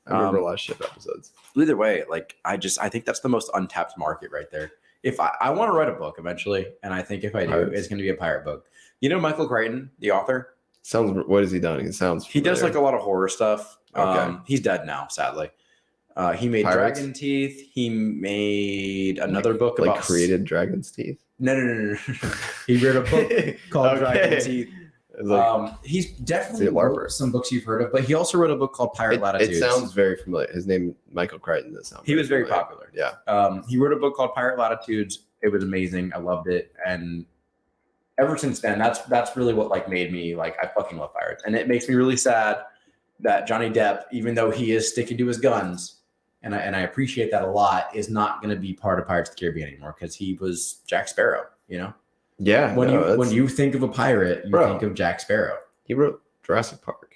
A: I remember a lot of ship episodes.
B: Either way, like I think that's the most untapped market right there. If I want to write a book eventually, and I think if I do, it's going to be a pirate book. You know Michael Crichton, the author?
A: What has he done? He
B: does like a lot of horror stuff.
A: Okay.
B: He's dead now, sadly. He made
A: Pirates?
B: Dragon Teeth. He made another book
A: like
B: about
A: created Dragon's Teeth.
B: No. He wrote a book called Dragon Teeth. He's definitely wrote some books you've heard of, but he also wrote a book called Pirate Latitudes.
A: It sounds very familiar. His name, Michael Crichton.
B: He was very popular.
A: Yeah.
B: He wrote a book called Pirate Latitudes. It was amazing. I loved it, and ever since then, that's really what like made me like I fucking love pirates, and it makes me really sad that Johnny Depp, even though he is sticking to his guns, and I appreciate that a lot, is not going to be part of Pirates of the Caribbean anymore because he was Jack Sparrow. You know.
A: Yeah.
B: When you think of a pirate, you think of Jack Sparrow.
A: He wrote Jurassic Park.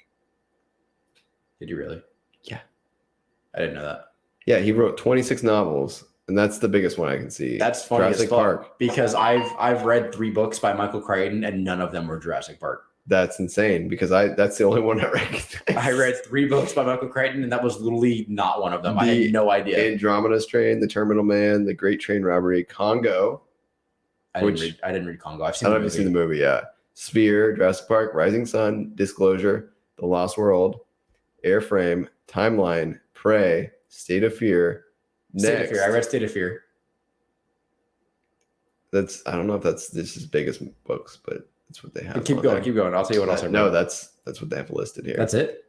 B: Did you really?
A: Yeah.
B: I didn't know that.
A: Yeah, he wrote 26 novels, and that's the biggest one I can see.
B: That's funny
A: Jurassic
B: as fuck,
A: Park.
B: because I've read 3 books by Michael Crichton, and none of them were Jurassic Park.
A: That's insane because that's the only one I recognize.
B: I read 3 books by Michael Crichton, and that was literally not one of them. I had no idea.
A: Andromeda's Train, The Terminal Man, The Great Train Robbery, Congo.
B: I didn't read Congo. I've
A: seen the movie. Yeah. Sphere, Jurassic Park, Rising Sun, Disclosure, The Lost World, Airframe, Timeline, Prey, State of Fear.
B: State of Fear. I read State of Fear.
A: I don't know if that's his biggest books, but that's what they have.
B: Keep going. I'll tell you what else I read.
A: No, that's what they have listed here.
B: That's it?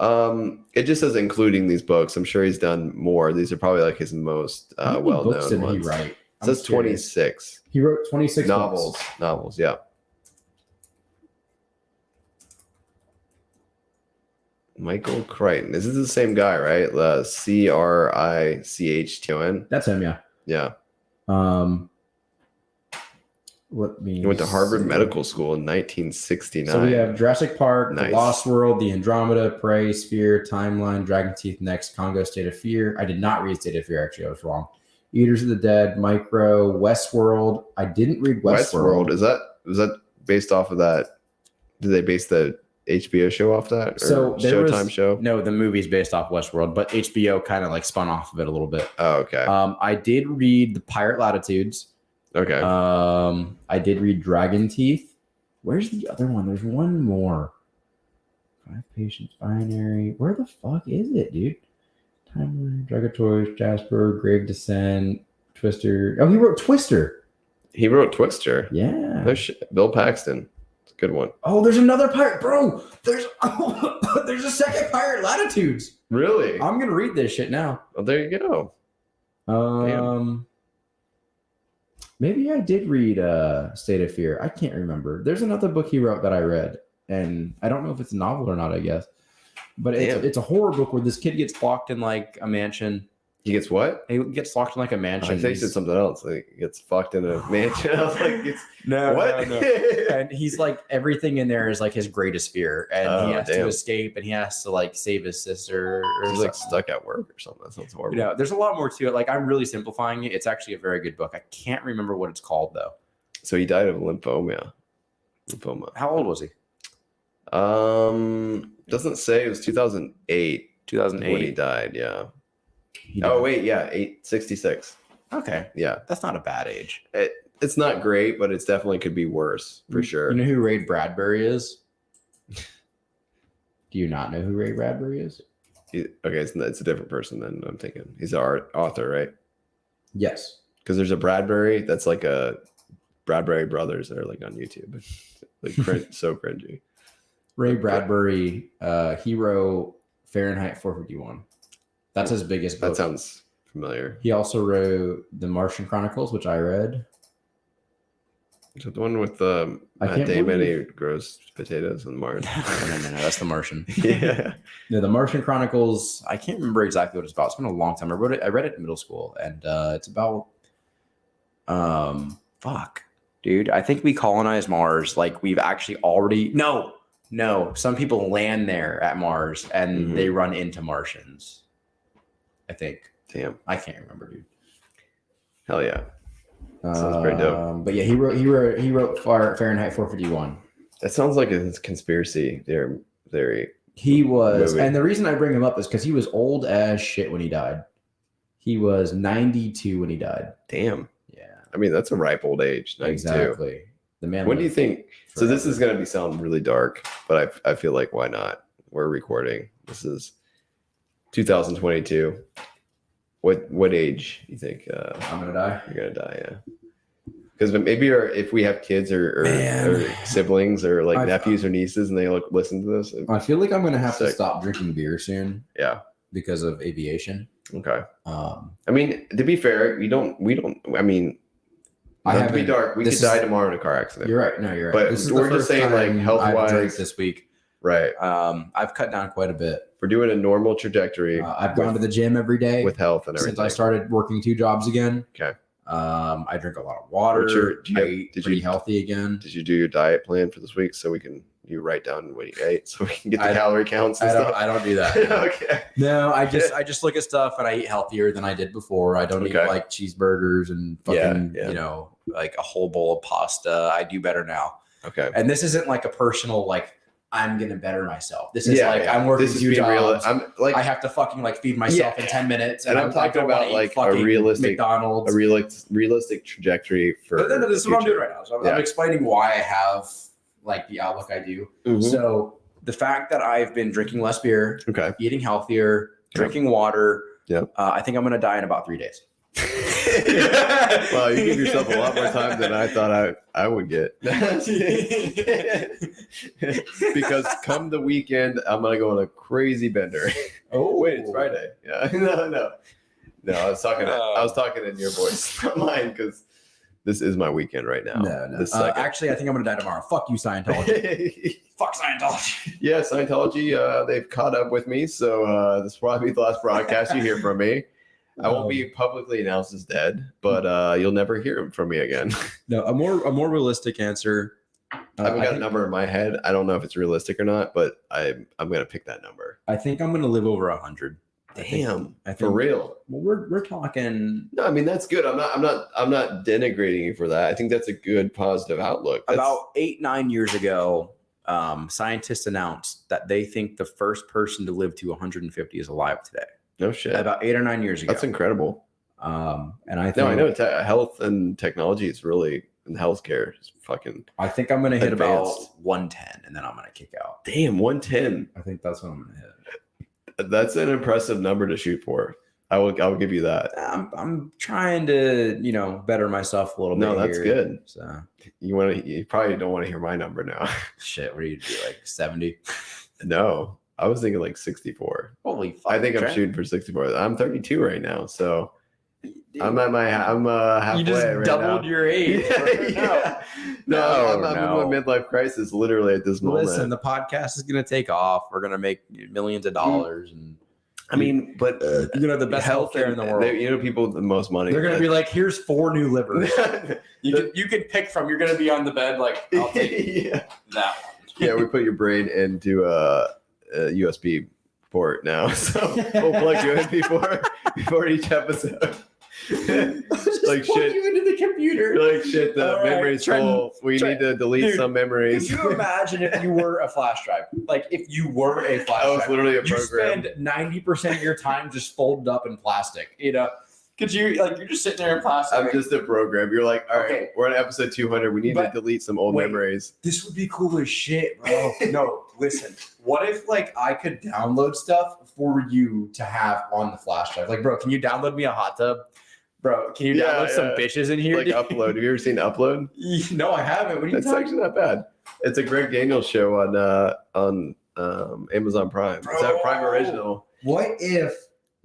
A: It just says including these books. I'm sure he's done more. These are probably like his most well-known
B: books did
A: ones.
B: he write?
A: It says 26.
B: He wrote 26
A: novels.
B: books.
A: Novels, yeah. Michael Crichton. This is the same guy, right? Crichton.
B: That's him, yeah.
A: Yeah. He went to Harvard Medical School in 1969.
B: So we have Jurassic Park,
A: Nice.
B: The Lost World, The Andromeda, Prey, Sphere, Timeline, Dragon Teeth, Next, Congo, State of Fear. I did not read State of Fear, actually. I was wrong. Eaters of the Dead, Micro, Westworld. I didn't read Westworld.
A: Was that based off of that? Did they base the HBO show off that? Or Showtime show?
B: No, the movie's based off Westworld, but HBO kind of like spun off of it a little bit.
A: Oh, okay.
B: I did read The Pirate Latitudes.
A: Okay.
B: I did read Dragon Teeth. Where's the other one? There's one more. 5 Patience Binary. Where the fuck is it, dude? Timeline, Dragotoys, Jasper, Grave Descent, Twister. Oh, he wrote Twister.
A: He wrote Twister.
B: Yeah.
A: No shit. Bill Paxton. It's a good one.
B: Oh, there's another pirate, bro. There's a second Pirate Latitudes.
A: Really?
B: I'm gonna read this shit now.
A: Well, there you go.
B: Maybe I did read State of Fear. I can't remember. There's another book he wrote that I read, and I don't know if it's a novel or not, I guess. But it's a horror book where this kid gets locked in like a mansion.
A: He gets what?
B: He gets locked in like a mansion.
A: I think it's something else. Like he gets fucked in a mansion. I was like, it's what?
B: No. And he's like, everything in there is like his greatest fear, and he has to escape, and he has to like save his sister. Or
A: he's like stuck at work or something. That sounds horrible.
B: You know, there's a lot more to it. Like I'm really simplifying it. It's actually a very good book. I can't remember what it's called though.
A: So he died of lymphoma.
B: How old was he?
A: Doesn't say. It was 2008.
B: 2008
A: when he died. Yeah. Oh wait, yeah, 866.
B: Okay,
A: yeah,
B: that's not a bad age.
A: It's not great, but it's definitely could be worse for sure.
B: You know who Ray Bradbury is? Do you not know who Ray Bradbury is?
A: Okay, it's a different person than I'm thinking. He's an author, right?
B: Yes.
A: Because there's a Bradbury that's like a Bradbury Brothers that are like on YouTube. Like so cringy.
B: Ray Bradbury, he wrote Fahrenheit 451. That's his biggest book.
A: That sounds familiar.
B: He also wrote The Martian Chronicles, which I read.
A: Is it the one with Matt Damon? He grows potatoes on Mars.
B: No, that's The Martian.
A: Yeah.
B: No, The Martian Chronicles. I can't remember exactly what it's about. It's been a long time. I read it in middle school, and it's about dude. I think we colonized Mars. Like we've actually already no. Some people land there at Mars, and they run into Martians. I think.
A: Damn.
B: I can't remember, dude.
A: Hell yeah. Sounds pretty dope.
B: But yeah, he wrote Fahrenheit 451.
A: That sounds like a conspiracy theory.
B: He was,
A: movie.
B: and the reason I bring him up is because he was old as shit when he died. He was 92 when he died.
A: Damn.
B: Yeah.
A: I mean, that's a ripe old age. 92.
B: Exactly. The man.
A: When do you think?
B: Forever.
A: So this is going to sound really dark, but I feel like why not? We're recording. This is 2022. What age do you think
B: I'm gonna die?
A: You're gonna die, yeah. Because maybe if we have kids or siblings or like nephews or nieces and they listen to this,
B: I feel like I'm gonna have to stop drinking beer soon.
A: Yeah,
B: because of aviation.
A: Okay. I mean, to be fair, we don't. I mean, to be dark, we could die tomorrow in a car accident.
B: You're right. No, you're right.
A: But we're just saying, like, health-wise,
B: this week.
A: Right.
B: I've cut down quite a bit.
A: We're doing a normal trajectory.
B: I've gone to the gym every day
A: with health and everything
B: since I started working 2 jobs again.
A: Okay.
B: I drink a lot of water. I eat pretty healthy again.
A: Did you do your diet plan for this week so you write down what you ate so we can get the calorie counts and stuff?
B: I don't do that.
A: Okay.
B: No, I just look at stuff and I eat healthier than I did before. I don't eat like cheeseburgers and fucking like a whole bowl of pasta. I do better now.
A: Okay.
B: And this isn't like a personal like I'm gonna better myself. This is I'm working 2 jobs. I have to fucking like feed myself in 10 minutes.
A: And I'm talking about like a realistic
B: McDonald's,
A: a realistic trajectory for.
B: No, this is what I'm doing right now. So I'm explaining why I have like the outlook I do. So the fact that I've been drinking less beer, eating healthier, drinking water. I think I'm gonna die in about 3 days.
A: Well, you give yourself a lot more time than I thought I would get. Because come the weekend, I'm gonna go on a crazy bender. Oh wait, it's Friday. Yeah, no. I was talking in your voice, not mine, because this is my weekend right now.
B: No. Actually, I think I'm gonna die tomorrow. Fuck you, Scientology. Fuck Scientology.
A: Yeah, Scientology. They've caught up with me, so this will probably be the last broadcast you hear from me. I won't be publicly announced as dead, but you'll never hear from me again.
B: No, a more realistic answer.
A: I haven't got a number in my head. I don't know if it's realistic or not, but I'm gonna pick that number.
B: I think I'm gonna live over 100.
A: Damn, I think, for real.
B: Well, we're talking.
A: No, I mean that's good. I'm not denigrating you for that. I think that's a good positive outlook.
B: About 8-9 years ago, scientists announced that they think the first person to live to 150 is alive today.
A: No shit.
B: About 8 or 9 years ago.
A: That's incredible.
B: And I think
A: I know health and technology is really in healthcare is fucking.
B: I think I'm gonna hit about 110, and then I'm gonna kick out.
A: Damn, 110.
B: I think that's what I'm gonna hit.
A: That's an impressive number to shoot for. I'll give you that.
B: I'm trying to better myself a little bit.
A: No, that's good.
B: So
A: you probably don't want to hear my number now.
B: Shit, what do you do, like 70?
A: No. I was thinking like 64.
B: Holy fuck!
A: I think I'm shooting for 64. I'm 32 right now, so I'm halfway.
B: You just
A: right
B: doubled
A: now.
B: your age.
A: No, I'm in my midlife crisis literally at this moment.
B: Listen, the podcast is gonna take off. We're gonna make millions of dollars, and
A: I mean, but
B: you're gonna have the best healthcare in the world.
A: People with the most money.
B: They're gonna be like, "Here's 4 new livers. you can pick from. You're gonna be on the bed like, I'll take that one."
A: Yeah, we put your brain into a USB port now, so we'll plug USB port before each episode. Like shit,
B: you into the computer.
A: Like shit, the memory's full. We need to delete some memories.
B: Can you imagine if you were a flash drive? Like if you were a flash drive,
A: literally a
B: you
A: program.
B: spend 90% of your time just folded up in plastic. You know, could you like you're just sitting there in plastic?
A: I'm just a program. You're like, all right, we're on episode 200. We need to delete some old memories.
B: This would be cool as shit, bro. No, listen. What if like I could download stuff for you to have on the flash drive? Like, bro, can you download me a hot tub? Bro, can you download some bitches in here?
A: Like Upload. Have you ever seen Upload?
B: No, I haven't. What are you
A: That's actually not bad. It's a Greg Daniels show on Amazon Prime. It's a Prime original.
B: What if,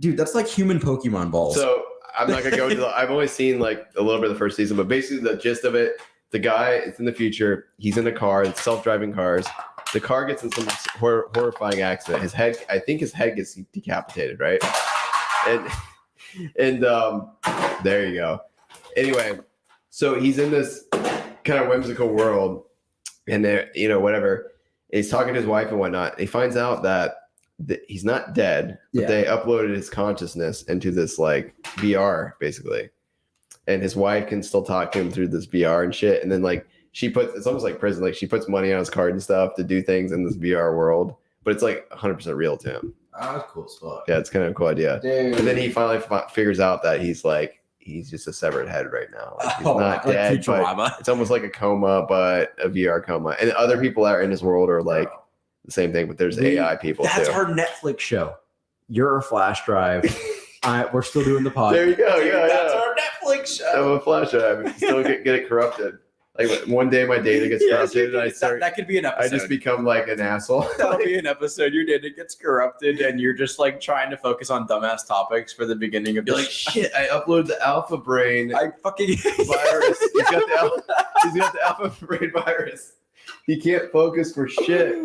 B: dude? That's like human Pokemon balls.
A: So I'm not gonna go into. I've only seen like a little bit of the first season, but basically the gist of it: the guy is in the future. He's in a car. It's self-driving cars. The car gets in some horrifying accident. His head, I think, gets decapitated, right? And there you go. Anyway, so he's in this kind of whimsical world, and whatever. And he's talking to his wife and whatnot. He finds out that he's not dead, but they uploaded his consciousness into this like VR basically, and his wife can still talk to him through this VR and shit. And then like it's almost like prison. Like she puts money on his card and stuff to do things in this VR world, but it's like 100% real to him.
B: Oh, that's cool as fuck.
A: Yeah, it's kind of a cool idea.
B: Dude.
A: And then he finally figures out that he's just a severed head right now. Like he's not dead, but it's almost like a coma, but a VR coma. And other people that are in his world are like the same thing, but there's AI people too.
B: That's our Netflix show. You're a flash drive. We're still doing the podcast.
A: There you go.
B: Dude, that's our Netflix show.
A: I'm a flash drive. Still get it corrupted. Like one day my data gets corrupted and I start.
B: That could be an episode.
A: I just become like an asshole.
B: That'll be an episode. Your data gets corrupted and you're just like trying to focus on dumbass topics for the beginning of
A: You're
B: the
A: like, shit, I uploaded the alpha brain
B: I fucking
A: virus. He's got the alpha brain virus. He can't focus for shit.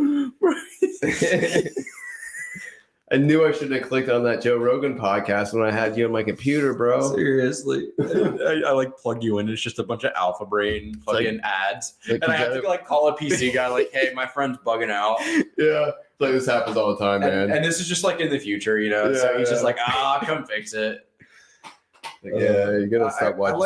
A: I knew I shouldn't have clicked on that Joe Rogan podcast when I had you on my computer, bro.
B: Seriously. I like plug you in. It's just a bunch of alpha brain fucking ads. And I have to like call a PC guy like, hey, my friend's bugging out.
A: Yeah. It's like this happens all the time, man.
B: And this is just like in the future, you know? So he's just like, come fix it.
A: Yeah, you gotta stop watching.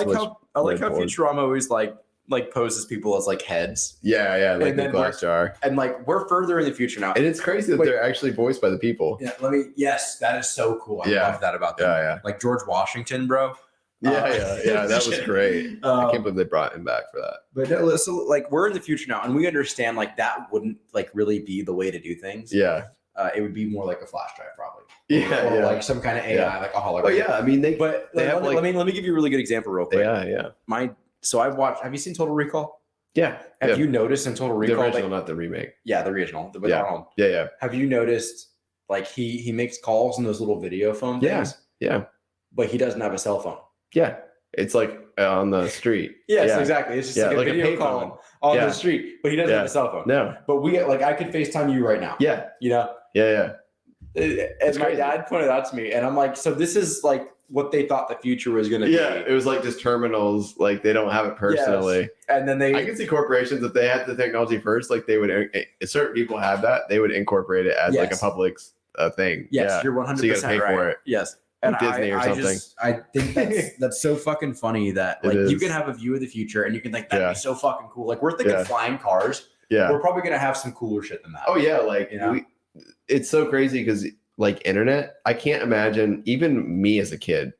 B: I like how Futurama always like poses people as like heads.
A: Yeah, like the glass jar.
B: And like we're further in the future now.
A: And it's crazy that they're actually voiced by the people.
B: Yeah, yes, that is so cool. I love that about them.
A: Yeah.
B: Like George Washington, bro.
A: Yeah, that was great. I can't believe they brought him back for that.
B: But no, so like we're in the future now, and we understand like that wouldn't like really be the way to do things.
A: Yeah.
B: It would be more like a flash drive, probably.
A: Or
B: like some kind of AI, like a hologram.
A: Oh yeah, I mean they have
B: let me give you a really good example real quick.
A: Yeah.
B: So I've watched. Have you seen Total Recall?
A: Yeah.
B: Have you noticed in Total Recall?
A: The original, not the remake.
B: Yeah, the original.
A: Yeah.
B: Have you noticed like he makes calls in those little video phone things?
A: Yeah.
B: But he doesn't have a cell phone.
A: Yeah. It's like on the street.
B: Yes, exactly. It's just like a video call on the street, but he doesn't have a cell phone.
A: No.
B: But I could FaceTime you right now.
A: Yeah.
B: You know?
A: Yeah.
B: And my dad pointed out to me, and I'm like, so this is like what they thought the future was going to be.
A: Yeah, it was like just terminals. Like they don't have it personally.
B: Yes. And then
A: I can see corporations, if they had the technology first, like they would, if certain people have that, they would incorporate it as like a public thing.
B: Yes, you're 100%
A: so you gotta pay
B: right.
A: for it.
B: Yes. And
A: Disney or something.
B: I think that's so fucking funny that like you can have a view of the future and you can think that'd be so fucking cool. Like we're thinking flying cars.
A: Yeah.
B: We're probably gonna have some cooler shit than that.
A: Oh yeah, like it's so crazy because like internet, I can't imagine even me as a kid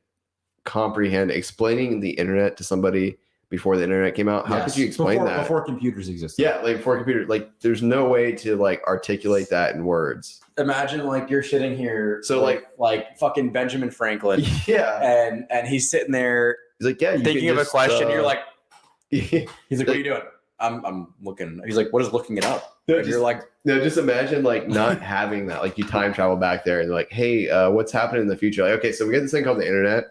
A: comprehend explaining the internet to somebody before the internet came out. How could you explain that
B: before computers existed?
A: Yeah, like before computers, like there's no way to like articulate that in words.
B: Imagine like you're sitting here,
A: so
B: like fucking Benjamin Franklin,
A: and
B: he's sitting there,
A: he's like,
B: thinking of a question. You're like, he's like, what are you doing? I'm looking. He's like, what is looking it up?
A: No,
B: And you're like,
A: no, just imagine like not having that. Like you time travel back there and like, hey, what's happening in the future? Like, okay, so we got this thing called the internet.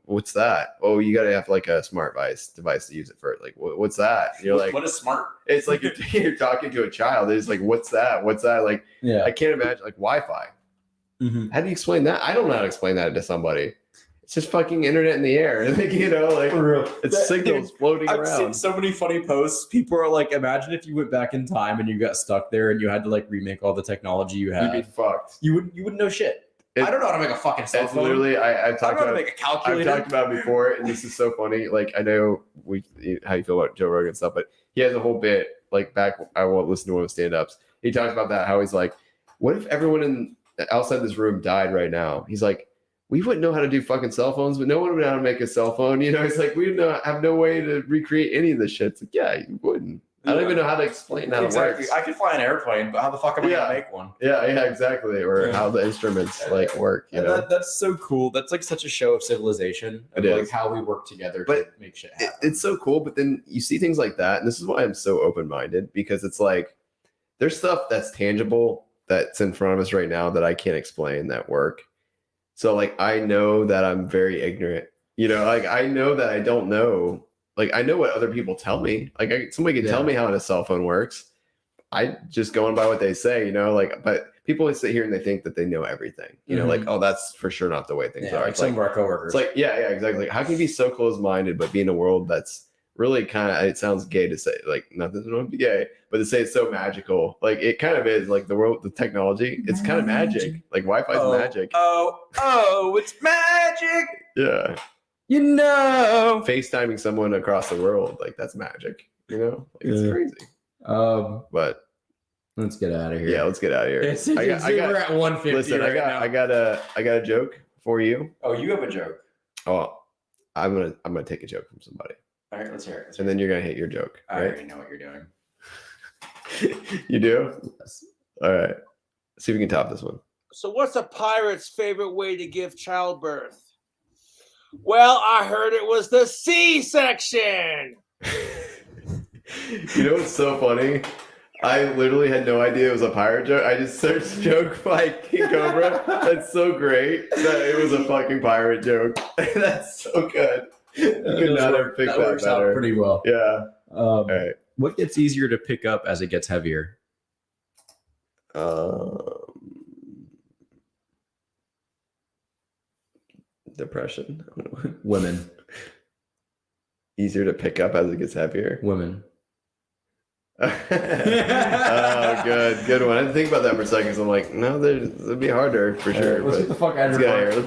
A: What's that? Oh, you gotta have like a smart device to use it for. Like, what's that? And you're like,
B: what is smart?
A: It's like you're talking to a child. It's like, what's that? What's that? Like,
B: Yeah.
A: I can't imagine like Wi-Fi.
B: Mm-hmm.
A: How do you explain that? I don't know how to explain that to somebody. It's just fucking internet in the air. And like, you know, like it's signals floating
B: I've
A: around.
B: seen so many funny posts. People are like, imagine if you went back in time and you got stuck there and you had to like remake all the technology you had.
A: You'd be fucked.
B: You wouldn't know shit. I don't know how to make a fucking cell
A: It's
B: phone.
A: literally I've
B: I
A: talked
B: don't know how
A: about
B: to make a calculator.
A: I've talked about it before, and this is so funny. Like I know how you feel about Joe Rogan and stuff, but he has a whole bit like back. I won't listen to one of his stand-ups. He talks about that how he's like, what if everyone outside this room died right now? He's like, we wouldn't know how to do fucking cell phones, but no one would know how to make a cell phone. You know, it's like we have no way to recreate any of this shit. It's like, yeah, you wouldn't. I don't even know how to explain how it works.
B: I could fly an airplane, but how the fuck am I gonna make one?
A: Yeah, exactly. Or how the instruments like work. You know,
B: that's so cool. That's like such a show of civilization. Of
A: It
B: like
A: is.
B: how we work together to make shit happen.
A: It's so cool. But then you see things like that, and this is why I'm so open-minded, because it's like there's stuff that's tangible that's in front of us right now that I can't explain that work. So like I know that I'm very ignorant. You know, like I know that I don't know. Like I know what other people tell me. Like somebody can tell me how a cell phone works. I just going by what they say, you know. Like, but people sit here and they think that they know everything. You know, like, oh, that's for sure not the way things are.
B: Like
A: It's
B: some of our coworkers.
A: It's like, yeah, exactly. Like, how can you be so close-minded but be in a world that's really kind of? It sounds gay to say, like, nothing's going to be gay, but to say it's so magical, like it kind of is. Like the world, the technology, it's kind of magic. Like Wi-Fi's magic.
B: It's magic.
A: Yeah.
B: You know,
A: FaceTiming someone across the world, like that's magic, you know? Like, it's crazy. But
B: let's get out of here.
A: Yeah, let's get out of here.
B: We're at 150.
A: Listen,
B: now.
A: I got a joke for you.
B: Oh, you have a joke.
A: Oh, I'm gonna take a joke from somebody.
B: All right, let's hear it.
A: And then you're gonna hit your joke.
B: I
A: right?
B: already know what you're doing.
A: You do? Yes. All right. See if we can top this one.
H: So what's a pirate's favorite way to give childbirth? Well, I heard it was the C-section.
A: You know what's so funny? I literally had no idea it was a pirate joke. I just searched joke by King Cobra. That's so great that it was a fucking pirate joke. That's so good. You could not have picked that
B: works
A: better.
B: out pretty well.
A: Yeah.
B: All
A: right.
B: What gets easier to pick up as it gets heavier?
A: Depression.
B: Women.
A: Easier to pick up as it gets heavier.
B: Women.
A: Oh, good one. I didn't think about that for a second. So I'm like, no, it'd be harder for sure.
B: Let's get the fuck out of
A: here.
B: here.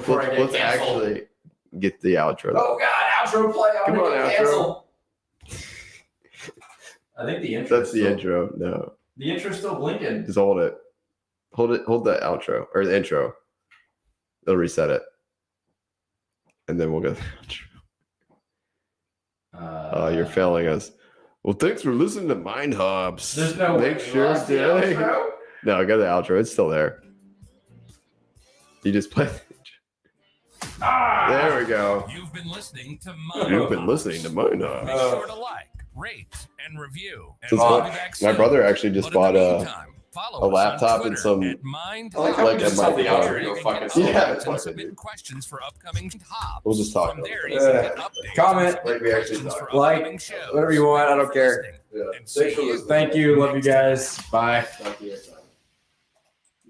A: Let's actually get the outro.
B: Oh god, outro play.
A: Come on, outro.
B: I think the intro.
A: That's the intro. No,
B: the intro's still blinking.
A: just hold it. Hold the outro or the intro. They'll reset it, and then we'll go to the outro. Oh, you're failing us. Well, thanks for listening to Mind Hubs.
B: There's no
A: Make
B: way.
A: sure
B: The outro?
A: No, I got the outro. It's still there. You just play. There we go.
C: You've been listening to Mind
A: You've been listening to Mind Hubs.
C: Be sure to like, rate, and review. And
A: Since
C: we'll be back
A: my
C: soon.
A: brother actually just
C: But in
A: bought
C: the
A: a
C: meantime, follow us on
A: laptop and
C: Twitter
A: some
C: at Mind
B: I like how we
C: Hubs.
B: just have the
A: microphone.
B: outro.
C: You
B: Go
C: can
B: fucking
C: get
A: Yeah,
C: updates
A: that's
C: and
A: what I
C: submit
A: do.
C: questions for upcoming hops.
A: We'll just talk
C: From there,
A: over
C: you
A: it.
C: can get updates
B: Comment.
C: and submit
A: Like we actually
C: questions
A: talk.
C: for
B: Like,
C: upcoming shows.
B: whatever you want, I don't
C: Thank you for
B: care.
C: listening.
A: Yeah.
C: And see you
B: Thank you. Love you guys. Bye.
A: Talk to you next time.